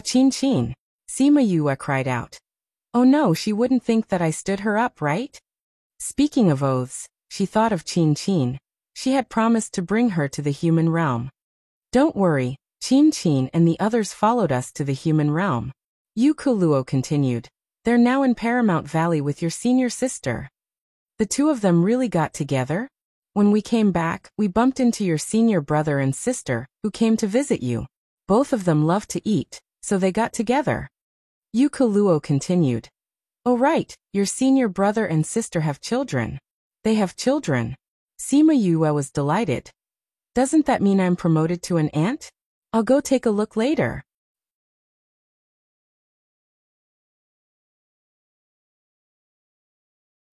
Chin Chin. Sima Yue cried out. Oh no, she wouldn't think that I stood her up, right? Speaking of oaths, she thought of Chin Chin. She had promised to bring her to the human realm. Don't worry, Chin Chin and the others followed us to the human realm. Yu Kuluo continued. They're now in Paramount Valley with your senior sister. The two of them really got together? When we came back, we bumped into your senior brother and sister, who came to visit you. Both of them love to eat, so they got together. Yu Kuluo continued. Oh right, your senior brother and sister have children. They have children. Sima Yue was delighted. Doesn't that mean I'm promoted to an aunt? I'll go take a look later.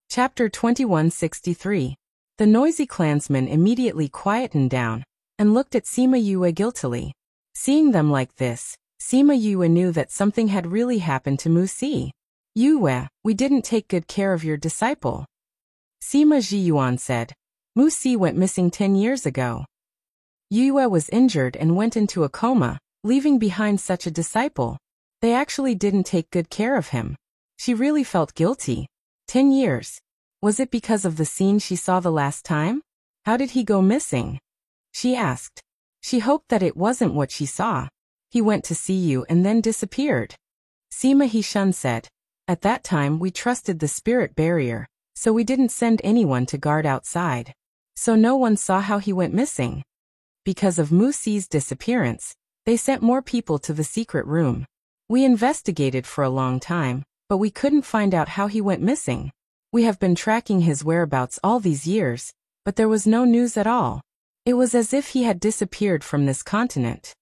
Chapter 2163. The noisy clansmen immediately quietened down and looked at Sima Yue guiltily. Seeing them like this, Sima Yue knew that something had really happened to Mu Si. Yue, we didn't take good care of your disciple. Sima Zhiyuan said. Mu Si went missing 10 years ago. Yue was injured and went into a coma, leaving behind such a disciple. They actually didn't take good care of him. She really felt guilty. 10 years. Was it because of the scene she saw the last time? How did he go missing? She asked. She hoped that it wasn't what she saw. He went to see you and then disappeared. Sima Hishun said. At that time we trusted the spirit barrier, so we didn't send anyone to guard outside. So no one saw how he went missing. Because of Mu Si's disappearance, they sent more people to the secret room. We investigated for a long time, but we couldn't find out how he went missing. We have been tracking his whereabouts all these years, but there was no news at all. It was as if he had disappeared from this continent.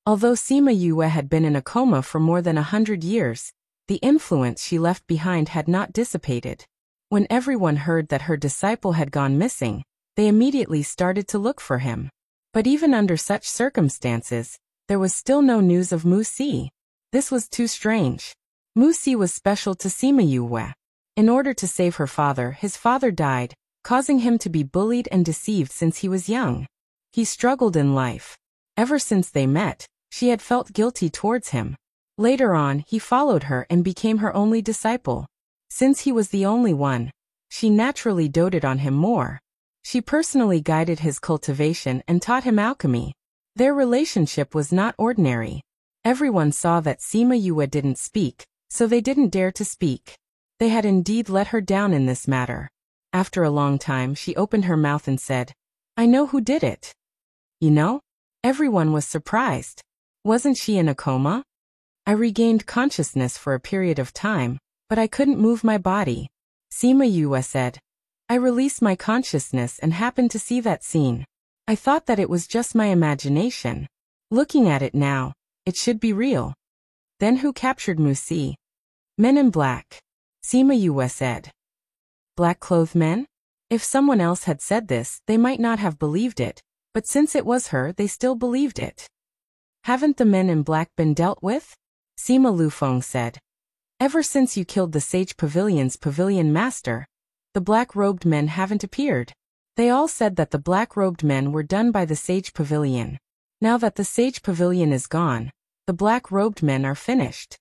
Although Sima Yue had been in a coma for more than 100 years, the influence she left behind had not dissipated. When everyone heard that her disciple had gone missing, they immediately started to look for him. But even under such circumstances, there was still no news of Mu Si. This was too strange. Mu Si was special to Sima Yue. In order to save her father, his father died, causing him to be bullied and deceived since he was young. He struggled in life. Ever since they met, she had felt guilty towards him. Later on, he followed her and became her only disciple. Since he was the only one, she naturally doted on him more. She personally guided his cultivation and taught him alchemy. Their relationship was not ordinary. Everyone saw that Sima Yue didn't speak, so they didn't dare to speak. They had indeed let her down in this matter. After a long time she opened her mouth and said, I know who did it. You know? Everyone was surprised. Wasn't she in a coma? I regained consciousness for a period of time, but I couldn't move my body. Sima Yue said. I released my consciousness and happened to see that scene. I thought that it was just my imagination. Looking at it now, it should be real. Then who captured Mu Si? Men in black. Sima Yue said. Black-clothed men? If someone else had said this, they might not have believed it, but since it was her, they still believed it. Haven't the men in black been dealt with? Sima Lufeng said. Ever since you killed the Sage Pavilion's pavilion master, the black-robed men haven't appeared. They all said that the black-robed men were done by the Sage Pavilion. Now that the Sage Pavilion is gone, the black-robed men are finished.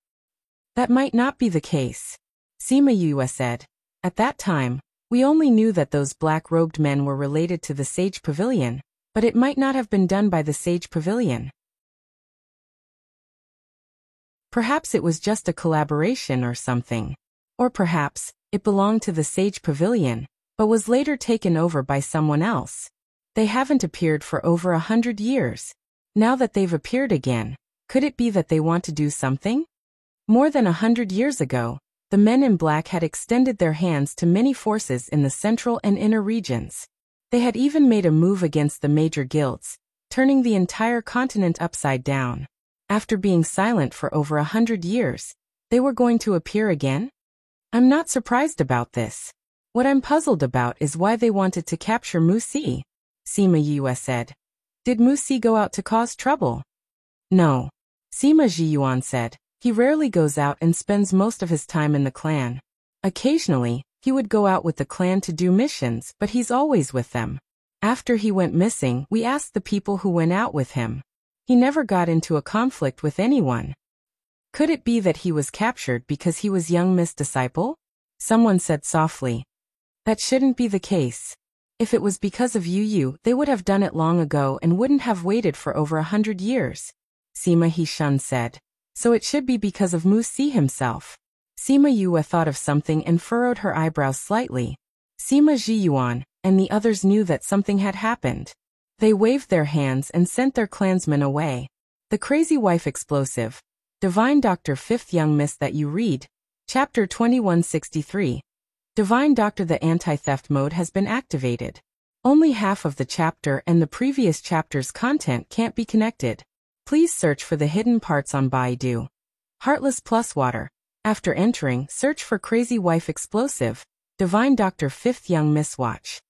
That might not be the case. Sima Yue said. At that time, we only knew that those black-robed men were related to the Sage Pavilion, but it might not have been done by the Sage Pavilion. Perhaps it was just a collaboration or something. Or perhaps, it belonged to the Sage Pavilion, but was later taken over by someone else. They haven't appeared for over 100 years. Now that they've appeared again, could it be that they want to do something? More than 100 years ago, the men in black had extended their hands to many forces in the central and inner regions. They had even made a move against the major guilds, turning the entire continent upside down. After being silent for over 100 years, they were going to appear again? I'm not surprised about this. What I'm puzzled about is why they wanted to capture Mu Si. Sima Yue said. Did Mu Si go out to cause trouble? No. Sima Zhiyuan said. He rarely goes out and spends most of his time in the clan. Occasionally, he would go out with the clan to do missions, but he's always with them. After he went missing, we asked the people who went out with him. He never got into a conflict with anyone. Could it be that he was captured because he was young Miss Disciple? Someone said softly. That shouldn't be the case. If it was because of Yu, they would have done it long ago and wouldn't have waited for over 100 years. Sima Hishun said. So it should be because of Mu Si himself. Sima Yue thought of something and furrowed her eyebrows slightly. Sima Zhiyuan and the others knew that something had happened. They waved their hands and sent their clansmen away. The Crazy Wife Explosive. Divine Doctor 5th Young Miss that you read. Chapter 2163. Divine Doctor The Anti-Theft Mode has been activated. Only half of the chapter and the previous chapter's content can't be connected. Please search for the hidden parts on Baidu. Heartless Plus Water. After entering, search for Crazy Wife Explosive. Divine Doctor 5th Young Miss Watch.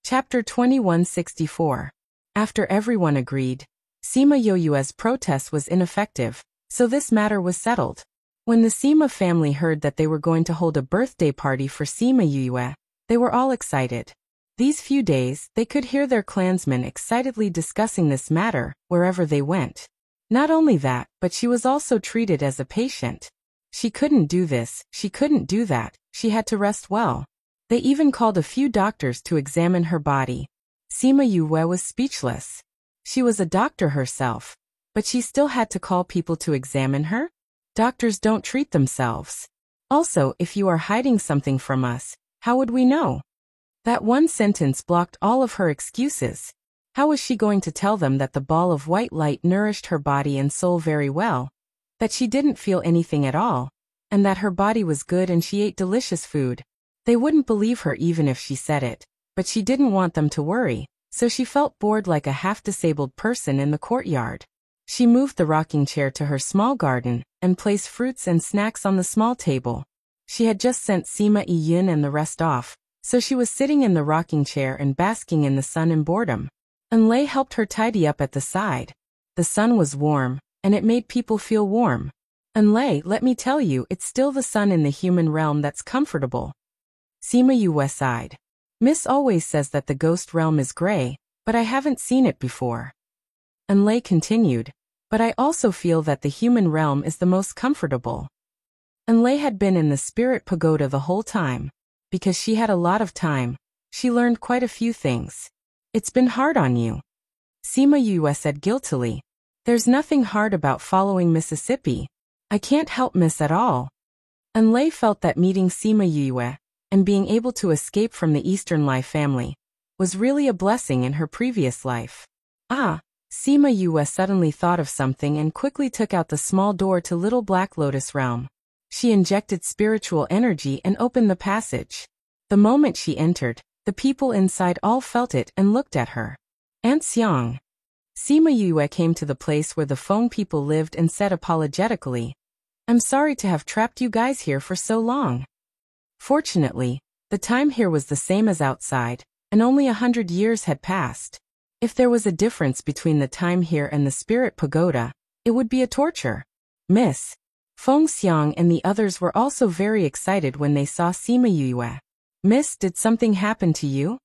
Chapter 2164. After everyone agreed, Sima Yoyue's protest was ineffective, so this matter was settled. When the Sima family heard that they were going to hold a birthday party for Sima Yoyue, they were all excited. These few days, they could hear their clansmen excitedly discussing this matter wherever they went. Not only that, but she was also treated as a patient. She couldn't do this, she couldn't do that, she had to rest well. They even called a few doctors to examine her body. Sima Yue was speechless. She was a doctor herself, but she still had to call people to examine her? Doctors don't treat themselves. Also, if you are hiding something from us, how would we know? That one sentence blocked all of her excuses. How was she going to tell them that the ball of white light nourished her body and soul very well, that she didn't feel anything at all, and that her body was good and she ate delicious food? They wouldn't believe her even if she said it, but she didn't want them to worry, so she felt bored like a half-disabled person in the courtyard. She moved the rocking chair to her small garden and placed fruits and snacks on the small table. She had just sent Sima Yin and the rest off, so she was sitting in the rocking chair and basking in the sun and boredom. Enlei helped her tidy up at the side. The sun was warm, and it made people feel warm. Enlei, let me tell you, it's still the sun in the human realm that's comfortable. Sima Yue sighed. Miss always says that the ghost realm is gray, but I haven't seen it before. Enlei continued. But I also feel that the human realm is the most comfortable. Enlei had been in the spirit pagoda the whole time. Because she had a lot of time, she learned quite a few things. It's been hard on you. Sima Yue said guiltily. There's nothing hard about following Mississippi. I can't help Miss at all. Enlei felt that meeting Sima Yue and being able to escape from the Eastern Life family was really a blessing in her previous life. Ah. Sima Yue suddenly thought of something and quickly took out the small door to Little Black Lotus Realm. She injected spiritual energy and opened the passage. The moment she entered, the people inside all felt it and looked at her. Aunt Xiang. Sima Yue came to the place where the Feng people lived and said apologetically, I'm sorry to have trapped you guys here for so long. Fortunately, the time here was the same as outside, and only 100 years had passed. If there was a difference between the time here and the spirit pagoda, it would be a torture. Miss Feng Xiang and the others were also very excited when they saw Sima Yue. Miss, did something happen to you?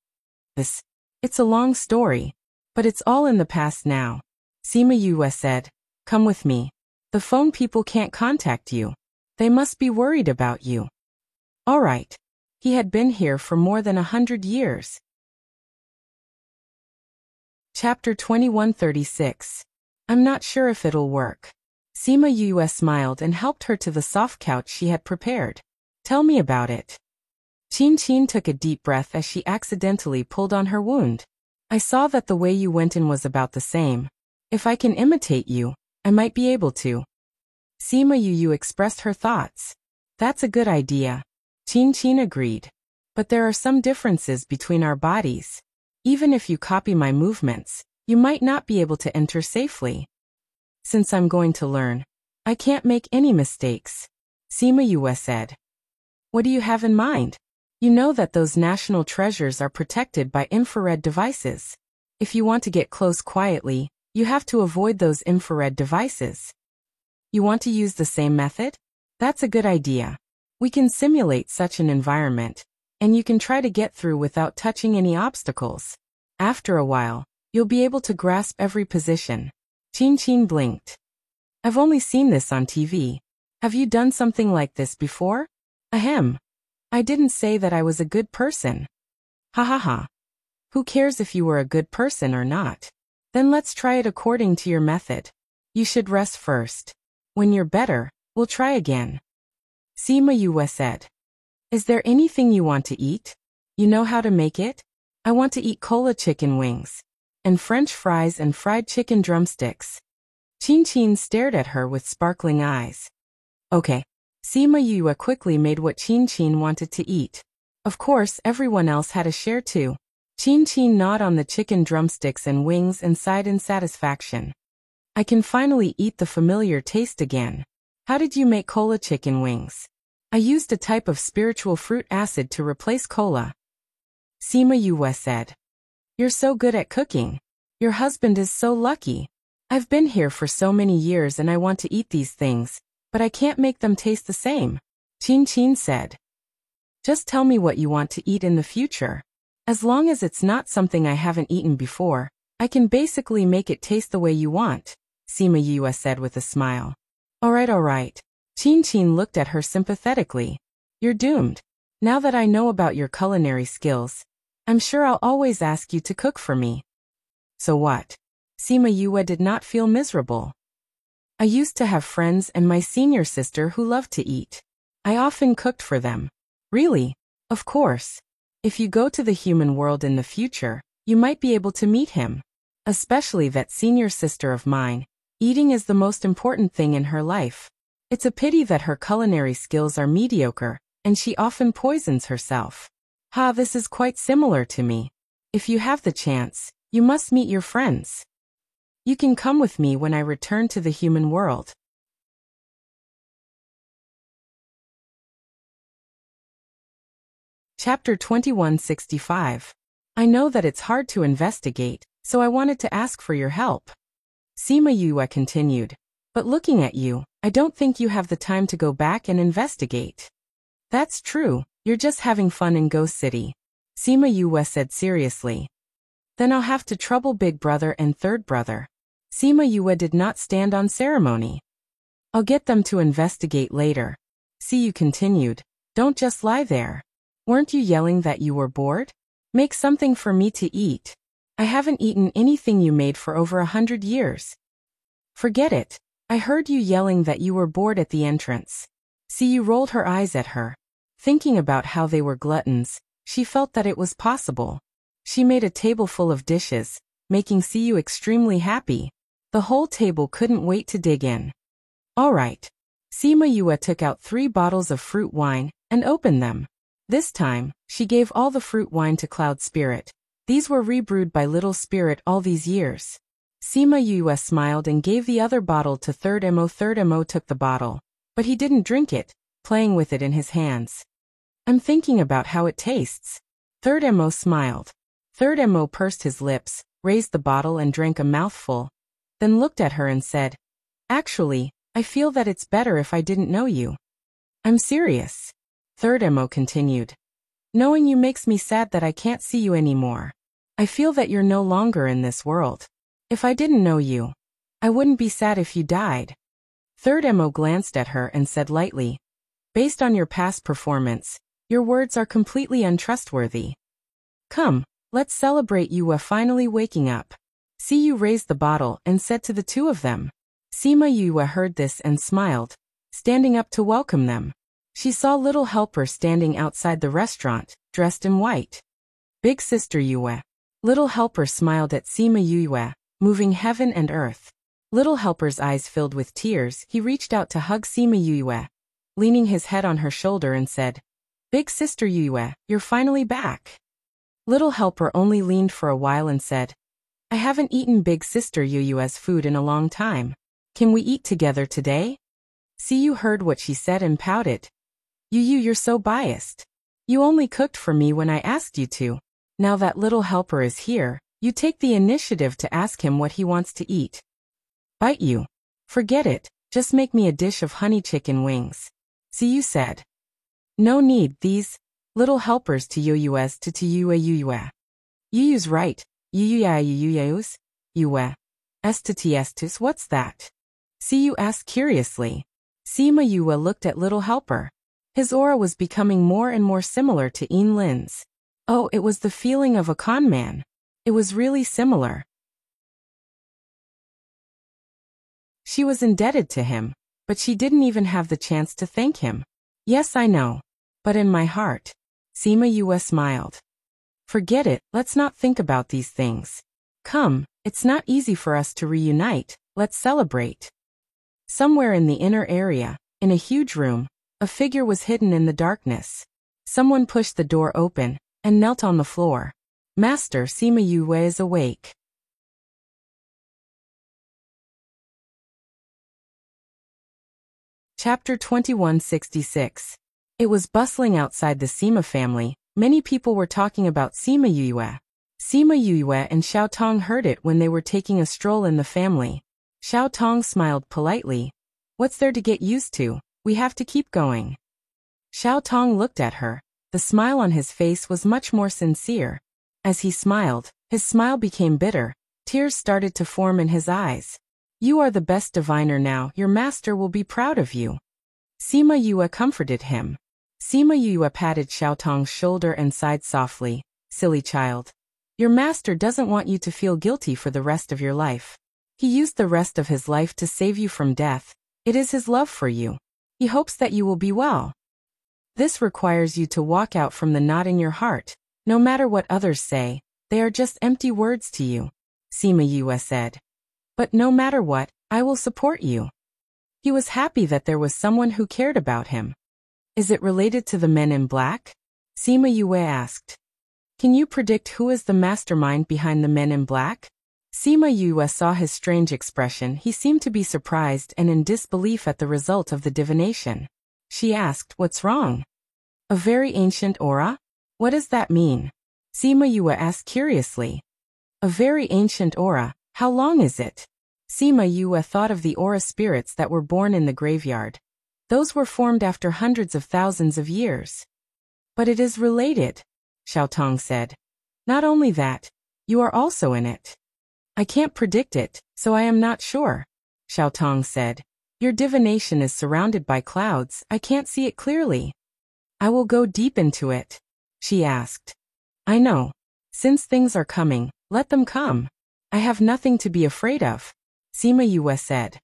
It's a long story, but it's all in the past now. Sima Yue said, come with me. The Feng people can't contact you. They must be worried about you. All right. He had been here for more than 100 years. Chapter 2136. I'm not sure if it'll work. Sima Yue smiled and helped her to the soft couch she had prepared. Tell me about it. Qin Qin took a deep breath as she accidentally pulled on her wound. I saw that the way you went in was about the same. If I can imitate you, I might be able to. Sima Yue expressed her thoughts. That's a good idea. Qin Qin agreed. But there are some differences between our bodies. Even if you copy my movements, you might not be able to enter safely. Since I'm going to learn, I can't make any mistakes. Sima Yue said. What do you have in mind? You know that those national treasures are protected by infrared devices. If you want to get close quietly, you have to avoid those infrared devices. You want to use the same method? That's a good idea. We can simulate such an environment, and you can try to get through without touching any obstacles. After a while, you'll be able to grasp every position. Qin Qin blinked. I've only seen this on TV. Have you done something like this before? Ahem. I didn't say that I was a good person. Ha ha ha. Who cares if you were a good person or not? Then let's try it according to your method. You should rest first. When you're better, we'll try again. Sima Yue said. Is there anything you want to eat? You know how to make it? I want to eat cola chicken wings. And French fries and fried chicken drumsticks. Qin Qin stared at her with sparkling eyes. Okay. Sima Yue quickly made what Qin Qin wanted to eat. Of course, everyone else had a share too. Qin Qin gnawed on the chicken drumsticks and wings and sighed in satisfaction. I can finally eat the familiar taste again. How did you make cola chicken wings? I used a type of spiritual fruit acid to replace cola. Sima Yue said. You're so good at cooking. Your husband is so lucky. I've been here for so many years and I want to eat these things, but I can't make them taste the same. Qin Qin said. Just tell me what you want to eat in the future. As long as it's not something I haven't eaten before, I can basically make it taste the way you want, Sima Yue said with a smile. Alright. Qin Qin looked at her sympathetically. You're doomed. Now that I know about your culinary skills, I'm sure I'll always ask you to cook for me. So what? Sima Yue did not feel miserable. I used to have friends and my senior sister who loved to eat. I often cooked for them. Really? Of course. If you go to the human world in the future, you might be able to meet him. Especially that senior sister of mine. Eating is the most important thing in her life. It's a pity that her culinary skills are mediocre, and she often poisons herself. This is quite similar to me. If you have the chance, you must meet your friends. You can come with me when I return to the human world. Chapter 2165. I know that it's hard to investigate, so I wanted to ask for your help. Sima Yue continued. But looking at you, I don't think you have the time to go back and investigate. That's true, you're just having fun in Ghost City. Sima Yue said seriously. Then I'll have to trouble Big Brother and Third Brother. Sima Yue did not stand on ceremony. I'll get them to investigate later. Siyu continued. Don't just lie there. Weren't you yelling that you were bored? Make something for me to eat. I haven't eaten anything you made for over 100 years. Forget it. I heard you yelling that you were bored at the entrance. Siyu rolled her eyes at her. Thinking about how they were gluttons, she felt that it was possible. She made a table full of dishes, making Siyu extremely happy. The whole table couldn't wait to dig in. All right. Sima Yue took out 3 bottles of fruit wine and opened them. This time, she gave all the fruit wine to Cloud Spirit. These were rebrewed by Little Spirit all these years. Sima Yue smiled and gave the other bottle to Third Mo. Third Mo took the bottle, but he didn't drink it, playing with it in his hands. I'm thinking about how it tastes. Third Mo smiled. Third Mo pursed his lips, raised the bottle and drank a mouthful, then looked at her and said, Actually, I feel that it's better if I didn't know you. I'm serious. Third Mo continued. Knowing you makes me sad that I can't see you anymore. I feel that you're no longer in this world. If I didn't know you, I wouldn't be sad if you died. Third Mo glanced at her and said lightly, Based on your past performance, your words are completely untrustworthy. Come, let's celebrate you finally waking up. Siyu raised the bottle and said to the two of them. Sima Yue heard this and smiled, standing up to welcome them. She saw Little Helper standing outside the restaurant, dressed in white. Big Sister Yue. Little Helper smiled at Sima Yue, moving heaven and earth. Little Helper's eyes filled with tears. He reached out to hug Sima Yue, leaning his head on her shoulder and said, Big Sister Yue, you're finally back. Little Helper only leaned for a while and said, I haven't eaten Big Sister Yue's food in a long time. Can we eat together today? Siyu heard what she said and pouted. You're so biased. You only cooked for me when I asked you to. Now that Little Helper is here, you take the initiative to ask him what he wants to eat. Bite you. Forget it, just make me a dish of honey chicken wings. Siyu said. No need these Little Helpers to Yu's to Yue. Yu's right. Yu's. Yue. Estus, what's that? Siyu asked curiously. Sima Yue looked at Little Helper. His aura was becoming more and more similar to Yin Lin's. Oh, it was the feeling of a con man. It was really similar. She was indebted to him, but she didn't even have the chance to thank him. Yes, I know. But in my heart. Sima Yue smiled. Forget it, let's not think about these things. Come, it's not easy for us to reunite, let's celebrate. Somewhere in the inner area, in a huge room, a figure was hidden in the darkness. Someone pushed the door open and knelt on the floor. Master Sima Yue is awake. Chapter 2166. It was bustling outside the Sima family. Many people were talking about Sima Yue. Sima Yue and Xiao Tong heard it when they were taking a stroll in the family. Xiao Tong smiled politely. What's there to get used to? We have to keep going. Xiao Tong looked at her. The smile on his face was much more sincere. As he smiled, his smile became bitter. Tears started to form in his eyes. You are the best diviner now, your master will be proud of you. Sima Yue comforted him. Sima Yue patted Xiao Tong's shoulder and sighed softly. Silly child. Your master doesn't want you to feel guilty for the rest of your life. He used the rest of his life to save you from death. It is his love for you. He hopes that you will be well. This requires you to walk out from the knot in your heart. No matter what others say, they are just empty words to you. Sima Yue said. But no matter what, I will support you. He was happy that there was someone who cared about him. Is it related to the men in black? Sima Yue asked. Can you predict who is the mastermind behind the men in black? Sima Yue saw his strange expression. He seemed to be surprised and in disbelief at the result of the divination. She asked, what's wrong? A very ancient aura? What does that mean? Sima Yue asked curiously. A very ancient aura, how long is it? Sima Yue thought of the aura spirits that were born in the graveyard. Those were formed after hundreds of thousands of years. But it is related, Xiao Tong said. Not only that, you are also in it. I can't predict it, so I am not sure, Xiao Tong said. Your divination is surrounded by clouds, I can't see it clearly. I will go deep into it, she asked. I know. Since things are coming, let them come. I have nothing to be afraid of, Sima Yue said.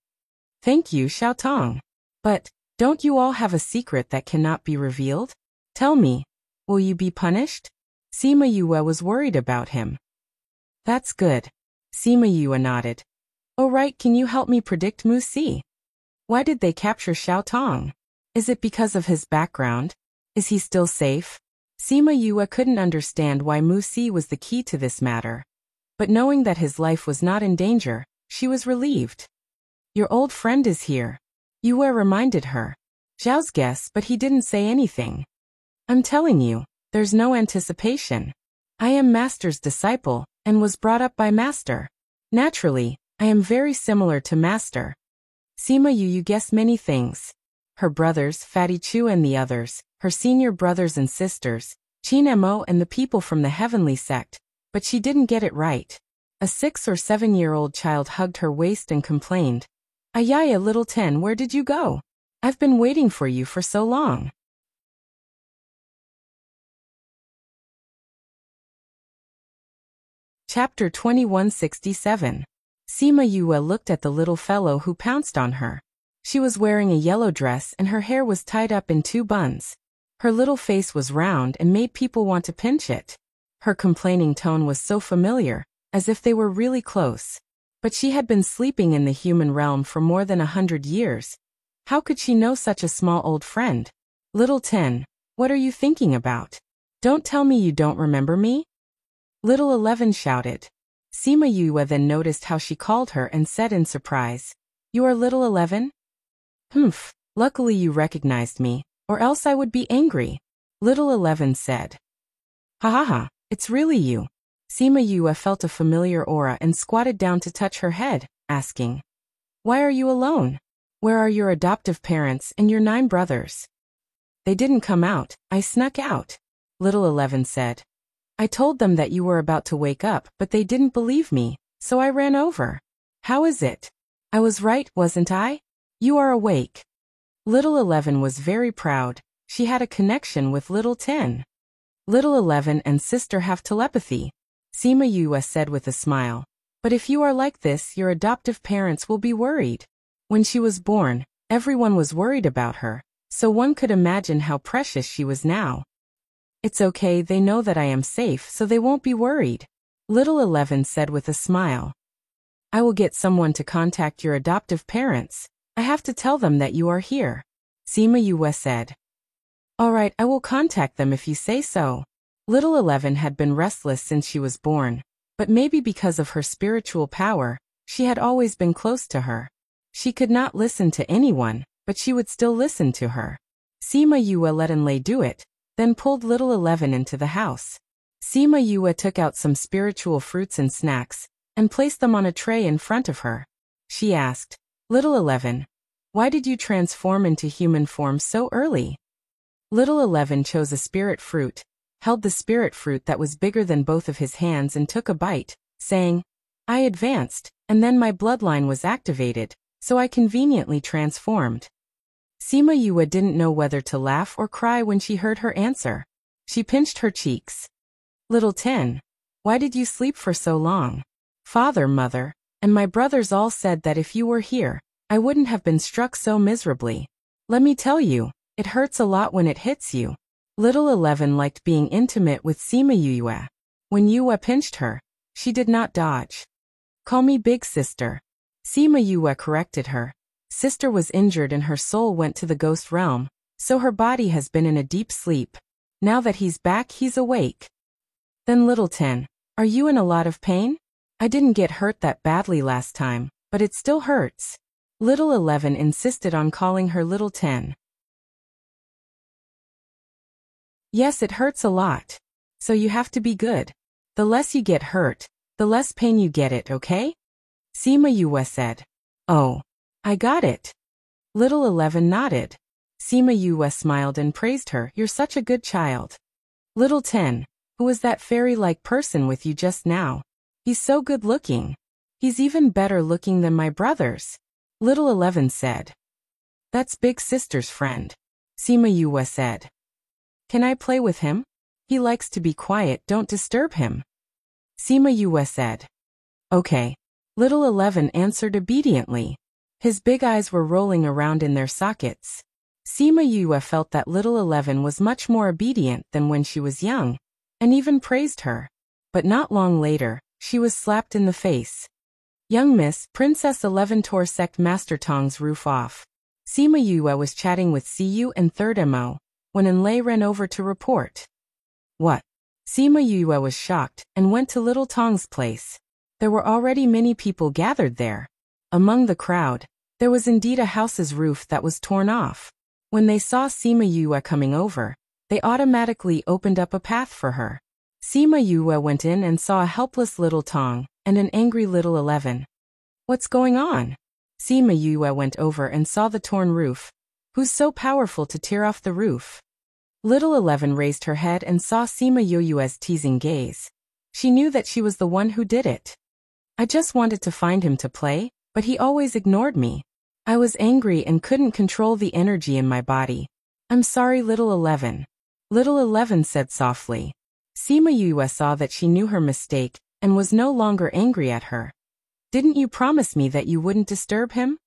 Thank you, Xiao Tong. But, don't you all have a secret that cannot be revealed? Tell me, will you be punished? Sima Yue was worried about him. That's good. Sima Yue nodded. Oh right, can you help me predict Mu Si? Why did they capture Xiao Tong? Is it because of his background? Is he still safe? Sima Yue couldn't understand why Mu Si was the key to this matter. But knowing that his life was not in danger, she was relieved. Your old friend is here. Yue reminded her. Zhao's guess, but he didn't say anything. I'm telling you, there's no anticipation. I am Master's disciple, and was brought up by Master. Naturally, I am very similar to Master. Sima Yue guessed many things. Her brothers, Fatty Chu and the others, her senior brothers and sisters, Qin Mo and the people from the heavenly sect, but she didn't get it right. A 6 or 7-year-old child hugged her waist and complained. Ayaya little Ten, where did you go? I've been waiting for you for so long. Chapter 2167. Sima Yue looked at the little fellow who pounced on her. She was wearing a yellow dress and her hair was tied up in 2 buns. Her little face was round and made people want to pinch it. Her complaining tone was so familiar, as if they were really close. But she had been sleeping in the human realm for more than 100 years. How could she know such a small old friend? Little Ten, what are you thinking about? Don't tell me you don't remember me? Little 11 shouted. Sima Yue then noticed how she called her and said in surprise, You are little 11? Humph, luckily you recognized me, or else I would be angry. Little 11 said. Ha ha ha, it's really you. Sima Yue felt a familiar aura and squatted down to touch her head, asking, Why are you alone? Where are your adoptive parents and your 9 brothers? They didn't come out, I snuck out. Little 11 said. I told them that you were about to wake up, but they didn't believe me, so I ran over. How is it? I was right, wasn't I? You are awake. Little 11 was very proud. She had a connection with little 10. Little 11 and sister have telepathy, Sima Yue said with a smile. But if you are like this, your adoptive parents will be worried. When she was born, everyone was worried about her, so one could imagine how precious she was now. It's okay, they know that I am safe, so they won't be worried, little 11 said with a smile. I will get someone to contact your adoptive parents. I have to tell them that you are here, Sima Yue said. All right, I will contact them if you say so. Little 11 had been restless since she was born, but maybe because of her spiritual power, she had always been close to her. She could not listen to anyone, but she would still listen to her. Sima Yue let Enlei do it, then pulled little 11 into the house. Sima Yue took out some spiritual fruits and snacks, and placed them on a tray in front of her. She asked, Little 11, why did you transform into human form so early? Little 11 chose a spirit fruit, held the spirit fruit that was bigger than both of his hands and took a bite, saying, I advanced, and then my bloodline was activated, so I conveniently transformed. Sima Yue didn't know whether to laugh or cry when she heard her answer. She pinched her cheeks. Little 10, why did you sleep for so long? Father, mother, and my brothers all said that if you were here, I wouldn't have been struck so miserably. Let me tell you, it hurts a lot when it hits you. Little 11 liked being intimate with Sima Yue. When Yue pinched her, she did not dodge. Call me big sister. Sima Yue corrected her. Sister was injured and her soul went to the ghost realm, so her body has been in a deep sleep. Now that he's back, he's awake. Then little 10, are you in a lot of pain? I didn't get hurt that badly last time, but it still hurts. Little 11 insisted on calling her little 10. Yes, it hurts a lot. So you have to be good. The less you get hurt, the less pain you get it, okay? Sima Yue said. Oh, I got it. Little 11 nodded. Sima Yue smiled and praised her. You're such a good child. Little 10, who was that fairy-like person with you just now? He's so good looking. He's even better looking than my brothers. Little 11 said. That's big sister's friend, Sima Yue said. Can I play with him? He likes to be quiet, don't disturb him. Sima Yue said. Okay. Little 11 answered obediently. His big eyes were rolling around in their sockets. Sima Yue felt that little 11 was much more obedient than when she was young, and even praised her. But not long later, she was slapped in the face. Young Miss, Princess 11 tore Sect Master Tong's roof off. Sima Yue was chatting with Siyu and Third Mo, when Enlei ran over to report. What? Sima Yue was shocked, and went to little Tong's place. There were already many people gathered there. Among the crowd, there was indeed a house's roof that was torn off. When they saw Sima Yue coming over, they automatically opened up a path for her. Sima Yue went in and saw a helpless little Tong, and an angry little 11. What's going on? Sima Yue went over and saw the torn roof. Who's so powerful to tear off the roof? Little 11 raised her head and saw Sima Yue's teasing gaze. She knew that she was the one who did it. I just wanted to find him to play, but he always ignored me. I was angry and couldn't control the energy in my body. I'm sorry, little 11. Little 11 said softly. Sima Yue saw that she knew her mistake, and was no longer angry at her. Didn't you promise me that you wouldn't disturb him?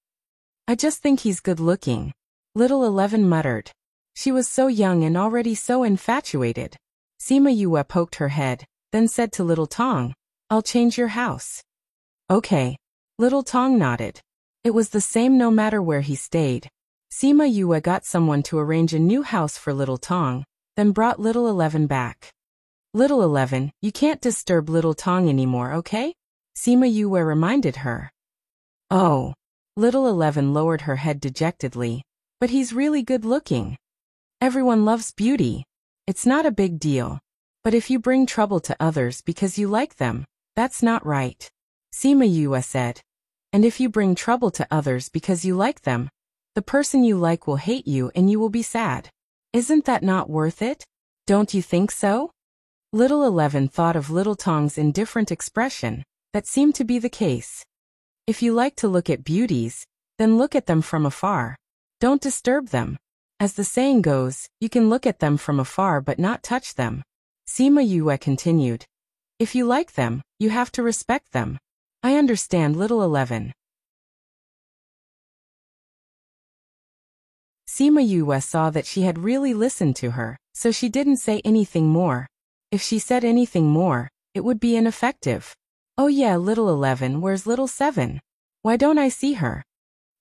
I just think he's good looking. Little 11 muttered. She was so young and already so infatuated. Sima Yue poked her head, then said to little Tong, I'll change your house. Okay. Little Tong nodded. It was the same no matter where he stayed. Sima Yue got someone to arrange a new house for little Tong, then brought little 11 back. Little 11, you can't disturb little Tong anymore, okay? Sima Yue reminded her. Oh. Little 11 lowered her head dejectedly. But he's really good looking. Everyone loves beauty. It's not a big deal. But if you bring trouble to others because you like them, that's not right. Sima Yue said. And if you bring trouble to others because you like them, the person you like will hate you and you will be sad. Isn't that not worth it? Don't you think so? Little 11 thought of little Tong's indifferent expression. That seemed to be the case. If you like to look at beauties, then look at them from afar. Don't disturb them. As the saying goes, you can look at them from afar but not touch them. Sima Yue continued. If you like them, you have to respect them. I understand, little 11. Sima Yue saw that she had really listened to her, so she didn't say anything more. If she said anything more, it would be ineffective. Oh yeah, little 11, where's little 7? Why don't I see her?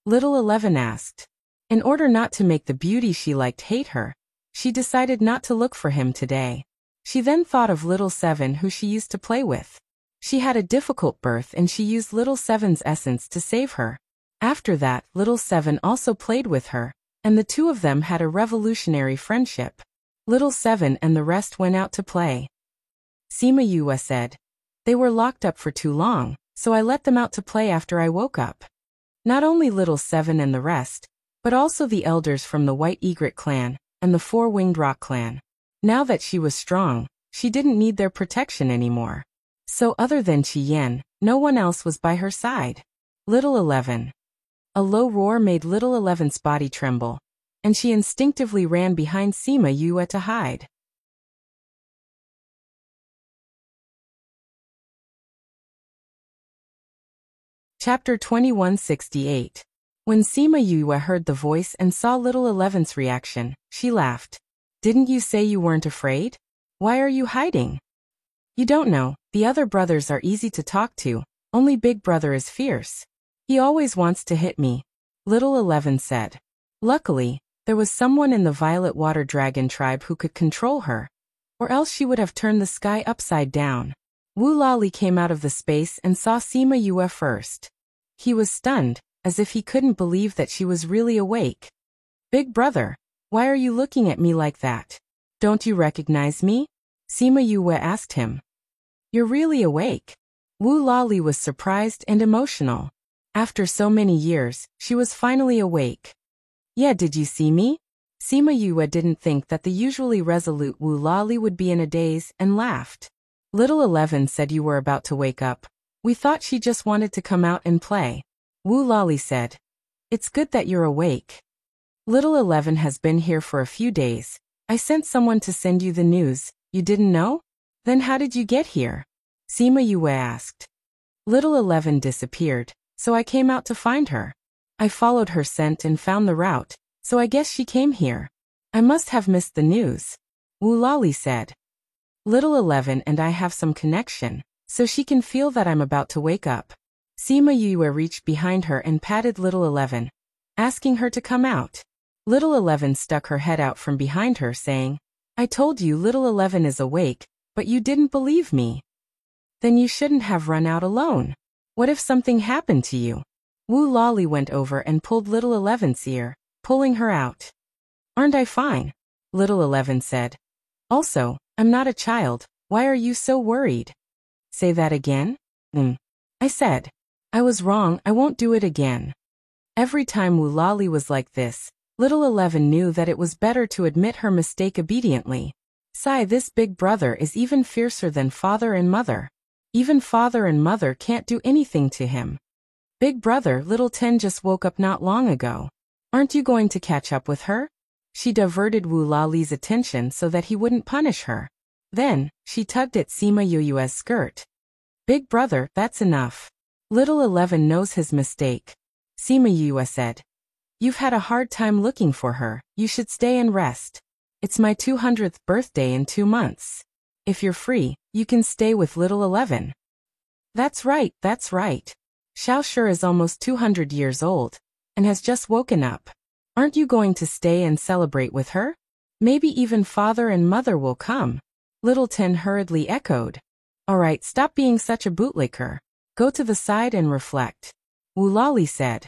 Little 11 asked. In order not to make the beauty she liked hate her, she decided not to look for him today. She then thought of little 7 who she used to play with. She had a difficult birth and she used little 7's essence to save her. After that, little 7 also played with her, and the two of them had a revolutionary friendship. Little 7 and the rest went out to play. Sima Yue said. They were locked up for too long, so I let them out to play after I woke up. Not only little 7 and the rest, but also the elders from the White Egret clan and the Four-Winged Rock clan. Now that she was strong, she didn't need their protection anymore. So other than Qi Yan, no one else was by her side. Little 11. A low roar made little 11's body tremble, and she instinctively ran behind Sima Yue to hide. Chapter 2168. When Sima Yue heard the voice and saw little 11's reaction, she laughed. Didn't you say you weren't afraid? Why are you hiding? You don't know, the other brothers are easy to talk to, only big brother is fierce. He always wants to hit me, little 11 said. Luckily, there was someone in the Violet Water Dragon tribe who could control her, or else she would have turned the sky upside down. Wu Lali came out of the space and saw Sima Yue first. He was stunned, as if he couldn't believe that she was really awake. Big brother, why are you looking at me like that? Don't you recognize me? Sima Yue asked him. You're really awake. Wu Lali was surprised and emotional. After so many years, she was finally awake. Yeah, did you see me? Sima Yue didn't think that the usually resolute Wu Lali would be in a daze and laughed. Little 11 said you were about to wake up. We thought she just wanted to come out and play. Wu Lali said. It's good that you're awake. Little 11 has been here for a few days. I sent someone to send you the news. You didn't know? Then how did you get here? Sima Yue asked. Little 11 disappeared, so I came out to find her. I followed her scent and found the route, so I guess she came here. I must have missed the news. Wu Lali said. Little 11 and I have some connection, so she can feel that I'm about to wake up. Sima Yue reached behind her and patted little 11, asking her to come out. Little 11 stuck her head out from behind her saying, I told you little 11 is awake, but you didn't believe me. Then you shouldn't have run out alone. What if something happened to you? Wu Lali went over and pulled little 11's ear, pulling her out. Aren't I fine? Little 11 said. Also, I'm not a child, why are you so worried? Say that again? I said. I was wrong, I won't do it again. Every time Wu Lali was like this, little 11 knew that it was better to admit her mistake obediently. Sigh, this big brother is even fiercer than father and mother. Even father and mother can't do anything to him. Big brother, little 10 just woke up not long ago. Aren't you going to catch up with her? She diverted Wu Lali's attention so that he wouldn't punish her. Then, she tugged at Sima Yue's skirt. Big brother, that's enough. Little 11 knows his mistake. Sima Yue said. You've had a hard time looking for her, you should stay and rest. It's my 200th birthday in 2 months. If you're free, you can stay with little 11. That's right, that's right. Xiao Shi is almost 200 years old, and has just woken up. Aren't you going to stay and celebrate with her? Maybe even father and mother will come. Little 10 hurriedly echoed. Alright, stop being such a bootlicker. Go to the side and reflect. Wu Lali said.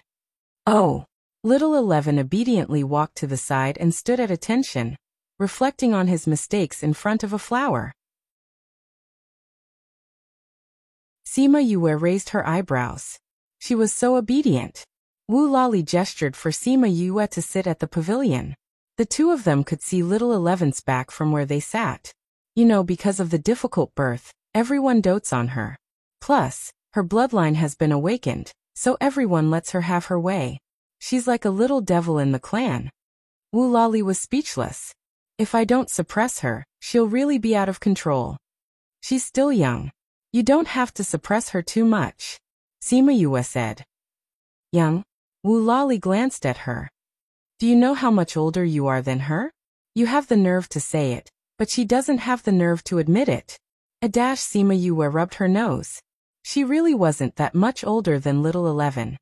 Oh. Little 11 obediently walked to the side and stood at attention, reflecting on his mistakes in front of a flower. Sima Yue raised her eyebrows. She was so obedient. Wu Lali gestured for Sima Yue to sit at the pavilion. The two of them could see little 11's back from where they sat. You know, because of the difficult birth, everyone dotes on her. Plus, her bloodline has been awakened, so everyone lets her have her way. She's like a little devil in the clan. Wu Lali was speechless. If I don't suppress her, she'll really be out of control. She's still young. You don't have to suppress her too much, Sima Yue said. Young? Wu Lali glanced at her. Do you know how much older you are than her? You have the nerve to say it, but she doesn't have the nerve to admit it. Sima Yue rubbed her nose. She really wasn't that much older than little 11.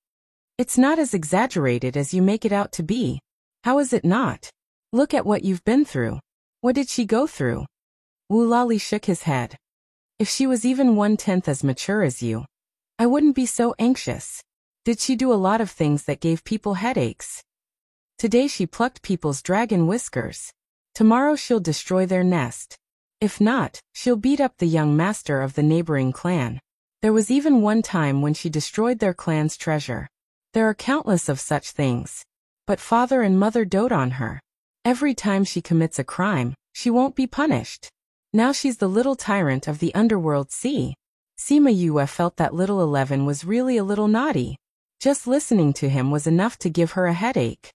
It's not as exaggerated as you make it out to be. How is it not? Look at what you've been through. What did she go through? Wu Lali shook his head. If she was even 1/10 as mature as you, I wouldn't be so anxious. Did she do a lot of things that gave people headaches? Today she plucked people's dragon whiskers. Tomorrow she'll destroy their nest. If not, she'll beat up the young master of the neighboring clan. There was even one time when she destroyed their clan's treasure. There are countless of such things. But father and mother dote on her. Every time she commits a crime, she won't be punished. Now she's the little tyrant of the underworld sea. Sima Yue felt that little 11 was really a little naughty. Just listening to him was enough to give her a headache.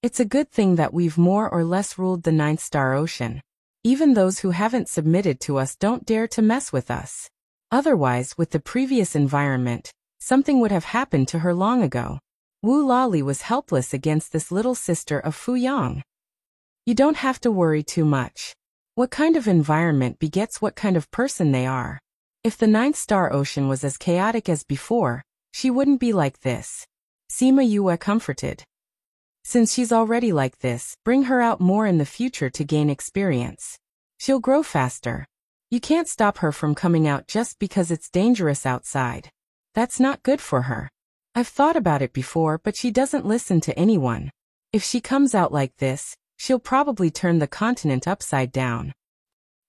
It's a good thing that we've more or less ruled the Ninth Star Ocean. Even those who haven't submitted to us don't dare to mess with us. Otherwise, with the previous environment, something would have happened to her long ago. Wu Lali was helpless against this little sister of Fu Yang. You don't have to worry too much. What kind of environment begets what kind of person they are. If the Ninth Star Ocean was as chaotic as before, she wouldn't be like this. Sima Yue comforted. Since she's already like this, bring her out more in the future to gain experience. She'll grow faster. You can't stop her from coming out just because it's dangerous outside. That's not good for her. I've thought about it before, but she doesn't listen to anyone. If she comes out like this, she'll probably turn the continent upside down.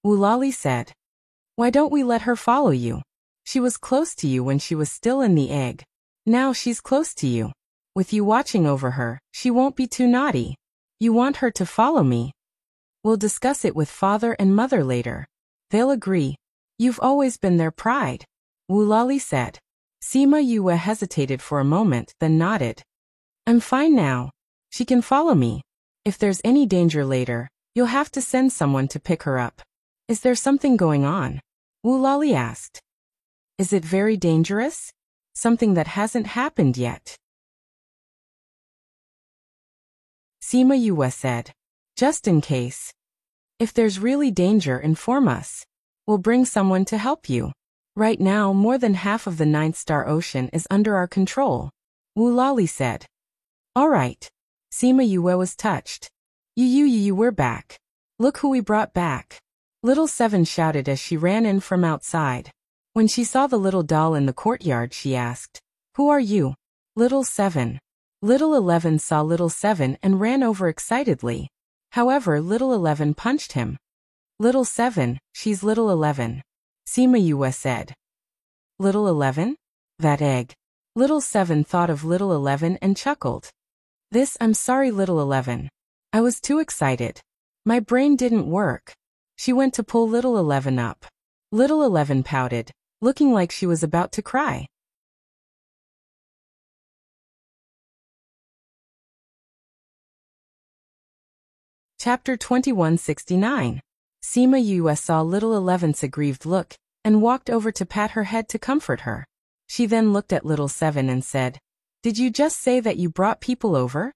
Wu Lali said. Why don't we let her follow you? She was close to you when she was still in the egg. Now she's close to you. With you watching over her, she won't be too naughty. You want her to follow me? We'll discuss it with father and mother later. They'll agree. You've always been their pride, Wu Lali said. Sima Yue hesitated for a moment, then nodded. I'm fine now. She can follow me. If there's any danger later, you'll have to send someone to pick her up. Is there something going on? Wu Lali asked. Is it very dangerous? Something that hasn't happened yet. Sima Yue said. Just in case. If there's really danger, inform us. We'll bring someone to help you. Right now, more than half of the Ninth Star Ocean is under our control, Wu Lali said. All right. Sima Yue was touched. We're back. Look who we brought back. Little 7 shouted as she ran in from outside. When she saw the little doll in the courtyard, she asked, Who are you? Little 7. Little 11 saw little 7 and ran over excitedly. However, little 11 punched him. Little 7, she's little 11. Sima Yue said. Little 11? That egg. Little 7 thought of little 11 and chuckled. I'm sorry little 11. I was too excited. My brain didn't work. She went to pull little 11 up. Little 11 pouted, looking like she was about to cry. Chapter 2169. Sima Yue saw little 11's aggrieved look, and walked over to pat her head to comfort her. She then looked at little 7 and said, Did you just say that you brought people over?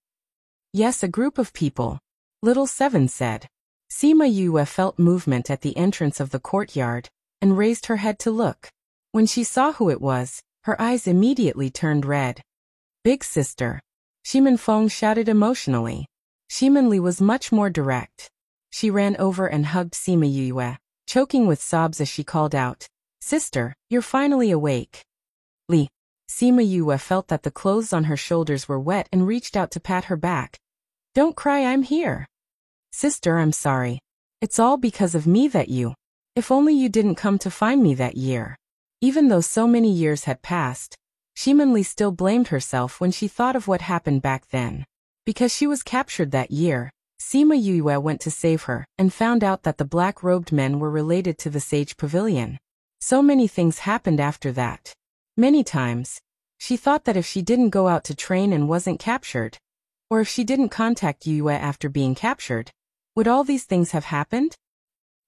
Yes, a group of people, little 7 said. Sima Yue felt movement at the entrance of the courtyard, and raised her head to look. When she saw who it was, her eyes immediately turned red. Big sister. Shimen Feng shouted emotionally. Shimen Li was much more direct. She ran over and hugged Sima Yue, choking with sobs as she called out, Sister, you're finally awake. Li. Sima Yue felt that the clothes on her shoulders were wet and reached out to pat her back. Don't cry, I'm here. Sister, I'm sorry. It's all because of me that you. If only you didn't come to find me that year. Even though so many years had passed, Shimen Li still blamed herself when she thought of what happened back then. Because she was captured that year, Sima Yue went to save her, and found out that the black-robed men were related to the Sage Pavilion. So many things happened after that. Many times, she thought that if she didn't go out to train and wasn't captured, Or if she didn't contact Yue after being captured, would all these things have happened?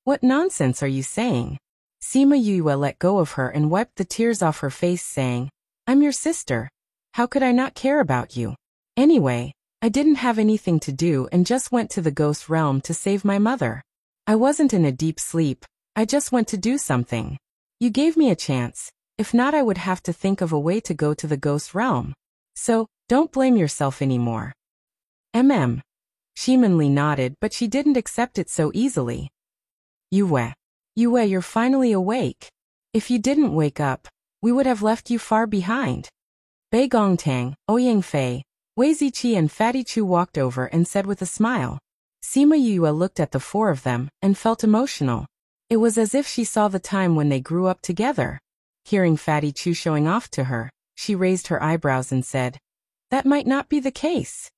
What nonsense are you saying? Sima Yue let go of her and wiped the tears off her face, saying, I'm your sister. How could I not care about you? Anyway, I didn't have anything to do and just went to the ghost realm to save my mother. I wasn't in a deep sleep, I just went to do something. You gave me a chance, if not I would have to think of a way to go to the ghost realm. So, don't blame yourself anymore. Shimin Li nodded, but she didn't accept it so easily. Yue, you're finally awake. If you didn't wake up, we would have left you far behind. Bei Gongtang, Ouyang Fei, Wei Ziqi and Fatty Chu walked over and said with a smile. Sima Yue looked at the four of them and felt emotional. It was as if she saw the time when they grew up together. Hearing Fatty Chu showing off to her, she raised her eyebrows and said, That might not be the case.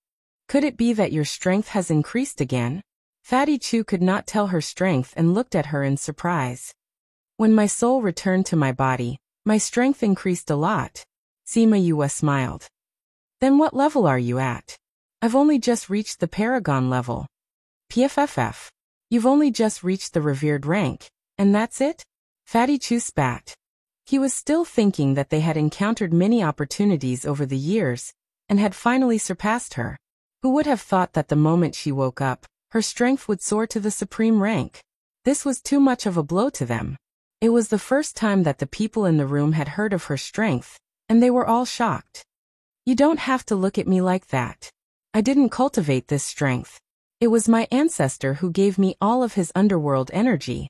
Could it be that your strength has increased again? Fatty Chu could not tell her strength and looked at her in surprise. When my soul returned to my body, my strength increased a lot. Sima Yue smiled. Then what level are you at? I've only just reached the Paragon level. PFFF. You've only just reached the revered rank, and that's it? Fatty Chu spat. He was still thinking that they had encountered many opportunities over the years, and had finally surpassed her. Who would have thought that the moment she woke up, her strength would soar to the supreme rank? This was too much of a blow to them. It was the first time that the people in the room had heard of her strength, and they were all shocked. You don't have to look at me like that. I didn't cultivate this strength. It was my ancestor who gave me all of his underworld energy.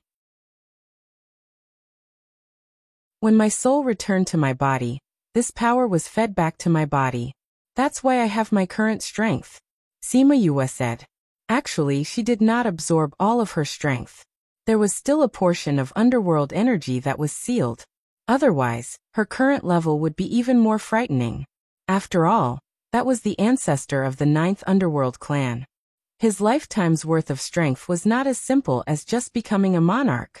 When my soul returned to my body, this power was fed back to my body. That's why I have my current strength. Sima Yue said. Actually, she did not absorb all of her strength. There was still a portion of underworld energy that was sealed. Otherwise, her current level would be even more frightening. After all, that was the ancestor of the 9th Underworld clan. His lifetime's worth of strength was not as simple as just becoming a monarch.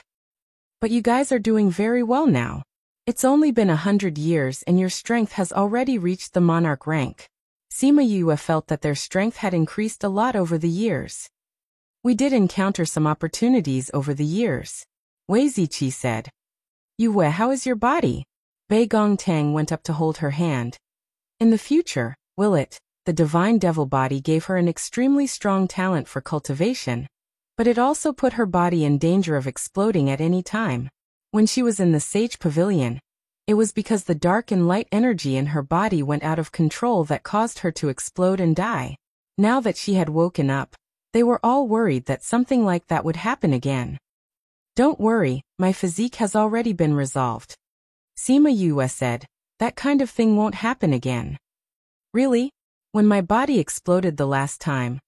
But you guys are doing very well now. It's only been 100 years and your strength has already reached the monarch rank. Sima Yue felt that their strength had increased a lot over the years. We did encounter some opportunities over the years. Wei Ziqi said. Yue, how is your body? Bei Gongtang went up to hold her hand. In the future, will it? The divine devil body gave her an extremely strong talent for cultivation, but it also put her body in danger of exploding at any time. When she was in the Sage Pavilion, it was because the dark and light energy in her body went out of control that caused her to explode and die. Now that she had woken up, they were all worried that something like that would happen again. Don't worry, my physique has already been resolved. Sima Yue said, that kind of thing won't happen again. Really? When my body exploded the last time,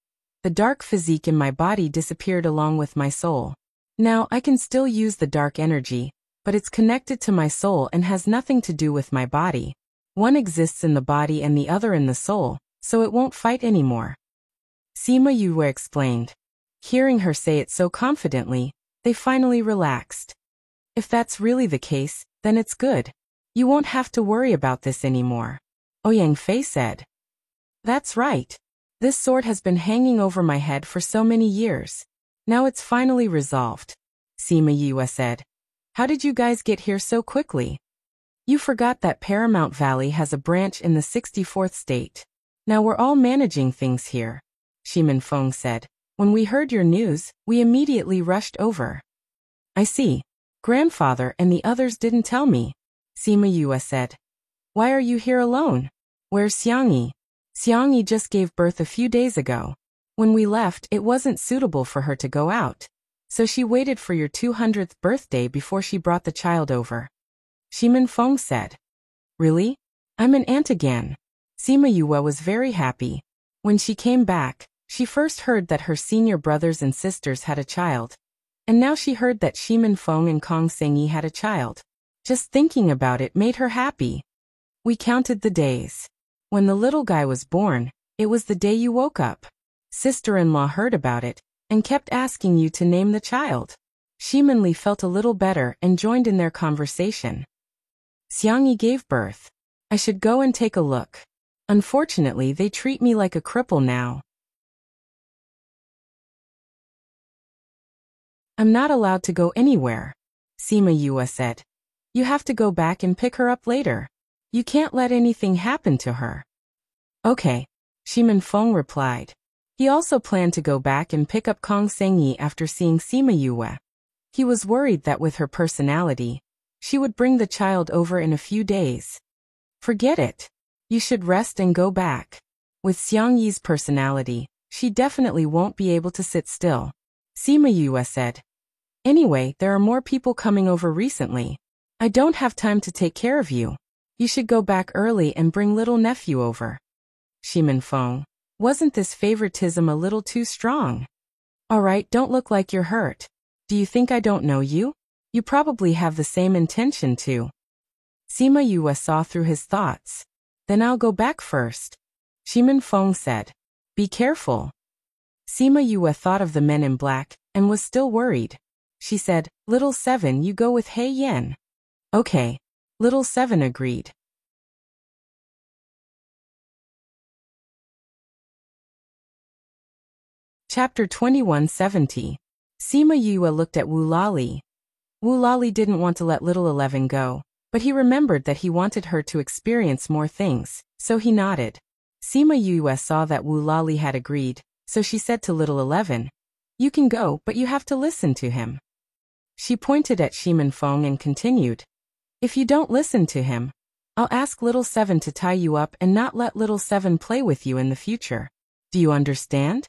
the dark physique in my body disappeared along with my soul. Now I can still use the dark energy, but it's connected to my soul and has nothing to do with my body. One exists in the body and the other in the soul, so it won't fight anymore. Sima Yue explained. Hearing her say it so confidently, they finally relaxed. If that's really the case, then it's good. You won't have to worry about this anymore. Ouyang Fei said. That's right. This sword has been hanging over my head for so many years. Now it's finally resolved. Sima Yue said. How did you guys get here so quickly? You forgot that Paramount Valley has a branch in the 64th state. Now we're all managing things here. Shimin Feng said. When we heard your news, we immediately rushed over. I see. Grandfather and the others didn't tell me. Sima Yue said. Why are you here alone? Where's Xiangyi? Xiangyi just gave birth a few days ago. When we left, it wasn't suitable for her to go out. So she waited for your 200th birthday before she brought the child over. Shimin Feng said. Really? I'm an aunt again. Sima Yue was very happy. When she came back, she first heard that her senior brothers and sisters had a child. And now she heard that Shimin Feng and Kong Sengyi had a child. Just thinking about it made her happy. We counted the days. When the little guy was born, it was the day you woke up. Sister-in-law heard about it, and kept asking you to name the child. Shimin Li felt a little better and joined in their conversation. Xiangyi gave birth. I should go and take a look. Unfortunately, they treat me like a cripple now. I'm not allowed to go anywhere. Sima Yue said. You have to go back and pick her up later. You can't let anything happen to her. Okay, Shi Minfeng replied. He also planned to go back and pick up Kong Sengyi after seeing Sima Yue. He was worried that with her personality, she would bring the child over in a few days. Forget it. You should rest and go back. With Xiang Yi's personality, she definitely won't be able to sit still. Sima Yue said. Anyway, there are more people coming over recently. I don't have time to take care of you. You should go back early and bring little nephew over. Shi Minfeng. Wasn't this favoritism a little too strong? Alright, don't look like you're hurt. Do you think I don't know you? You probably have the same intention too. Sima Yue saw through his thoughts. Then I'll go back first. Shi Minfeng said. Be careful. Sima Yue thought of the men in black, and was still worried. She said, Little Seven, you go with He Yan. Okay. Little Seven agreed. Chapter 2170. Sima Yue looked at Wu Lali. Wu Lali didn't want to let Little 11 go, but he remembered that he wanted her to experience more things, so he nodded. Sima Yue saw that Wu Lali had agreed, so she said to Little 11, You can go, but you have to listen to him. She pointed at Shi Minfeng and continued, If you don't listen to him, I'll ask Little 7 to tie you up and not let Little 7 play with you in the future. Do you understand?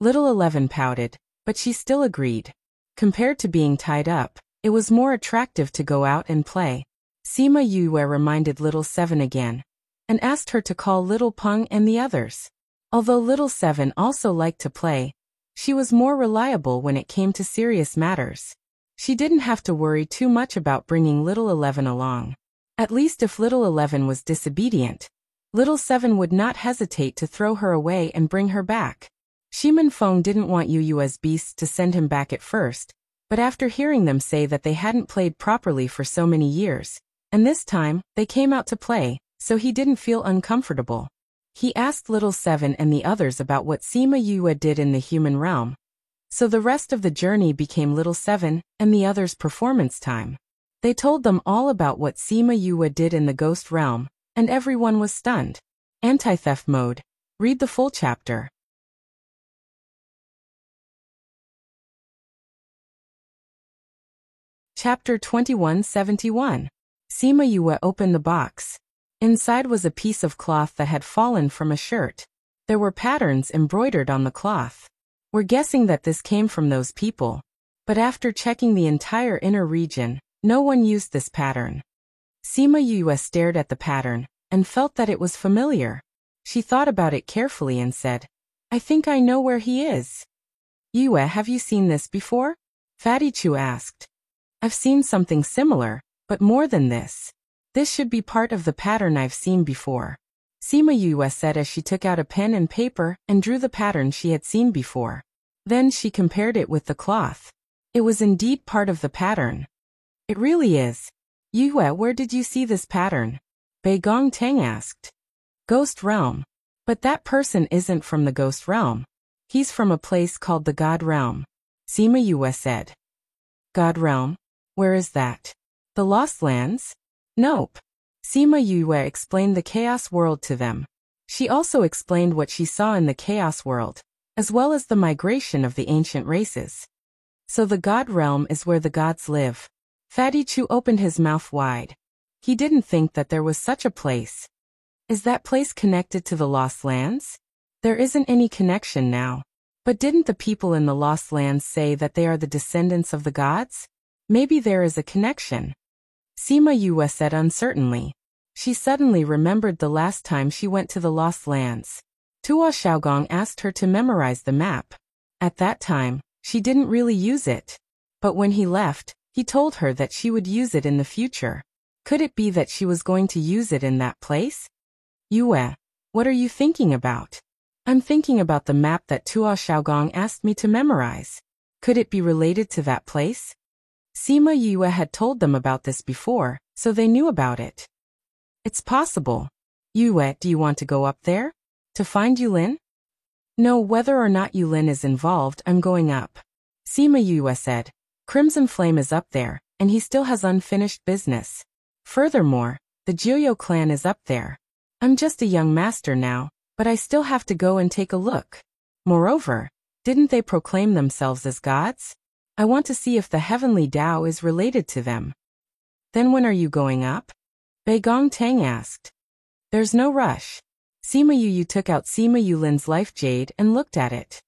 Little 11 pouted, but she still agreed. Compared to being tied up, it was more attractive to go out and play. Sima Yue reminded Little 7 again, and asked her to call Little Peng and the others. Although Little 7 also liked to play, she was more reliable when it came to serious matters. She didn't have to worry too much about bringing Little 11 along. At least if Little 11 was disobedient, Little 7 would not hesitate to throw her away and bring her back. Shi Minfeng didn't want Yue's beasts to send him back at first, but after hearing them say that they hadn't played properly for so many years, and this time, they came out to play, so he didn't feel uncomfortable. He asked Little 7 and the others about what Sima Yue did in the human realm. So the rest of the journey became Little 7 and the others' performance time. They told them all about what Sima Yue did in the ghost realm, and everyone was stunned. Anti-theft mode. Read the full chapter. Chapter 2171. Sima Yue opened the box. Inside was a piece of cloth that had fallen from a shirt. There were patterns embroidered on the cloth. We're guessing that this came from those people. But after checking the entire inner region, no one used this pattern. Sima Yue stared at the pattern, and felt that it was familiar. She thought about it carefully and said, I think I know where he is. Yue, have you seen this before? Fatty Chu asked. I've seen something similar, but more than this. This should be part of the pattern I've seen before. Sima Yue said as she took out a pen and paper and drew the pattern she had seen before. Then she compared it with the cloth. It was indeed part of the pattern. It really is. Yue, where did you see this pattern? Bei Gong Tang asked. Ghost Realm. But that person isn't from the Ghost Realm. He's from a place called the God Realm. Sima Yue said. God Realm? Where is that? The Lost Lands? Nope. Sima Yue explained the Chaos World to them. She also explained what she saw in the Chaos World, as well as the migration of the ancient races. So the God Realm is where the gods live. Fatty Chu opened his mouth wide. He didn't think that there was such a place. Is that place connected to the Lost Lands? There isn't any connection now. But didn't the people in the Lost Lands say that they are the descendants of the gods? Maybe there is a connection. Sima Yue said uncertainly. She suddenly remembered the last time she went to the Lost Lands. Tuo Xiaogong asked her to memorize the map. At that time, she didn't really use it. But when he left, he told her that she would use it in the future. Could it be that she was going to use it in that place? Yue, what are you thinking about? I'm thinking about the map that Tuo Xiaogong asked me to memorize. Could it be related to that place? Sima Yue had told them about this before, so they knew about it. It's possible. Yue, do you want to go up there? To find Yulin? No, whether or not Yulin is involved, I'm going up. Sima Yue said. Crimson Flame is up there, and he still has unfinished business. Furthermore, the Jiuyo clan is up there. I'm just a young master now, but I still have to go and take a look. Moreover, didn't they proclaim themselves as gods? I want to see if the heavenly Tao is related to them. Then when are you going up? Bei Gong Tang asked. There's no rush. Sima Yu took out Sima Yulin's life jade and looked at it.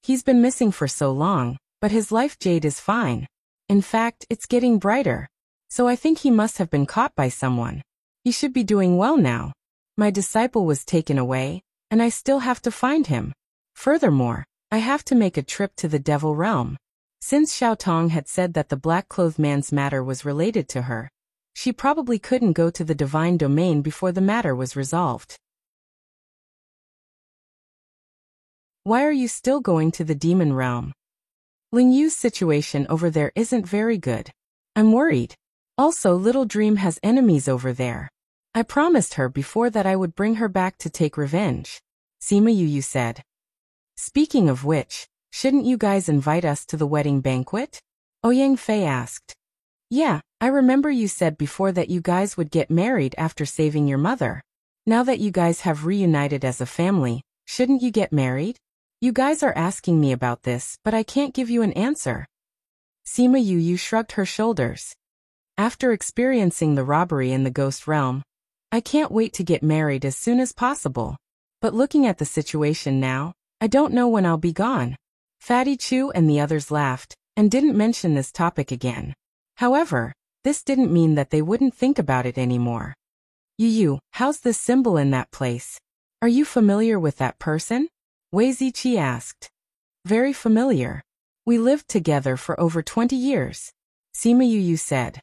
He's been missing for so long, but his life jade is fine. In fact, it's getting brighter. So I think he must have been caught by someone. He should be doing well now. My disciple was taken away, and I still have to find him. Furthermore, I have to make a trip to the Devil Realm. Since Xiao Tong had said that the black-clothed man's matter was related to her, she probably couldn't go to the divine domain before the matter was resolved. Why are you still going to the demon realm? Ling Yu's situation over there isn't very good. I'm worried. Also, Little Dream has enemies over there. I promised her before that I would bring her back to take revenge. Sima Yu said. Speaking of which, shouldn't you guys invite us to the wedding banquet? Ouyang Fei asked. Yeah, I remember you said before that you guys would get married after saving your mother. Now that you guys have reunited as a family, shouldn't you get married? You guys are asking me about this, but I can't give you an answer. Sima Yu shrugged her shoulders. After experiencing the robbery in the ghost realm, I can't wait to get married as soon as possible. But looking at the situation now, I don't know when I'll be gone. Fatty Chu and the others laughed, and didn't mention this topic again. However, this didn't mean that they wouldn't think about it anymore. Yu, how's this symbol in that place? Are you familiar with that person? Wei Ziqi asked. Very familiar. We lived together for over 20 years. Sima Yu said.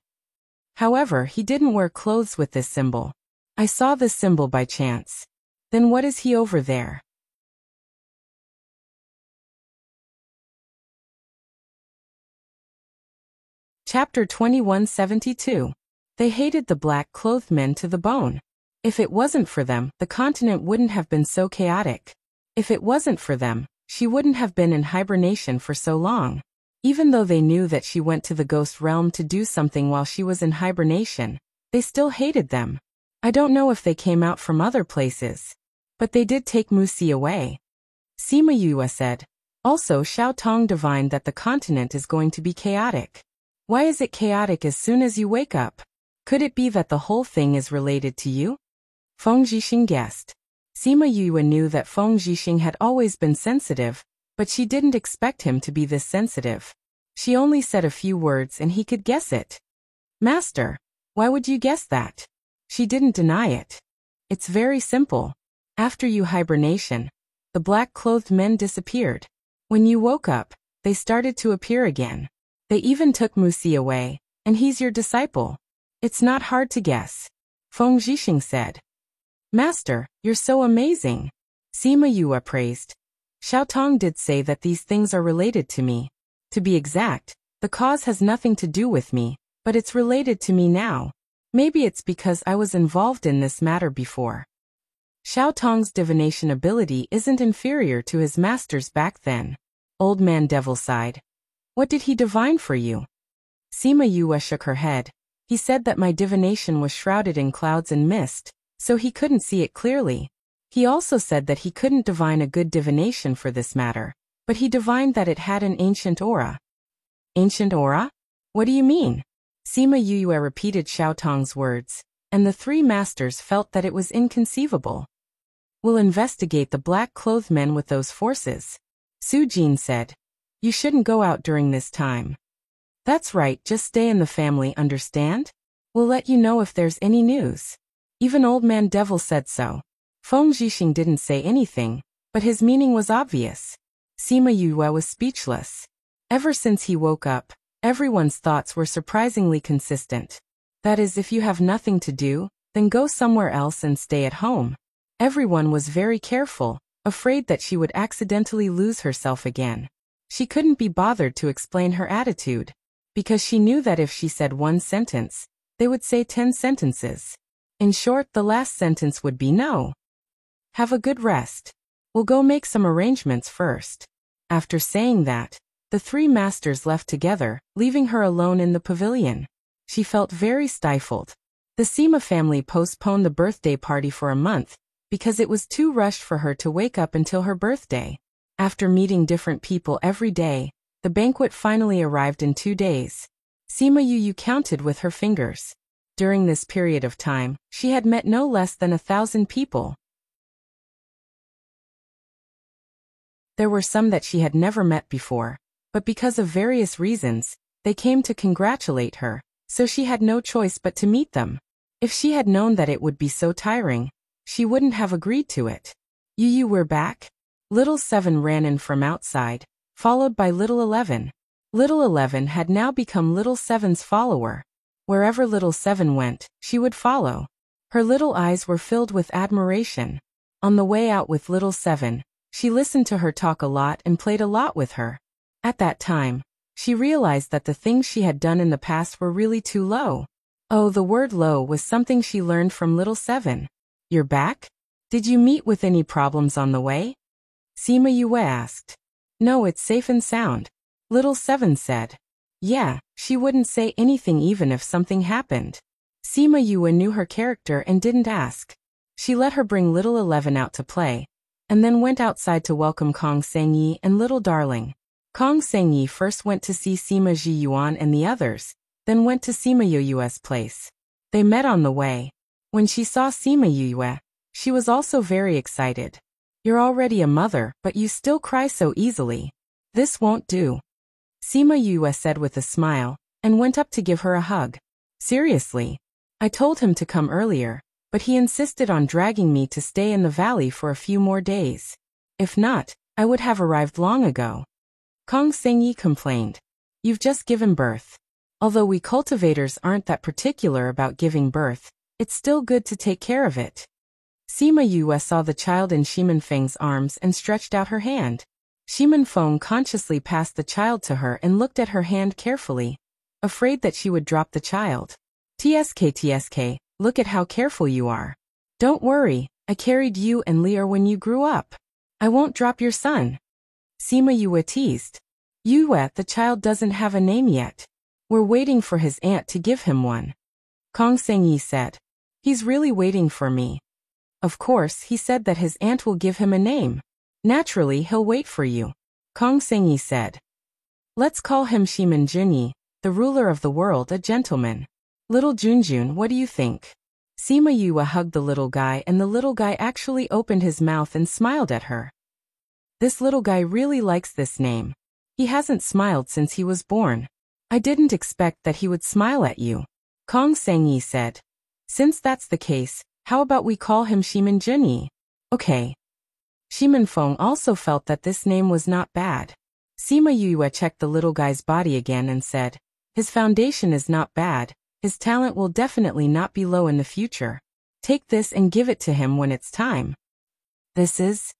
However, he didn't wear clothes with this symbol. I saw this symbol by chance. Then what is he over there? Chapter 2172. They hated the black-clothed men to the bone. If it wasn't for them, the continent wouldn't have been so chaotic. If it wasn't for them, she wouldn't have been in hibernation for so long. Even though they knew that she went to the ghost realm to do something while she was in hibernation, they still hated them. I don't know if they came out from other places. But they did take Musi away. Sima Yue said. Also, Xiao Tong divined that the continent is going to be chaotic. Why is it chaotic as soon as you wake up? Could it be that the whole thing is related to you? Feng Zhixing guessed. Sima Yue knew that Feng Zhixing had always been sensitive, but she didn't expect him to be this sensitive. She only said a few words and he could guess it. Master, why would you guess that? She didn't deny it. It's very simple. After you hibernation, the black-clothed men disappeared. When you woke up, they started to appear again. They even took Musi away, and he's your disciple. It's not hard to guess. Feng Zhixing said. Master, you're so amazing. Sima Yue praised. Xiao Tong did say that these things are related to me. To be exact, the cause has nothing to do with me, but it's related to me now. Maybe it's because I was involved in this matter before. Xiao Tong's divination ability isn't inferior to his master's back then. Old Man Devil sighed. What did he divine for you? Sima Yue shook her head. He said that my divination was shrouded in clouds and mist, so he couldn't see it clearly. He also said that he couldn't divine a good divination for this matter, but he divined that it had an ancient aura. Ancient aura? What do you mean? Sima Yue repeated Xiao Tong's words, and the three masters felt that it was inconceivable. We'll investigate the black-clothed men with those forces. Su Jin said. You shouldn't go out during this time. That's right, just stay in the family, understand? We'll let you know if there's any news. Even Old Man Devil said so. Feng Zhixing didn't say anything, but his meaning was obvious. Sima Yue was speechless. Ever since he woke up, everyone's thoughts were surprisingly consistent. That is, if you have nothing to do, then go somewhere else and stay at home. Everyone was very careful, afraid that she would accidentally lose herself again. She couldn't be bothered to explain her attitude, because she knew that if she said one sentence, they would say 10 sentences. In short, the last sentence would be no. Have a good rest. We'll go make some arrangements first. After saying that, the three masters left together, leaving her alone in the pavilion. She felt very stifled. The Sima family postponed the birthday party for a month, because it was too rushed for her to wake up until her birthday. After meeting different people every day, the banquet finally arrived in 2 days. Sima Yu counted with her fingers. During this period of time, she had met no less than 1,000 people. There were some that she had never met before, but because of various reasons, they came to congratulate her, so she had no choice but to meet them. If she had known that it would be so tiring, she wouldn't have agreed to it. Yu, we're back? Little 7 ran in from outside, followed by Little 11. Little 11 had now become Little 7's follower. Wherever Little 7 went, she would follow. Her little eyes were filled with admiration. On the way out with Little 7, she listened to her talk a lot and played a lot with her. At that time, she realized that the things she had done in the past were really too low. Oh, the word low was something she learned from Little 7. You're back? Did you meet with any problems on the way? Sima Yue asked. No, it's safe and sound. Little 7 said. Yeah, she wouldn't say anything even if something happened. Sima Yue knew her character and didn't ask. She let her bring Little 11 out to play, and then went outside to welcome Kong Sengyi and Little Darling. Kong Sengyi first went to see Sima Ji Yuan and the others, then went to Sima Yue's place. They met on the way. When she saw Sima Yue, she was also very excited. You're already a mother, but you still cry so easily. This won't do. Sima Yue said with a smile, and went up to give her a hug. Seriously? I told him to come earlier, but he insisted on dragging me to stay in the valley for a few more days. If not, I would have arrived long ago. Kong Sengyi complained. You've just given birth. Although we cultivators aren't that particular about giving birth, it's still good to take care of it. Sima Yue saw the child in Shimen Feng's arms and stretched out her hand. Shimen Feng consciously passed the child to her and looked at her hand carefully, afraid that she would drop the child. TSK, look at how careful you are. Don't worry, I carried you and Lear when you grew up. I won't drop your son. Sima Yue teased. Yue, the child doesn't have a name yet. We're waiting for his aunt to give him one. Kong Sengyi said. He's really waiting for me. Of course, he said that his aunt will give him a name. Naturally, he'll wait for you. Kong Sengyi said. Let's call him Shimen Junyi, the ruler of the world, a gentleman. Little Junjun, what do you think? Sima Yue hugged the little guy, and the little guy actually opened his mouth and smiled at her. This little guy really likes this name. He hasn't smiled since he was born. I didn't expect that he would smile at you. Kong Sengyi said. Since that's the case, how about we call him Shimen Junyi? Okay. Shimen Feng also felt that this name was not bad. Sima Yue checked the little guy's body again and said, his foundation is not bad, his talent will definitely not be low in the future. Take this and give it to him when it's time. This is...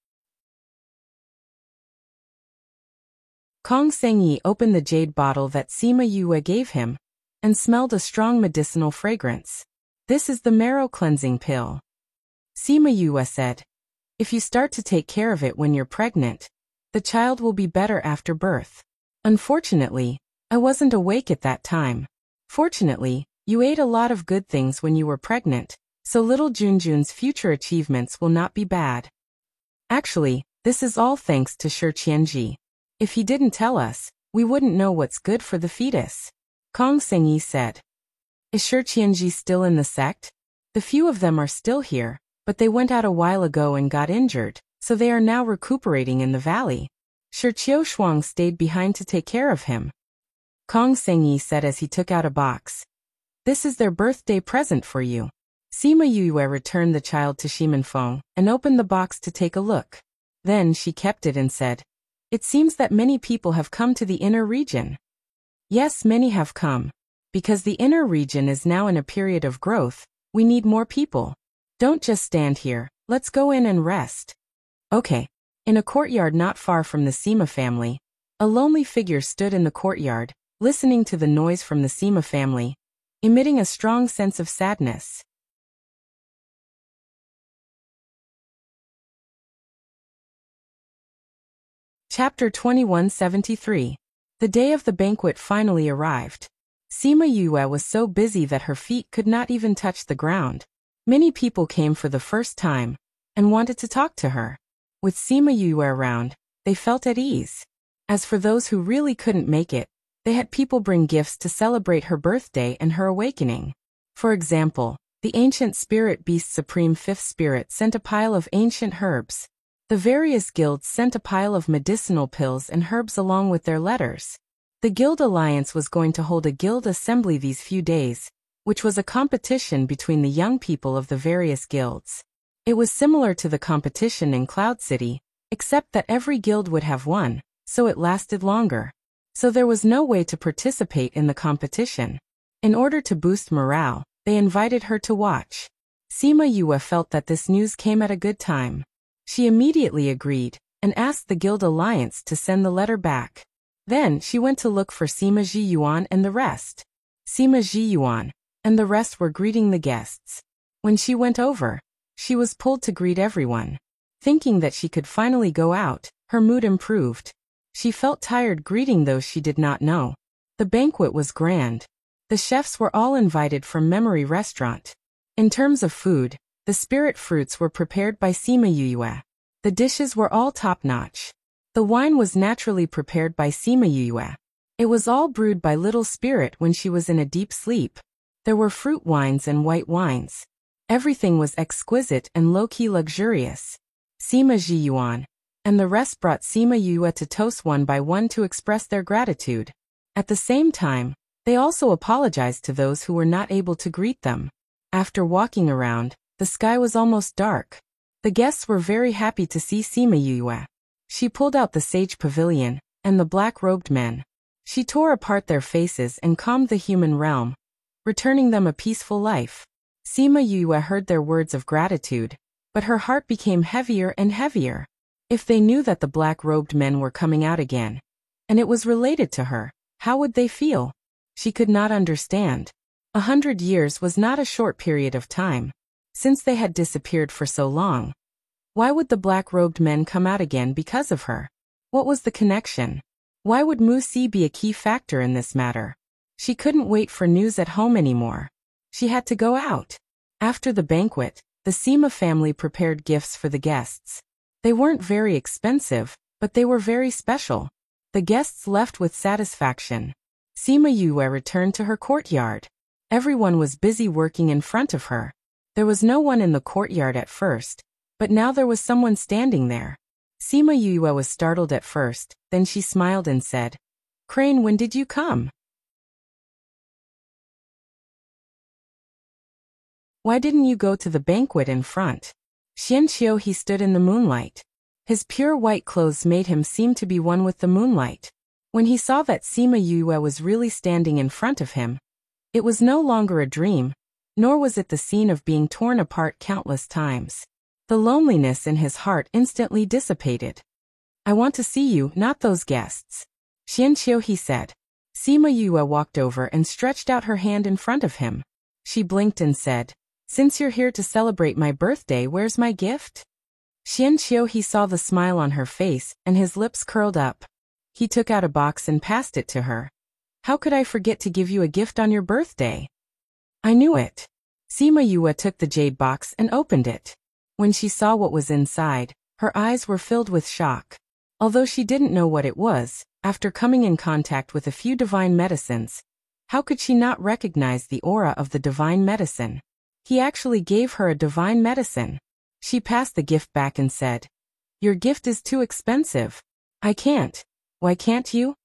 Kong Sengyi opened the jade bottle that Sima Yue gave him, and smelled a strong medicinal fragrance. This is the marrow cleansing pill. Sima Yue said, if you start to take care of it when you're pregnant, the child will be better after birth. Unfortunately, I wasn't awake at that time. Fortunately, you ate a lot of good things when you were pregnant, so little Junjun's future achievements will not be bad. Actually, this is all thanks to Shi Qianji. If he didn't tell us, we wouldn't know what's good for the fetus. Kong Sengyi said. Is Shi Qianji still in the sect? The few of them are still here, but they went out a while ago and got injured, so they are now recuperating in the valley. Shi Qiushuang stayed behind to take care of him. Kong Sengyi said as he took out a box. This is their birthday present for you. Sima Yue returned the child to Shimen Feng and opened the box to take a look. Then she kept it and said, it seems that many people have come to the inner region. Yes, many have come. Because the inner region is now in a period of growth, we need more people. Don't just stand here, let's go in and rest. Okay. In a courtyard not far from the Sima family, a lonely figure stood in the courtyard, listening to the noise from the Sima family, emitting a strong sense of sadness. Chapter 2173. The day of the banquet finally arrived. Sima Yue was so busy that her feet could not even touch the ground. Many people came for the first time and wanted to talk to her. With Sima Yue around, they felt at ease. As for those who really couldn't make it, they had people bring gifts to celebrate her birthday and her awakening. For example, the ancient spirit beast Supreme Fifth Spirit sent a pile of ancient herbs. The various guilds sent a pile of medicinal pills and herbs along with their letters. The Guild Alliance was going to hold a guild assembly these few days, which was a competition between the young people of the various guilds. It was similar to the competition in Cloud City, except that every guild would have one, so it lasted longer. So there was no way to participate in the competition. In order to boost morale, they invited her to watch. Sima Yue felt that this news came at a good time. She immediately agreed, and asked the Guild Alliance to send the letter back. Then she went to look for Sima Zhiyuan and the rest. Sima Zhiyuan and the rest were greeting the guests. When she went over, she was pulled to greet everyone. Thinking that she could finally go out, her mood improved. She felt tired greeting those she did not know. The banquet was grand. The chefs were all invited from Memory Restaurant. In terms of food, the spirit fruits were prepared by Sima Yue. The dishes were all top-notch. The wine was naturally prepared by Sima Yue. It was all brewed by Little Spirit when she was in a deep sleep. There were fruit wines and white wines. Everything was exquisite and low-key luxurious. Sima Zhiyuan and the rest brought Sima Yue to toast one by one to express their gratitude. At the same time, they also apologized to those who were not able to greet them. After walking around, the sky was almost dark. The guests were very happy to see Sima Yue. She pulled out the sage pavilion and the black-robed men. She tore apart their faces and calmed the human realm, returning them a peaceful life. Sima Yue heard their words of gratitude, but her heart became heavier and heavier. If they knew that the black-robed men were coming out again, and it was related to her, how would they feel? She could not understand. 100 years was not a short period of time. Since they had disappeared for so long, why would the black-robed men come out again because of her? What was the connection? Why would Mu Si be a key factor in this matter? She couldn't wait for news at home anymore. She had to go out. After the banquet, the Sima family prepared gifts for the guests. They weren't very expensive, but they were very special. The guests left with satisfaction. Sima Yue returned to her courtyard. Everyone was busy working in front of her. There was no one in the courtyard at first, but now there was someone standing there. Sima Yue was startled at first, then she smiled and said, "Crane, when did you come? Why didn't you go to the banquet in front?" Xianqiu he stood in the moonlight. His pure white clothes made him seem to be one with the moonlight. When he saw that Sima Yue was really standing in front of him, it was no longer a dream, nor was it the scene of being torn apart countless times. The loneliness in his heart instantly dissipated. "I want to see you, not those guests." "Xianqiu," he said. Sima Yue walked over and stretched out her hand in front of him. She blinked and said, "Since you're here to celebrate my birthday, where's my gift?" Xianqiu he saw the smile on her face and his lips curled up. He took out a box and passed it to her. "How could I forget to give you a gift on your birthday?" "I knew it." Sima Yue took the jade box and opened it. When she saw what was inside, her eyes were filled with shock. Although she didn't know what it was, after coming in contact with a few divine medicines, how could she not recognize the aura of the divine medicine? He actually gave her a divine medicine. She passed the gift back and said, "Your gift is too expensive. I can't." "Why can't you?"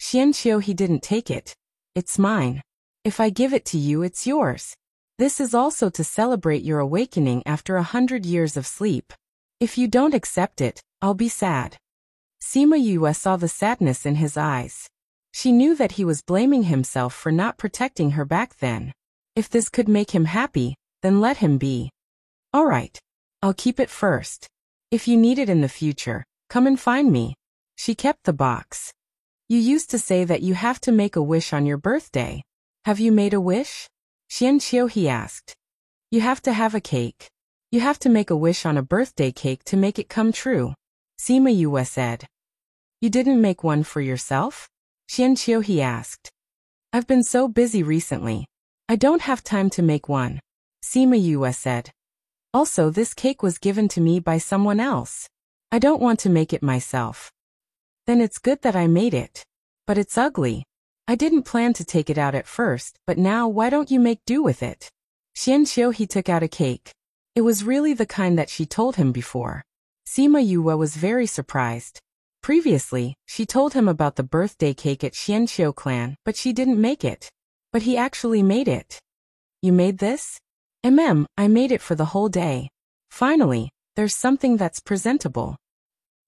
"Xianqiu he didn't take it. It's mine. If I give it to you, it's yours. This is also to celebrate your awakening after 100 years of sleep. If you don't accept it, I'll be sad." Sima Yue saw the sadness in his eyes. She knew that he was blaming himself for not protecting her back then. If this could make him happy, then let him be. "All right. I'll keep it first. If you need it in the future, come and find me." She kept the box. "You used to say that you have to make a wish on your birthday. Have you made a wish?" Xianqiu he asked. "You have to have a cake. You have to make a wish on a birthday cake to make it come true," Sima Yue said. You didn't make one for yourself? Xianqiu he asked. I've been so busy recently. I don't have time to make one. Sima Yue said. Also, this cake was given to me by someone else. I don't want to make it myself. Then it's good that I made it. But it's ugly. I didn't plan to take it out at first, but now why don't you make do with it? Xianqiu he took out a cake. It was really the kind that she told him before. Sima Yue was very surprised. Previously, she told him about the birthday cake at Xianqiu clan, but she didn't make it. But he actually made it. You made this? I made it for the whole day. Finally, there's something that's presentable.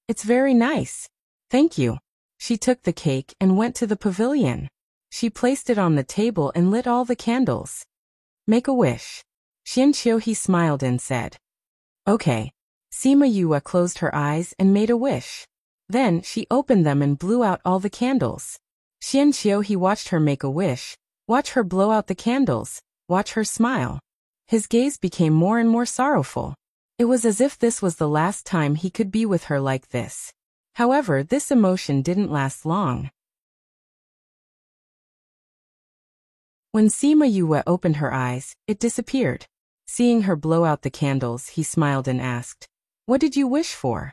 It's very nice. Thank you. She took the cake and went to the pavilion. She placed it on the table and lit all the candles. Make a wish. Xianqiu he smiled and said. Okay. Sima Yue closed her eyes and made a wish. Then she opened them and blew out all the candles. Xianqiu he watched her make a wish, watch her blow out the candles, watch her smile. His gaze became more and more sorrowful. It was as if this was the last time he could be with her like this. However, this emotion didn't last long. When Sima Yue opened her eyes, it disappeared. Seeing her blow out the candles, he smiled and asked, What did you wish for?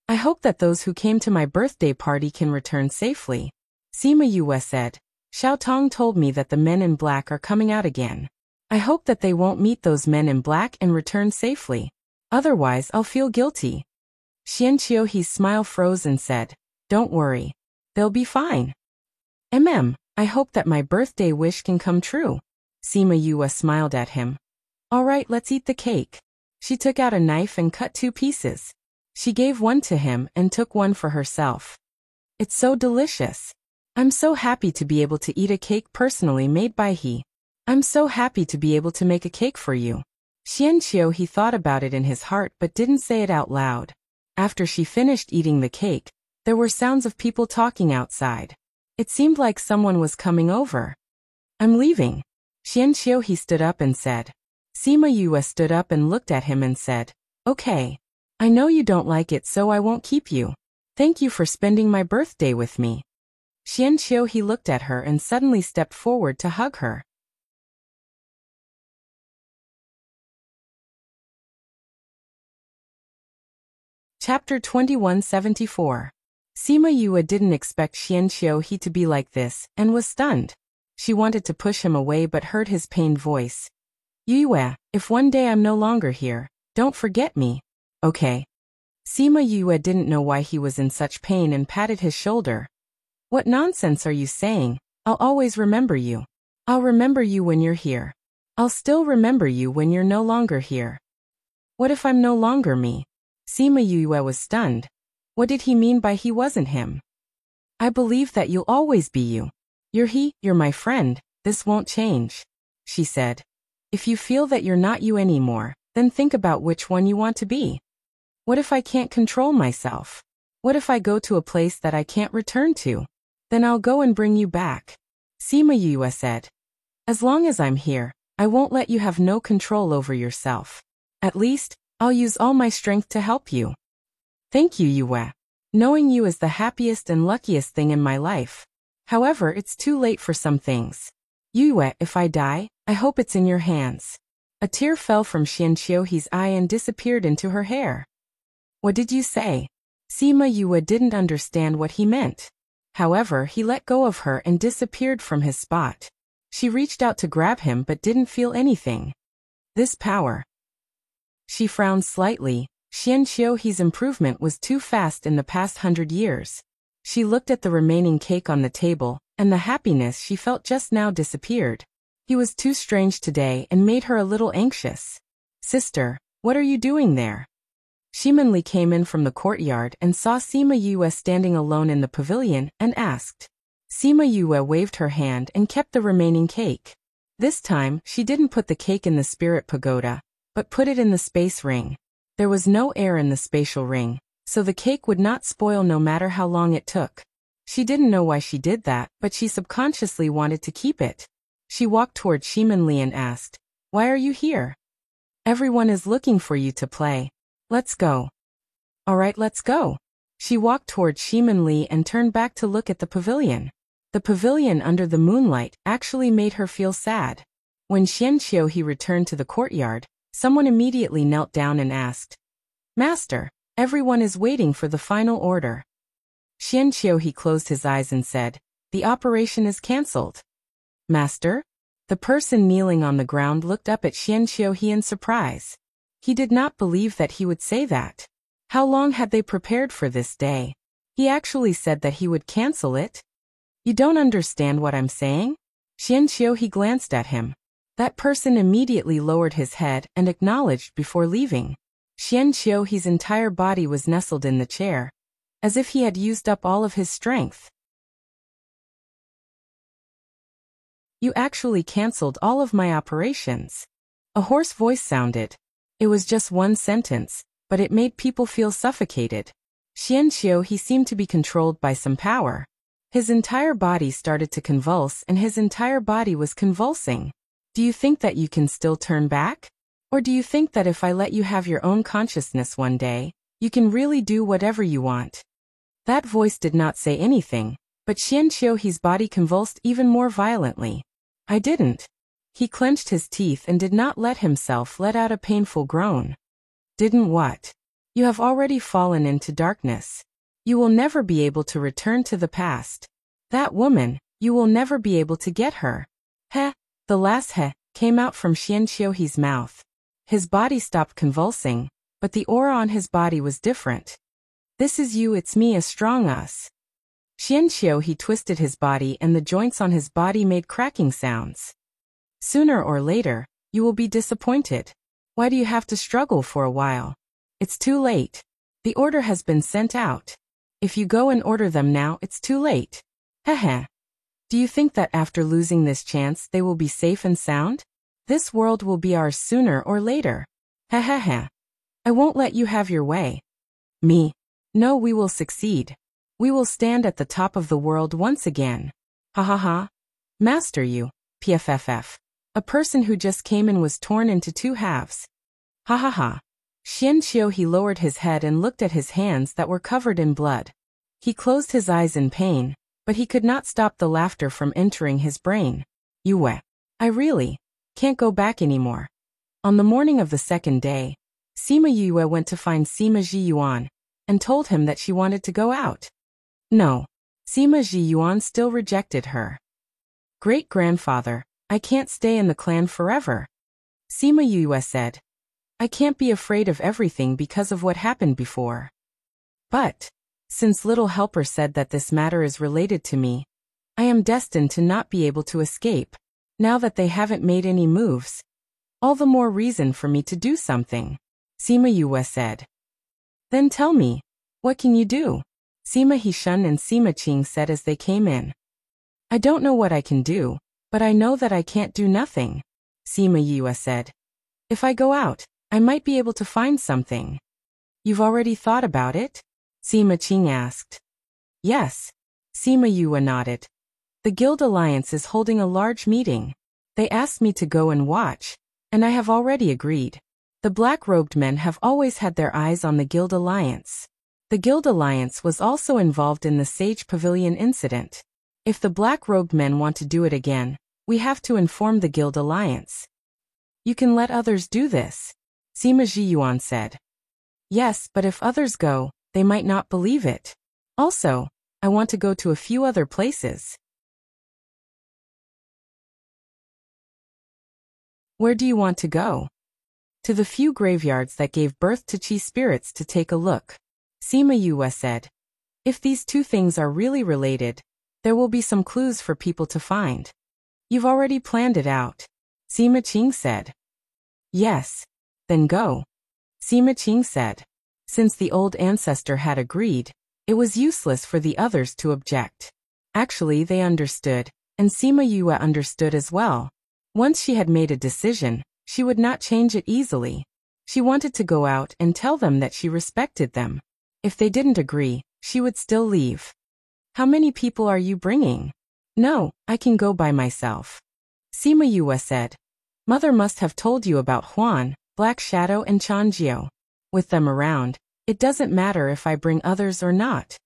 I hope that those who came to my birthday party can return safely. Sima Yue said. Xiao Tong told me that the men in black are coming out again. I hope that they won't meet those men in black and return safely. Otherwise, I'll feel guilty. Xianqiu He's smile froze and said, Don't worry. They'll be fine. I hope that my birthday wish can come true. Sima Yue smiled at him. All right, let's eat the cake. She took out a knife and cut 2 pieces. She gave one to him and took one for herself. It's so delicious. I'm so happy to be able to eat a cake personally made by he. I'm so happy to be able to make a cake for you. Xianqiu he thought about it in his heart but didn't say it out loud. After she finished eating the cake, there were sounds of people talking outside. It seemed like someone was coming over. I'm leaving. Xianqiu he stood up and said. Sima Yue stood up and looked at him and said, Okay. I know you don't like it so I won't keep you. Thank you for spending my birthday with me. Xianqiu he looked at her and suddenly stepped forward to hug her. Chapter 2174. Sima Yue didn't expect Xianqiu he to be like this, and was stunned. She wanted to push him away but heard his pained voice. Yue, if one day I'm no longer here, don't forget me. Okay. Sima Yue didn't know why he was in such pain and patted his shoulder. What nonsense are you saying? I'll always remember you. I'll remember you when you're here. I'll still remember you when you're no longer here. What if I'm no longer me? Sima Yue was stunned. What did he mean by he wasn't him? I believe that you'll always be you. You're my friend, this won't change. She said. If you feel that you're not you anymore, then think about which one you want to be. What if I can't control myself? What if I go to a place that I can't return to? Then I'll go and bring you back. Sima Yue said. As long as I'm here, I won't let you have no control over yourself. At least, I'll use all my strength to help you. Thank you, Yue. Knowing you is the happiest and luckiest thing in my life. However, it's too late for some things. Yue, if I die, I hope it's in your hands. A tear fell from Xianqiu He's eye and disappeared into her hair. What did you say? Sima Yue didn't understand what he meant. However, he let go of her and disappeared from his spot. She reached out to grab him but didn't feel anything. This power. She frowned slightly. Xianqiu He's improvement was too fast in the past 100 years. She looked at the remaining cake on the table, and the happiness she felt just now disappeared. He was too strange today and made her a little anxious. Sister, what are you doing there? Shimanli came in from the courtyard and saw Sima Yue standing alone in the pavilion and asked. Sima Yue waved her hand and kept the remaining cake. This time, she didn't put the cake in the spirit pagoda, but put it in the space ring. There was no air in the spatial ring, so the cake would not spoil no matter how long it took. She didn't know why she did that, but she subconsciously wanted to keep it. She walked toward Shimanli and asked, Why are you here? Everyone is looking for you to play. Let's go. All right, let's go. She walked toward Shimin Li and turned back to look at the pavilion. The pavilion under the moonlight actually made her feel sad. When Xian Qiuhe returned to the courtyard, someone immediately knelt down and asked, "Master, everyone is waiting for the final order." Xian Qiuhe closed his eyes and said, "The operation is cancelled." "Master?" The person kneeling on the ground looked up at Xian Qiuhe in surprise. He did not believe that he would say that. How long had they prepared for this day? He actually said that he would cancel it. "You don't understand what I'm saying?" Xian Qiuhe glanced at him. That person immediately lowered his head and acknowledged before leaving. Xian Qiuhe's entire body was nestled in the chair, as if he had used up all of his strength. "You actually cancelled all of my operations." A hoarse voice sounded. It was just one sentence, but it made people feel suffocated. Xian Qiuhe seemed to be controlled by some power. His entire body started to convulse and his entire body was convulsing. "Do you think that you can still turn back? Or do you think that if I let you have your own consciousness one day, you can really do whatever you want?" That voice did not say anything, but Xian Qiuhe's body convulsed even more violently. "I didn't." He clenched his teeth and did not let himself let out a painful groan. "Didn't what?" "You have already fallen into darkness. You will never be able to return to the past. That woman, you will never be able to get her." "Heh." The last "heh" came out from Xian Qiuhe's mouth. His body stopped convulsing, but the aura on his body was different. "This is you, it's me, a strong us." Xian Qiuhe twisted his body and the joints on his body made cracking sounds. "Sooner or later, you will be disappointed. Why do you have to struggle for a while? It's too late. The order has been sent out. If you go and order them now, it's too late. Heh. Do you think that after losing this chance they will be safe and sound? This world will be ours sooner or later. Heh. I won't let you have your way." "Me? No, we will succeed. We will stand at the top of the world once again. Ha. Master you, PFFF. A person who just came in was torn into two halves. Ha. Xian Qiuhe lowered his head and looked at his hands that were covered in blood. He closed his eyes in pain, but he could not stop the laughter from entering his brain. "Yue. I really can't go back anymore." On the morning of the second day, Sima Yue went to find Sima Zhiyuan and told him that she wanted to go out. No. Sima Zhiyuan still rejected her. "Great-grandfather, I can't stay in the clan forever." Sima Yue said, "I can't be afraid of everything because of what happened before. But, since Little Helper said that this matter is related to me, I am destined to not be able to escape. Now that they haven't made any moves, all the more reason for me to do something," Sima Yue said. "Then tell me, what can you do?" Sima Hishun and Sima Qing said as they came in. "I don't know what I can do, but I know that I can't do nothing," Sima Yue said. "If I go out, I might be able to find something." "You've already thought about it?" Sima Qing asked. "Yes." Sima Yue nodded. "The Guild Alliance is holding a large meeting. They asked me to go and watch, and I have already agreed. The black-robed men have always had their eyes on the Guild Alliance. The Guild Alliance was also involved in the Sage Pavilion incident. If the black-robed men want to do it again, we have to inform the Guild Alliance." "You can let others do this," Sima Zhiyuan said. "Yes, but if others go, they might not believe it. Also, I want to go to a few other places." "Where do you want to go?" "To the few graveyards that gave birth to Qi spirits to take a look," Sima Yue said. "If these two things are really related, there will be some clues for people to find." "You've already planned it out," Sima Qing said. "Yes. Then go," Sima Qing said. Since the old ancestor had agreed, it was useless for the others to object. Actually, they understood, and Sima Yue understood as well. Once she had made a decision, she would not change it easily. She wanted to go out and tell them that she respected them. If they didn't agree, she would still leave. "How many people are you bringing?" "No, I can go by myself," Sima Yue said. "Mother must have told you about Huan, Black Shadow and Chanjiu. With them around, It doesn't matter if I bring others or not.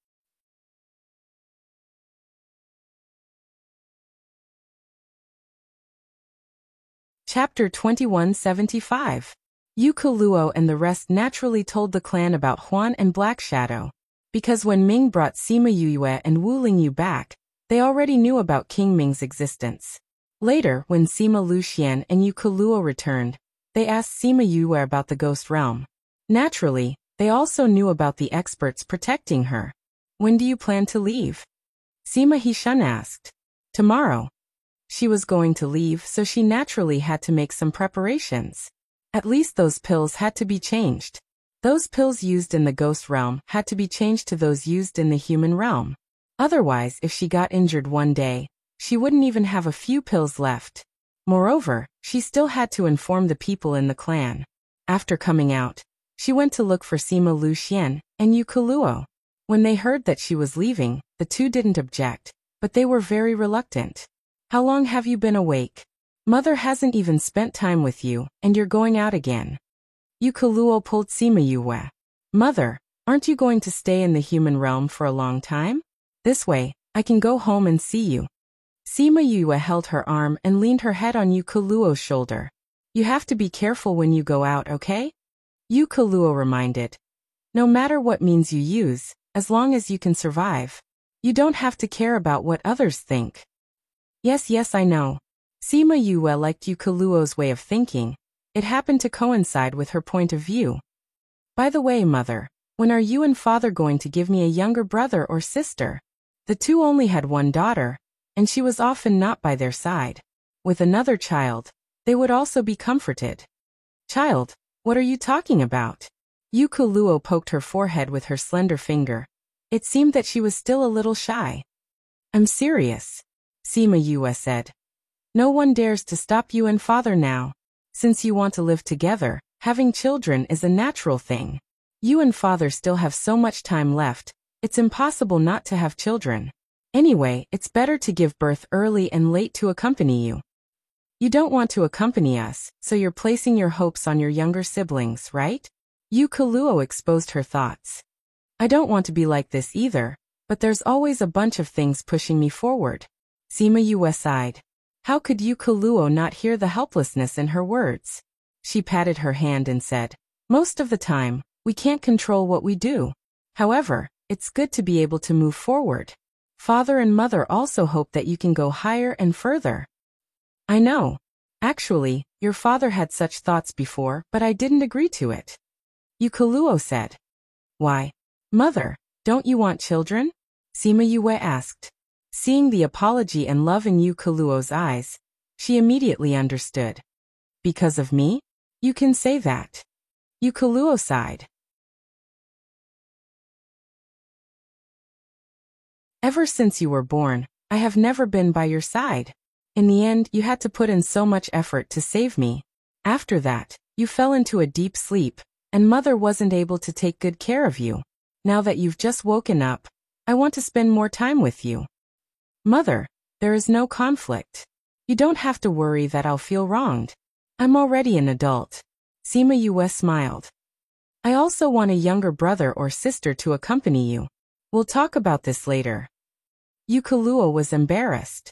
Chapter 2175. Yu Kaluo and the rest naturally told the clan about Huan and Black Shadow. Because when Ming brought Sima Yue and Wu Lingyu back, they already knew about King Ming's existence. Later, when Sima Luxian and Yu Kaluo returned, they asked Sima Yue about the Ghost Realm. Naturally, they also knew about the experts protecting her. When do you plan to leave? Sima Hishun asked. Tomorrow. She was going to leave, so she naturally had to make some preparations. At least those pills had to be changed. Those pills used in the ghost realm had to be changed to those used in the human realm. Otherwise, if she got injured one day, she wouldn't even have a few pills left. Moreover, she still had to inform the people in the clan. After coming out, she went to look for Sima Luxian and Yu Kaluo. When they heard that she was leaving, the two didn't object, but they were very reluctant. How long have you been awake? Mother hasn't even spent time with you, and you're going out again. Yu Kaluo pulled Sima Yue. Mother, aren't you going to stay in the human realm for a long time? This way, I can go home and see you. Sima Yue held her arm and leaned her head on Yu Kaluo's shoulder. You have to be careful when you go out, okay? Yu Kaluo reminded. No matter what means you use, as long as you can survive. You don't have to care about what others think. Yes, I know. Sima Yue liked Yu Kaluo's way of thinking. It happened to coincide with her point of view. By the way, Mother, when are you and Father going to give me a younger brother or sister? The two only had one daughter, and she was often not by their side. With another child, they would also be comforted. Child, what are you talking about? Yu Kaluo poked her forehead with her slender finger. It seemed that she was still a little shy. I'm serious, Sima Yue said. No one dares to stop you and Father now. Since you want to live together, having children is a natural thing. You and Father still have so much time left, it's impossible not to have children. Anyway, it's better to give birth early and late to accompany you. You don't want to accompany us, so you're placing your hopes on your younger siblings, right? Yu Kaluo exposed her thoughts. I don't want to be like this either, but there's always a bunch of things pushing me forward. Sima Yue sighed. How could Yu Kaluo not hear the helplessness in her words? She patted her hand and said, most of the time, we can't control what we do. However, it's good to be able to move forward. Father and Mother also hope that you can go higher and further. I know. Actually, your father had such thoughts before, but I didn't agree to it. Yu Kaluo said. Why? Mother, don't you want children? Sima Yue asked. Seeing the apology and love in Yu Kaluo's eyes, she immediately understood. Because of me? You can say that. Yu Kaluo sighed. Ever since you were born, I have never been by your side. In the end, you had to put in so much effort to save me. After that, you fell into a deep sleep, and Mother wasn't able to take good care of you. Now that you've just woken up, I want to spend more time with you. Mother, there is no conflict. You don't have to worry that I'll feel wronged. I'm already an adult. Sima Yue smiled. I also want a younger brother or sister to accompany you. We'll talk about this later. Yu Kaluo was embarrassed.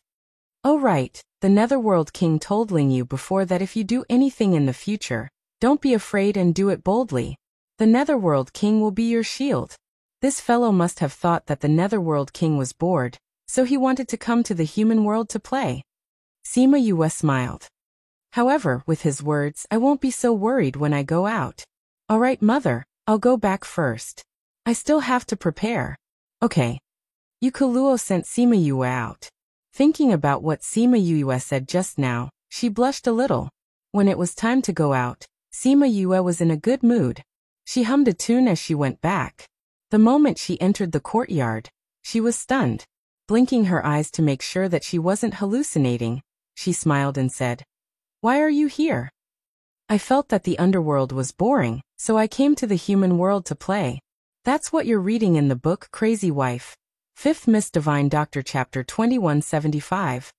Oh right, the Netherworld King told Lingyu before that if you do anything in the future, don't be afraid and do it boldly. The Netherworld King will be your shield. This fellow must have thought that the Netherworld King was bored, so he wanted to come to the human world to play. Sima Yue smiled. However, with his words, I won't be so worried when I go out. All right, Mother, I'll go back first. I still have to prepare. Okay. Yu Kaluo sent Sima Yue out. Thinking about what Sima Yue said just now, she blushed a little. When it was time to go out, Sima Yue was in a good mood. She hummed a tune as she went back. The moment she entered the courtyard, she was stunned. Blinking her eyes to make sure that she wasn't hallucinating, she smiled and said, Why are you here? I felt that the underworld was boring, so I came to the human world to play. That's what you're reading in the book Crazy Wife. 5th Miss Divine Doctor Chapter 2175.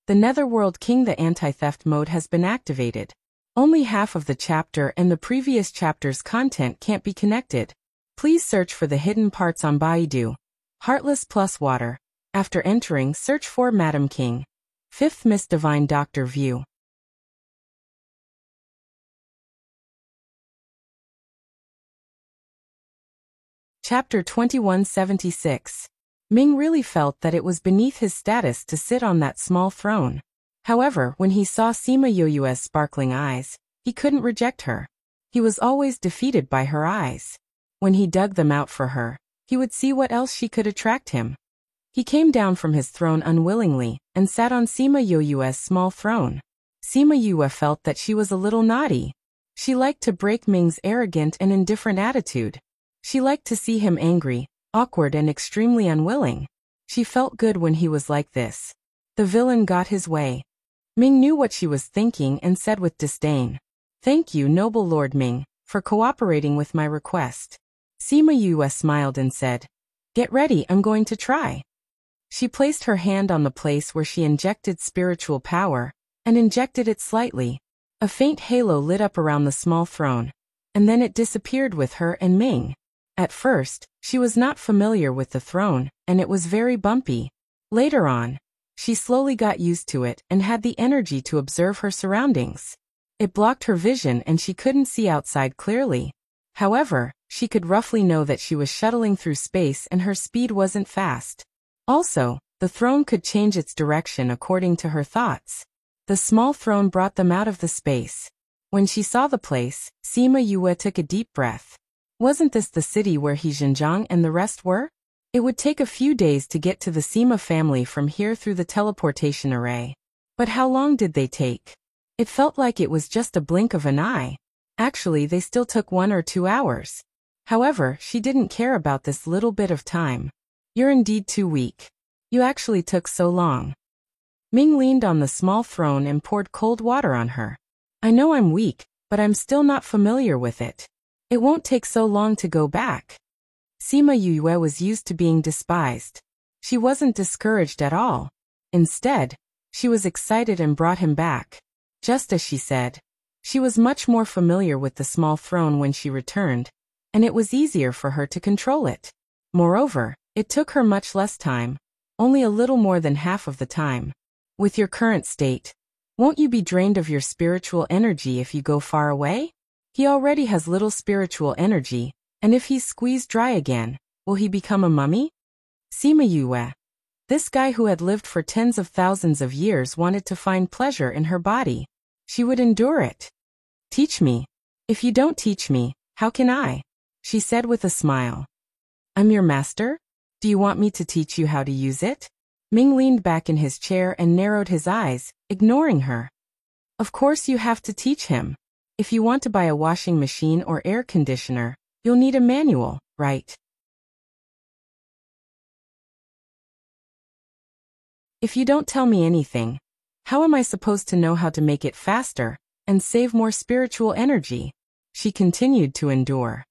The Netherworld King. The anti-theft mode has been activated. Only half of the chapter and the previous chapter's content can't be connected. Please search for the hidden parts on Baidu. Heartless plus water. After entering, search for Madam King. 5th Miss Divine Doctor View. Chapter 2176. Ming really felt that it was beneath his status to sit on that small throne. However, when he saw Sima Yoyue's sparkling eyes, he couldn't reject her. He was always defeated by her eyes. When he dug them out for her, he would see what else she could attract him. He came down from his throne unwillingly and sat on Sima Yoyue's small throne. Sima Yue felt that she was a little naughty. She liked to break Ming's arrogant and indifferent attitude. She liked to see him angry, awkward and extremely unwilling. She felt good when he was like this. The villain got his way. Ming knew what she was thinking and said with disdain, "Thank you, noble Lord Ming, for cooperating with my request." Sima Yue smiled and said, "Get ready, I'm going to try." She placed her hand on the place where she injected spiritual power, and injected it slightly. A faint halo lit up around the small throne, and then it disappeared with her and Ming. At first, she was not familiar with the throne, and it was very bumpy. Later on, she slowly got used to it and had the energy to observe her surroundings. It blocked her vision and she couldn't see outside clearly. However, she could roughly know that she was shuttling through space and her speed wasn't fast. Also, the throne could change its direction according to her thoughts. The small throne brought them out of the space. When she saw the place, Sima Yue took a deep breath. Wasn't this the city where He Xinjiang and the rest were? It would take a few days to get to the Sima family from here through the teleportation array. But how long did they take? It felt like it was just a blink of an eye. Actually, they still took 1 or 2 hours. However, she didn't care about this little bit of time. You're indeed too weak. You actually took so long. Ming leaned on the small throne and poured cold water on her. I know I'm weak, but I'm still not familiar with it. It won't take so long to go back. Sima Yue was used to being despised. She wasn't discouraged at all. Instead, she was excited and brought him back. Just as she said, she was much more familiar with the small throne when she returned, and it was easier for her to control it. Moreover, it took her much less time, only a little more than half of the time. With your current state, won't you be drained of your spiritual energy if you go far away? He already has little spiritual energy, and if he's squeezed dry again, will he become a mummy? Sima Yue. This guy who had lived for tens of thousands of years wanted to find pleasure in her body. She would endure it. Teach me. If you don't teach me, how can I? She said with a smile. I'm your master? Do you want me to teach you how to use it? Ming leaned back in his chair and narrowed his eyes, ignoring her. Of course you have to teach him. If you want to buy a washing machine or air conditioner, you'll need a manual, right? If you don't tell me anything, how am I supposed to know how to make it faster and save more spiritual energy? She continued to endure.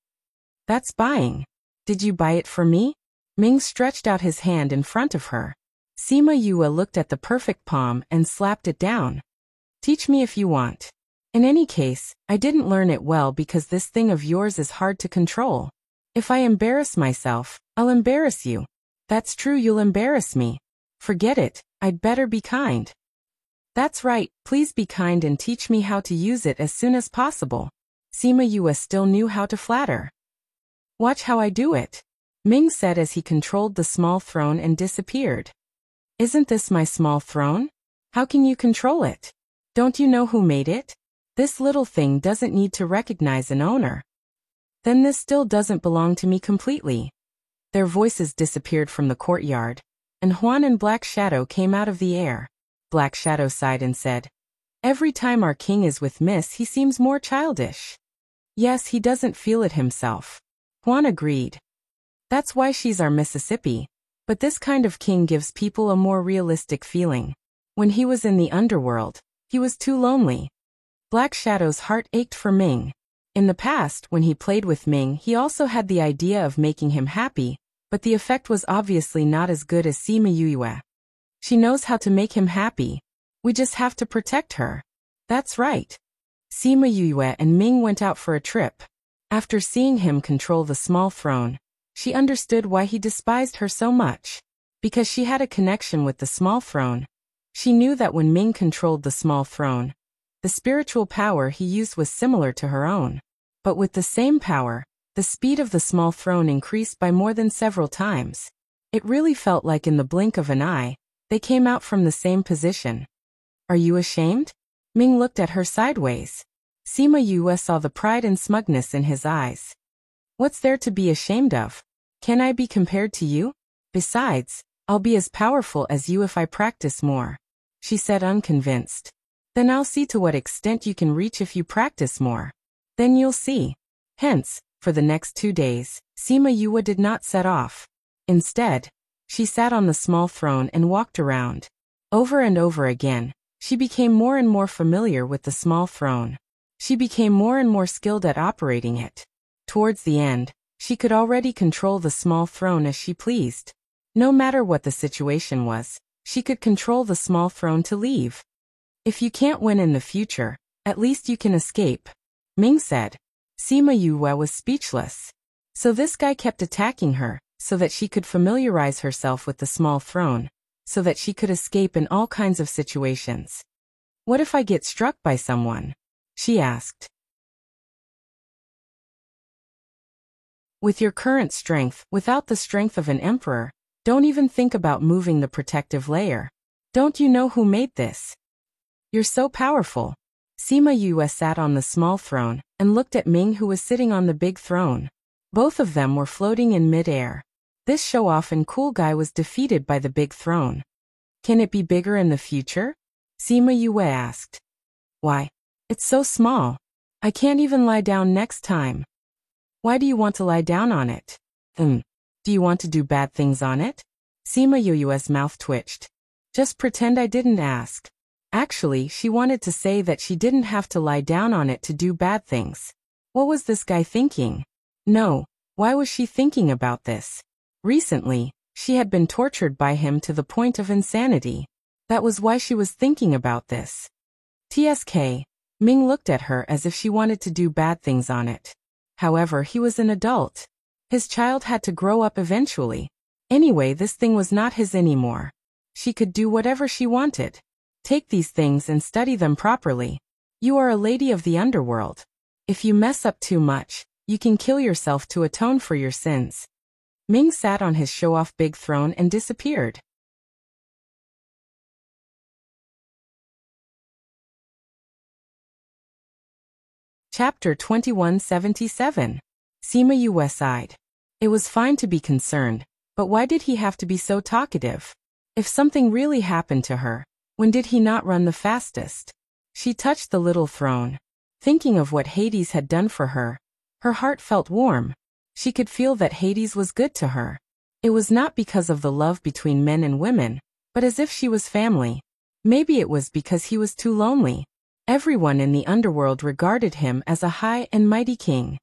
That's buying. Did you buy it for me? Ming stretched out his hand in front of her. Sima Yue looked at the perfect palm and slapped it down. Teach me if you want. In any case, I didn't learn it well because this thing of yours is hard to control. If I embarrass myself, I'll embarrass you. That's true, you'll embarrass me. Forget it, I'd better be kind. That's right, please be kind and teach me how to use it as soon as possible. Sima Yue still knew how to flatter. Watch how I do it, Ming said as he controlled the small throne and disappeared. Isn't this my small throne? How can you control it? Don't you know who made it? This little thing doesn't need to recognize an owner. Then this still doesn't belong to me completely. Their voices disappeared from the courtyard, and Huan and Black Shadow came out of the air. Black Shadow sighed and said, Every time our king is with Miss, he seems more childish. Yes, he doesn't feel it himself. Huan agreed. That's why she's our Mississippi. But this kind of king gives people a more realistic feeling. When he was in the underworld, he was too lonely. Black Shadow's heart ached for Ming. In the past, when he played with Ming, he also had the idea of making him happy, but the effect was obviously not as good as Sima Yue. She knows how to make him happy. We just have to protect her. That's right. Sima Yue and Ming went out for a trip. After seeing him control the small throne, she understood why he despised her so much. Because she had a connection with the small throne. She knew that when Ming controlled the small throne, the spiritual power he used was similar to her own. But with the same power, the speed of the small throne increased by more than several times. It really felt like in the blink of an eye, they came out from the same position. Are you ashamed? Ming looked at her sideways. Sima Yue saw the pride and smugness in his eyes. What's there to be ashamed of? Can I be compared to you? Besides, I'll be as powerful as you if I practice more, she said unconvinced. Then I'll see to what extent you can reach if you practice more. Then you'll see. Hence, for the next 2 days, Sima Yue did not set off. Instead, she sat on the small throne and walked around. Over and over again, she became more and more familiar with the small throne. She became more and more skilled at operating it. Towards the end, she could already control the small throne as she pleased. No matter what the situation was, she could control the small throne to leave. If you can't win in the future, at least you can escape, Ming said. Sima Yue was speechless. So this guy kept attacking her, so that she could familiarize herself with the small throne, so that she could escape in all kinds of situations. What if I get struck by someone? She asked. With your current strength, without the strength of an emperor, don't even think about moving the protective layer. Don't you know who made this? You're so powerful. Sima Yue sat on the small throne and looked at Ming, who was sitting on the big throne. Both of them were floating in mid-air. This show-off and cool guy was defeated by the big throne. Can it be bigger in the future? Sima Yue asked. Why? It's so small. I can't even lie down next time. Why do you want to lie down on it? Do you want to do bad things on it? Sima Yue's mouth twitched. Just pretend I didn't ask. Actually, she wanted to say that she didn't have to lie down on it to do bad things. What was this guy thinking? No, why was she thinking about this? Recently, she had been tortured by him to the point of insanity. That was why she was thinking about this. TSK, Ming looked at her as if she wanted to do bad things on it. However, he was an adult. His child had to grow up eventually. Anyway, this thing was not his anymore. She could do whatever she wanted. Take these things and study them properly. You are a lady of the underworld. If you mess up too much, you can kill yourself to atone for your sins. Ming sat on his show-off big throne and disappeared. Chapter 2177. Sima Yue sighed. It was fine to be concerned, but why did he have to be so talkative? If something really happened to her, when did he not run the fastest? She touched the little throne. Thinking of what Hades had done for her, her heart felt warm. She could feel that Hades was good to her. It was not because of the love between men and women, but as if she was family. Maybe it was because he was too lonely. Everyone in the underworld regarded him as a high and mighty king.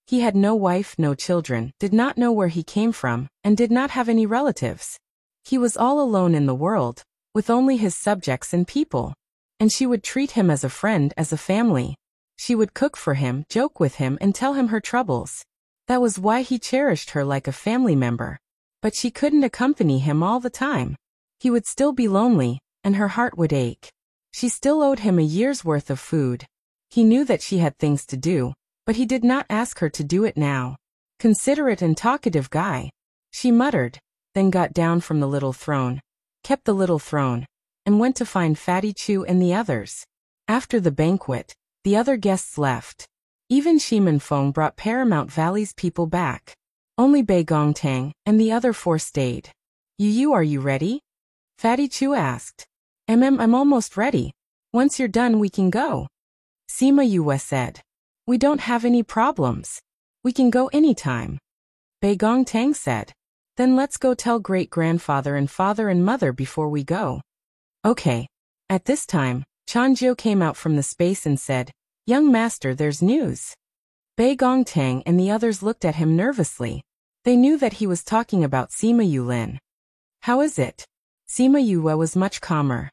He had no wife, no children, did not know where he came from, and did not have any relatives. He was all alone in the world, with only his subjects and people. And she would treat him as a friend, as a family. She would cook for him, joke with him, and tell him her troubles. That was why he cherished her like a family member. But she couldn't accompany him all the time. He would still be lonely, and her heart would ache. She still owed him a year's worth of food. He knew that she had things to do, but he did not ask her to do it now. Considerate and talkative guy. She muttered, then got down from the little throne, kept the little throne, and went to find Fatty Chu and the others. After the banquet, the other guests left. Even Shiman Feng brought Paramount Valley's people back. Only Bei Gongtang and the other 4 stayed. Yu, are you ready? Fatty Chu asked. I'm almost ready. Once you're done we can go. Sima Yue said. We don't have any problems. We can go anytime. Bei Gongtang said. Then let's go tell great-grandfather and father and mother before we go. Okay. At this time, Chanjiu came out from the space and said, Young master, there's news. Bei Gongtang and the others looked at him nervously. They knew that he was talking about Sima Yulin. How is it? Sima Yue was much calmer.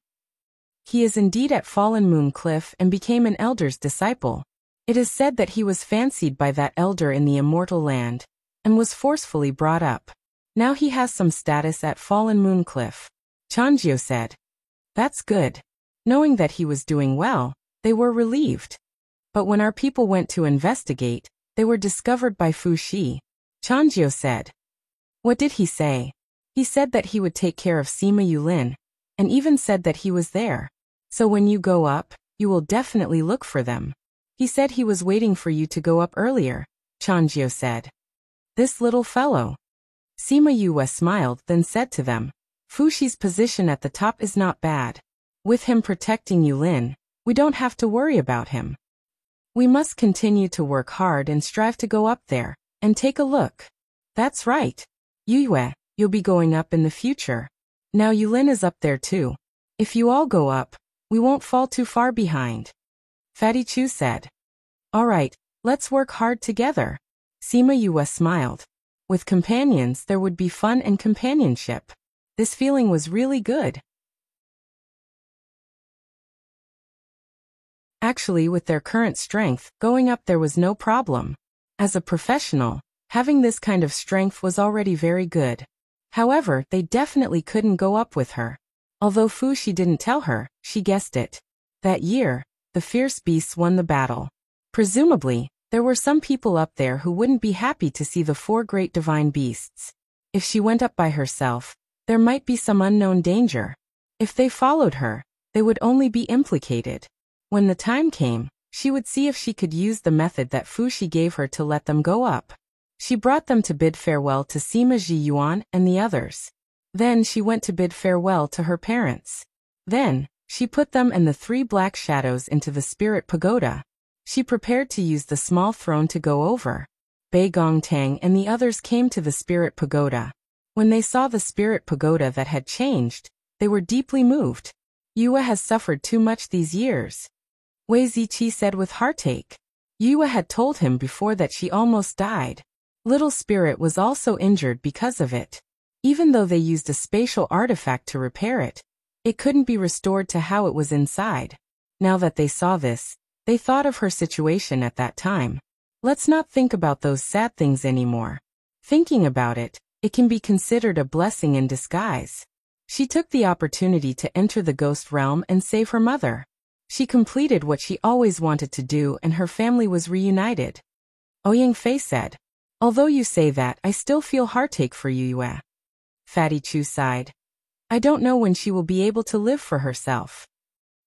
He is indeed at Fallen Moon Cliff and became an elder's disciple. It is said that he was fancied by that elder in the immortal land, and was forcefully brought up. Now he has some status at Fallen Moon Cliff. Changjio said. That's good. Knowing that he was doing well, they were relieved. But when our people went to investigate, they were discovered by Fu Shi. Changjio said. What did he say? He said that he would take care of Sima Yulin, and even said that he was there. So when you go up, you will definitely look for them. He said he was waiting for you to go up earlier, Changjio said. This little fellow. Sima Yue smiled, then said to them, Fu Shi's position at the top is not bad. With him protecting Yulin, we don't have to worry about him. We must continue to work hard and strive to go up there, and take a look. That's right. Yue, you'll be going up in the future. Now Yulin is up there too. If you all go up, we won't fall too far behind. Fatty Chu said. All right, let's work hard together. Sima Yue smiled. With companions there would be fun and companionship. This feeling was really good. Actually, with their current strength, going up there was no problem. As a professional, having this kind of strength was already very good. However, they definitely couldn't go up with her. Although Fu Shi didn't tell her, she guessed it. That year, the fierce beasts won the battle. Presumably, there were some people up there who wouldn't be happy to see the 4 great divine beasts. If she went up by herself, there might be some unknown danger. If they followed her, they would only be implicated. When the time came, she would see if she could use the method that Fu Shi gave her to let them go up. She brought them to bid farewell to Sima Ji Yuan and the others. Then she went to bid farewell to her parents. Then, she put them and the 3 black shadows into the spirit pagoda. She prepared to use the small throne to go over. Bei Gongtang and the others came to the spirit pagoda. When they saw the spirit pagoda that had changed, they were deeply moved. Yue has suffered too much these years. Wei Ziqi said with heartache. Yue had told him before that she almost died. Little Spirit was also injured because of it. Even though they used a spatial artifact to repair it, it couldn't be restored to how it was inside. Now that they saw this, they thought of her situation at that time. Let's not think about those sad things anymore. Thinking about it, it can be considered a blessing in disguise. She took the opportunity to enter the ghost realm and save her mother. She completed what she always wanted to do and her family was reunited. Ouyang Fei said. Although you say that, I still feel heartache for you, Yue. Fatty Chu sighed. I don't know when she will be able to live for herself.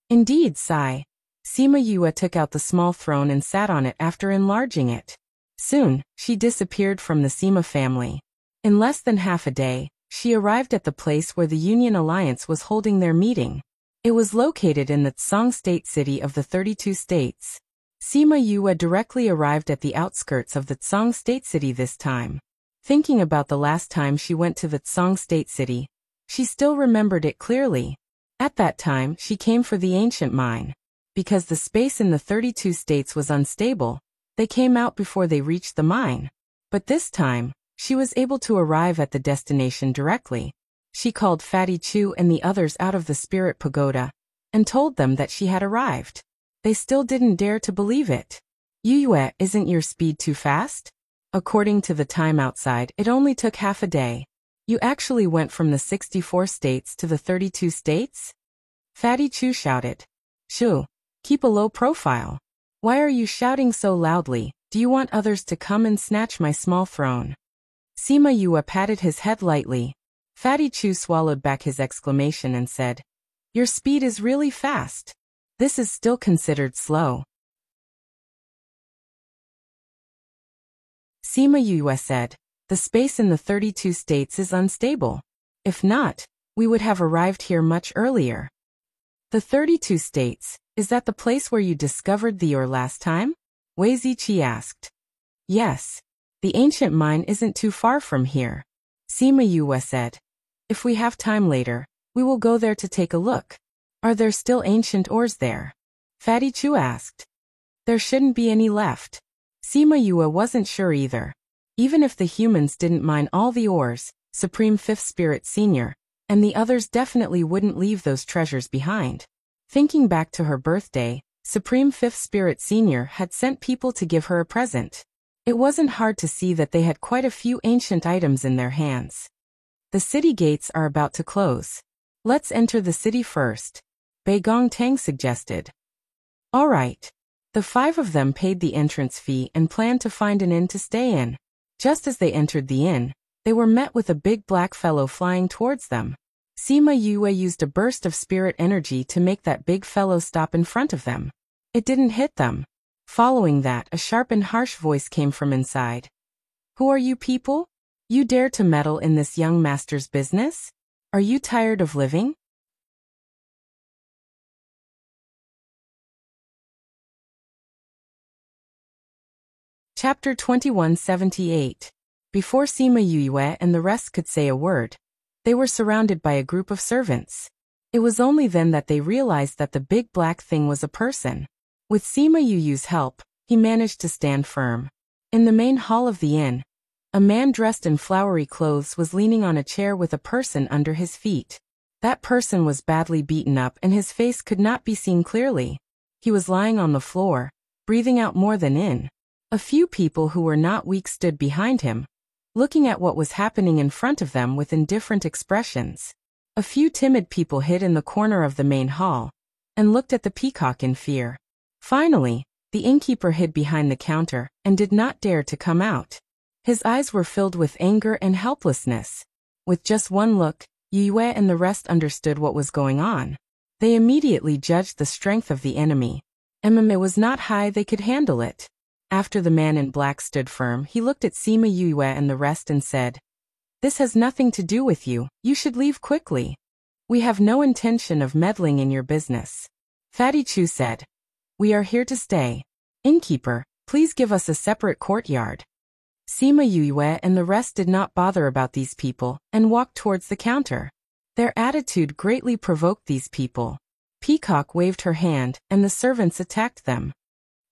Indeed, sigh. Sima Yue took out the small throne and sat on it after enlarging it. Soon, she disappeared from the Sima family. In less than half a day, she arrived at the place where the Union Alliance was holding their meeting. It was located in the Tsang State City of the 32 states. Sima Yue directly arrived at the outskirts of the Tsang State City this time. Thinking about the last time she went to the Tsang State City, she still remembered it clearly. At that time, she came for the ancient mine. Because the space in the 32 states was unstable, they came out before they reached the mine. But this time, she was able to arrive at the destination directly. She called Fatty Chu and the others out of the spirit pagoda, and told them that she had arrived. They still didn't dare to believe it. Yue, isn't your speed too fast? According to the time outside, it only took half a day. You actually went from the 64 states to the 32 states? Fatty Chu shouted. Shu, keep a low profile. Why are you shouting so loudly? Do you want others to come and snatch my small throne? Sima Yue patted his head lightly. Fatty Chu swallowed back his exclamation and said, Your speed is really fast. This is still considered slow. Sima Yue said, The space in the 32 states is unstable. If not, we would have arrived here much earlier. The 32 states, is that the place where you discovered the ore last time? Wei Ziqi asked. Yes. The ancient mine isn't too far from here. Sima Yue said. If we have time later, we will go there to take a look. Are there still ancient ores there? Fatty Chu asked. There shouldn't be any left. Sima Yue wasn't sure either. Even if the humans didn't mine all the ores, Supreme Fifth Spirit Senior, and the others definitely wouldn't leave those treasures behind. Thinking back to her birthday, Supreme Fifth Spirit Senior had sent people to give her a present. It wasn't hard to see that they had quite a few ancient items in their hands. The city gates are about to close. Let's enter the city first, Bei Gongtang suggested. All right. The 5 of them paid the entrance fee and planned to find an inn to stay in. Just as they entered the inn, they were met with a big black fellow flying towards them. Sima Yue used a burst of spirit energy to make that big fellow stop in front of them. It didn't hit them. Following that, a sharp and harsh voice came from inside. Who are you people? You dare to meddle in this young master's business? Are you tired of living? Chapter 2178. Before Sima Yue and the rest could say a word, they were surrounded by a group of servants. It was only then that they realized that the big black thing was a person. With Sima Yue's help, he managed to stand firm. In the main hall of the inn, a man dressed in flowery clothes was leaning on a chair with a person under his feet. That person was badly beaten up and his face could not be seen clearly. He was lying on the floor, breathing out more than in. A few people who were not weak stood behind him, looking at what was happening in front of them with indifferent expressions. A few timid people hid in the corner of the main hall and looked at the peacock in fear. Finally, the innkeeper hid behind the counter and did not dare to come out. His eyes were filled with anger and helplessness. With just one look, Yue and the rest understood what was going on. They immediately judged the strength of the enemy. It was not high, they could handle it. After the man in black stood firm, he looked at Sima Yue and the rest and said, "This has nothing to do with you, you should leave quickly. We have no intention of meddling in your business." Fatty Chu said, "We are here to stay. Innkeeper, please give us a separate courtyard." Sima Yue and the rest did not bother about these people and walked towards the counter. Their attitude greatly provoked these people. Peacock waved her hand and the servants attacked them.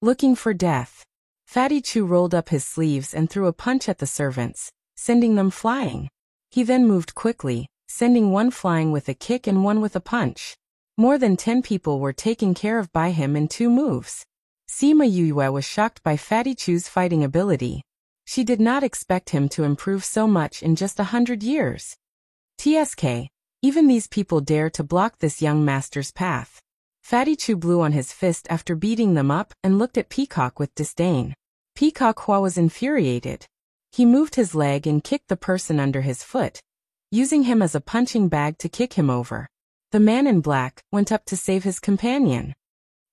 Looking for death, Fatty Chu rolled up his sleeves and threw a punch at the servants, sending them flying. He then moved quickly, sending one flying with a kick and one with a punch. More than 10 people were taken care of by him in 2 moves. Sima Yue was shocked by Fatty Chu's fighting ability. She did not expect him to improve so much in just 100 years. TSK, even these people dare to block this young master's path. Fatty Chu blew on his fist after beating them up and looked at Peacock with disdain. Peacock Hua was infuriated. He moved his leg and kicked the person under his foot, using him as a punching bag to kick him over. The man in black went up to save his companion.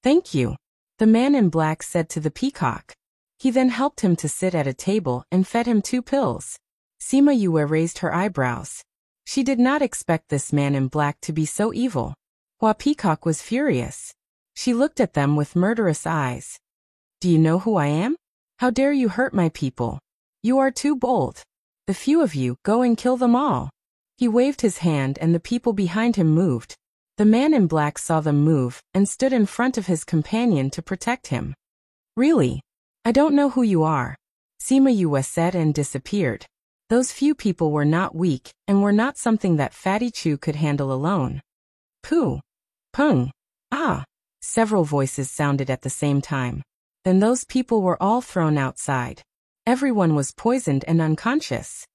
"Thank you," the man in black said to the peacock. He then helped him to sit at a table and fed him 2 pills. Sima Yue raised her eyebrows. She did not expect this man in black to be so evil. Hua Peacock was furious. She looked at them with murderous eyes. "Do you know who I am? How dare you hurt my people? You are too bold. The few of you, go and kill them all." He waved his hand and the people behind him moved. The man in black saw them move and stood in front of his companion to protect him. "Really? I don't know who you are," Sima Yue said and disappeared. Those few people were not weak and were not something that Fatty Chu could handle alone. "Pooh! Pung! Ah!" Several voices sounded at the same time. Then those people were all thrown outside. Everyone was poisoned and unconscious.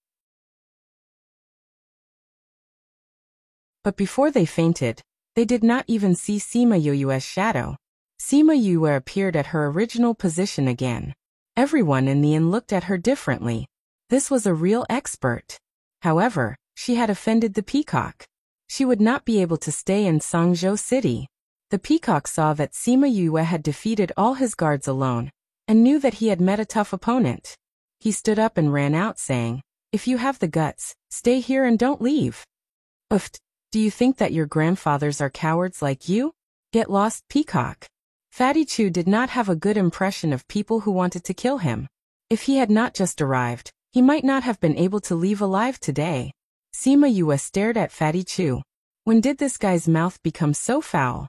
But before they fainted, they did not even see Sima Yue's shadow. Sima Yue appeared at her original position again. Everyone in the inn looked at her differently. This was a real expert. However, she had offended the peacock. She would not be able to stay in Songzhou City. The peacock saw that Sima Yue had defeated all his guards alone, and knew that he had met a tough opponent. He stood up and ran out saying, "If you have the guts, stay here and don't leave." "Oof, do you think that your grandfathers are cowards like you? Get lost, peacock." Fatty Chu did not have a good impression of people who wanted to kill him. If he had not just arrived, he might not have been able to leave alive today. Sima Yue stared at Fatty Chu. When did this guy's mouth become so foul?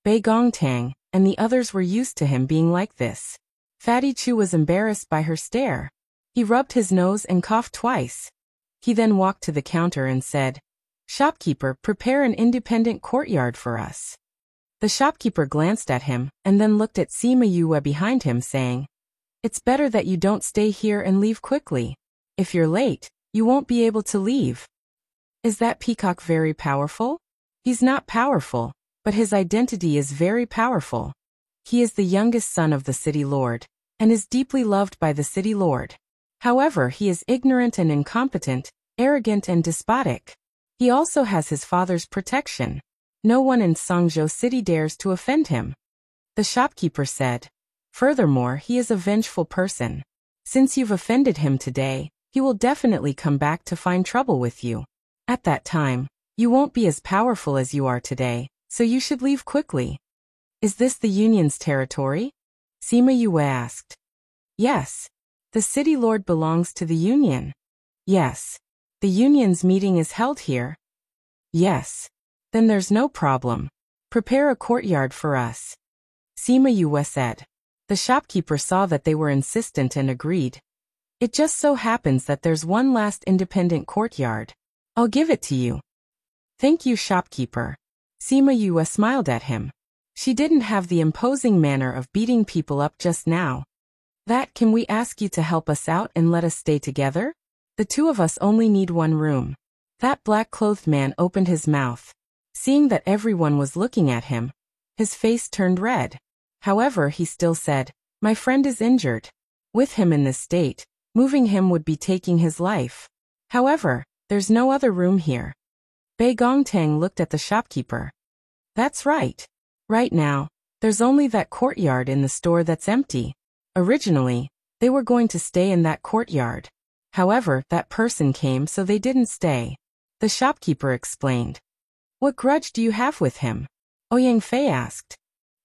Bei Gongtang and the others were used to him being like this. Fatty Chu was embarrassed by her stare. He rubbed his nose and coughed twice. He then walked to the counter and said, "Shopkeeper, prepare an independent courtyard for us." The shopkeeper glanced at him and then looked at Sima Yue behind him, saying, "It's better that you don't stay here and leave quickly. If you're late, you won't be able to leave." "Is that peacock very powerful?" "He's not powerful, but his identity is very powerful. He is the youngest son of the city lord, and is deeply loved by the city lord. However, he is ignorant and incompetent, arrogant and despotic. He also has his father's protection. No one in Songzhou City dares to offend him," the shopkeeper said. "Furthermore, he is a vengeful person. Since you've offended him today, he will definitely come back to find trouble with you. At that time, you won't be as powerful as you are today, so you should leave quickly." "Is this the Union's territory?" Sima Yue asked. "Yes. The city lord belongs to the Union." "Yes. The Union's meeting is held here." "Yes. Then there's no problem. Prepare a courtyard for us," Sima Yue said. The shopkeeper saw that they were insistent and agreed. "It just so happens that there's one last independent courtyard. I'll give it to you." "Thank you, shopkeeper." Sima Yue smiled at him. She didn't have the imposing manner of beating people up just now. Can we ask you to help us out and let us stay together? The two of us only need one room." That black-clothed man opened his mouth. Seeing that everyone was looking at him, his face turned red. However, he still said, "My friend is injured. With him in this state, moving him would be taking his life. However, there's no other room here." Bei Gongtang looked at the shopkeeper. "That's right. Right now, there's only that courtyard in the store that's empty. Originally, they were going to stay in that courtyard. However, that person came, so they didn't stay," the shopkeeper explained. "What grudge do you have with him?" Ouyang Fei asked.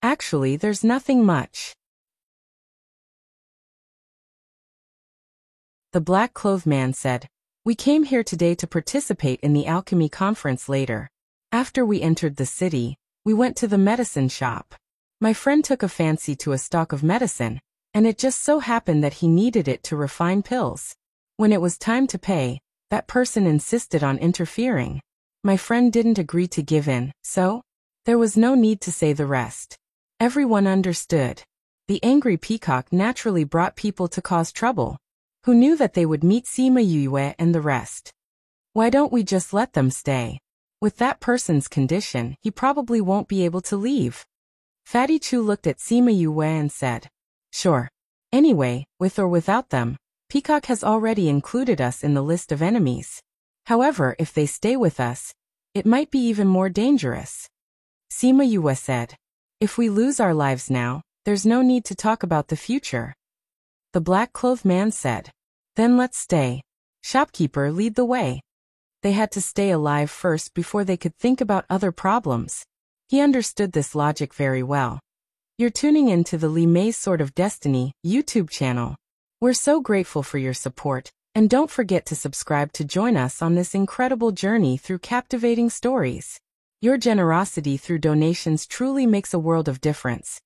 "Actually, there's nothing much." The black-clothed man said, "We came here today to participate in the alchemy conference later. After we entered the city, we went to the medicine shop. My friend took a fancy to a stock of medicine, and it just so happened that he needed it to refine pills. When it was time to pay, that person insisted on interfering. My friend didn't agree to give in, so there was no need to say the rest. Everyone understood. The angry peacock naturally brought people to cause trouble. Who knew that they would meet Sima Yue and the rest? Why don't we just let them stay? With that person's condition, he probably won't be able to leave." Fatty Chu looked at Sima Yue and said, "Sure. Anyway, with or without them, Peacock has already included us in the list of enemies. However, if they stay with us, it might be even more dangerous." Sima Yue said, "If we lose our lives now, there's no need to talk about the future." The black-clothed man said, "Then let's stay. Shopkeeper, lead the way." They had to stay alive first before they could think about other problems. He understood this logic very well. You're tuning in to the Li Mei's Sword of Destiny YouTube channel. We're so grateful for your support, and don't forget to subscribe to join us on this incredible journey through captivating stories. Your generosity through donations truly makes a world of difference,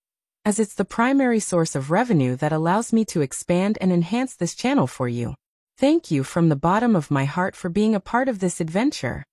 as it's the primary source of revenue that allows me to expand and enhance this channel for you. Thank you from the bottom of my heart for being a part of this adventure.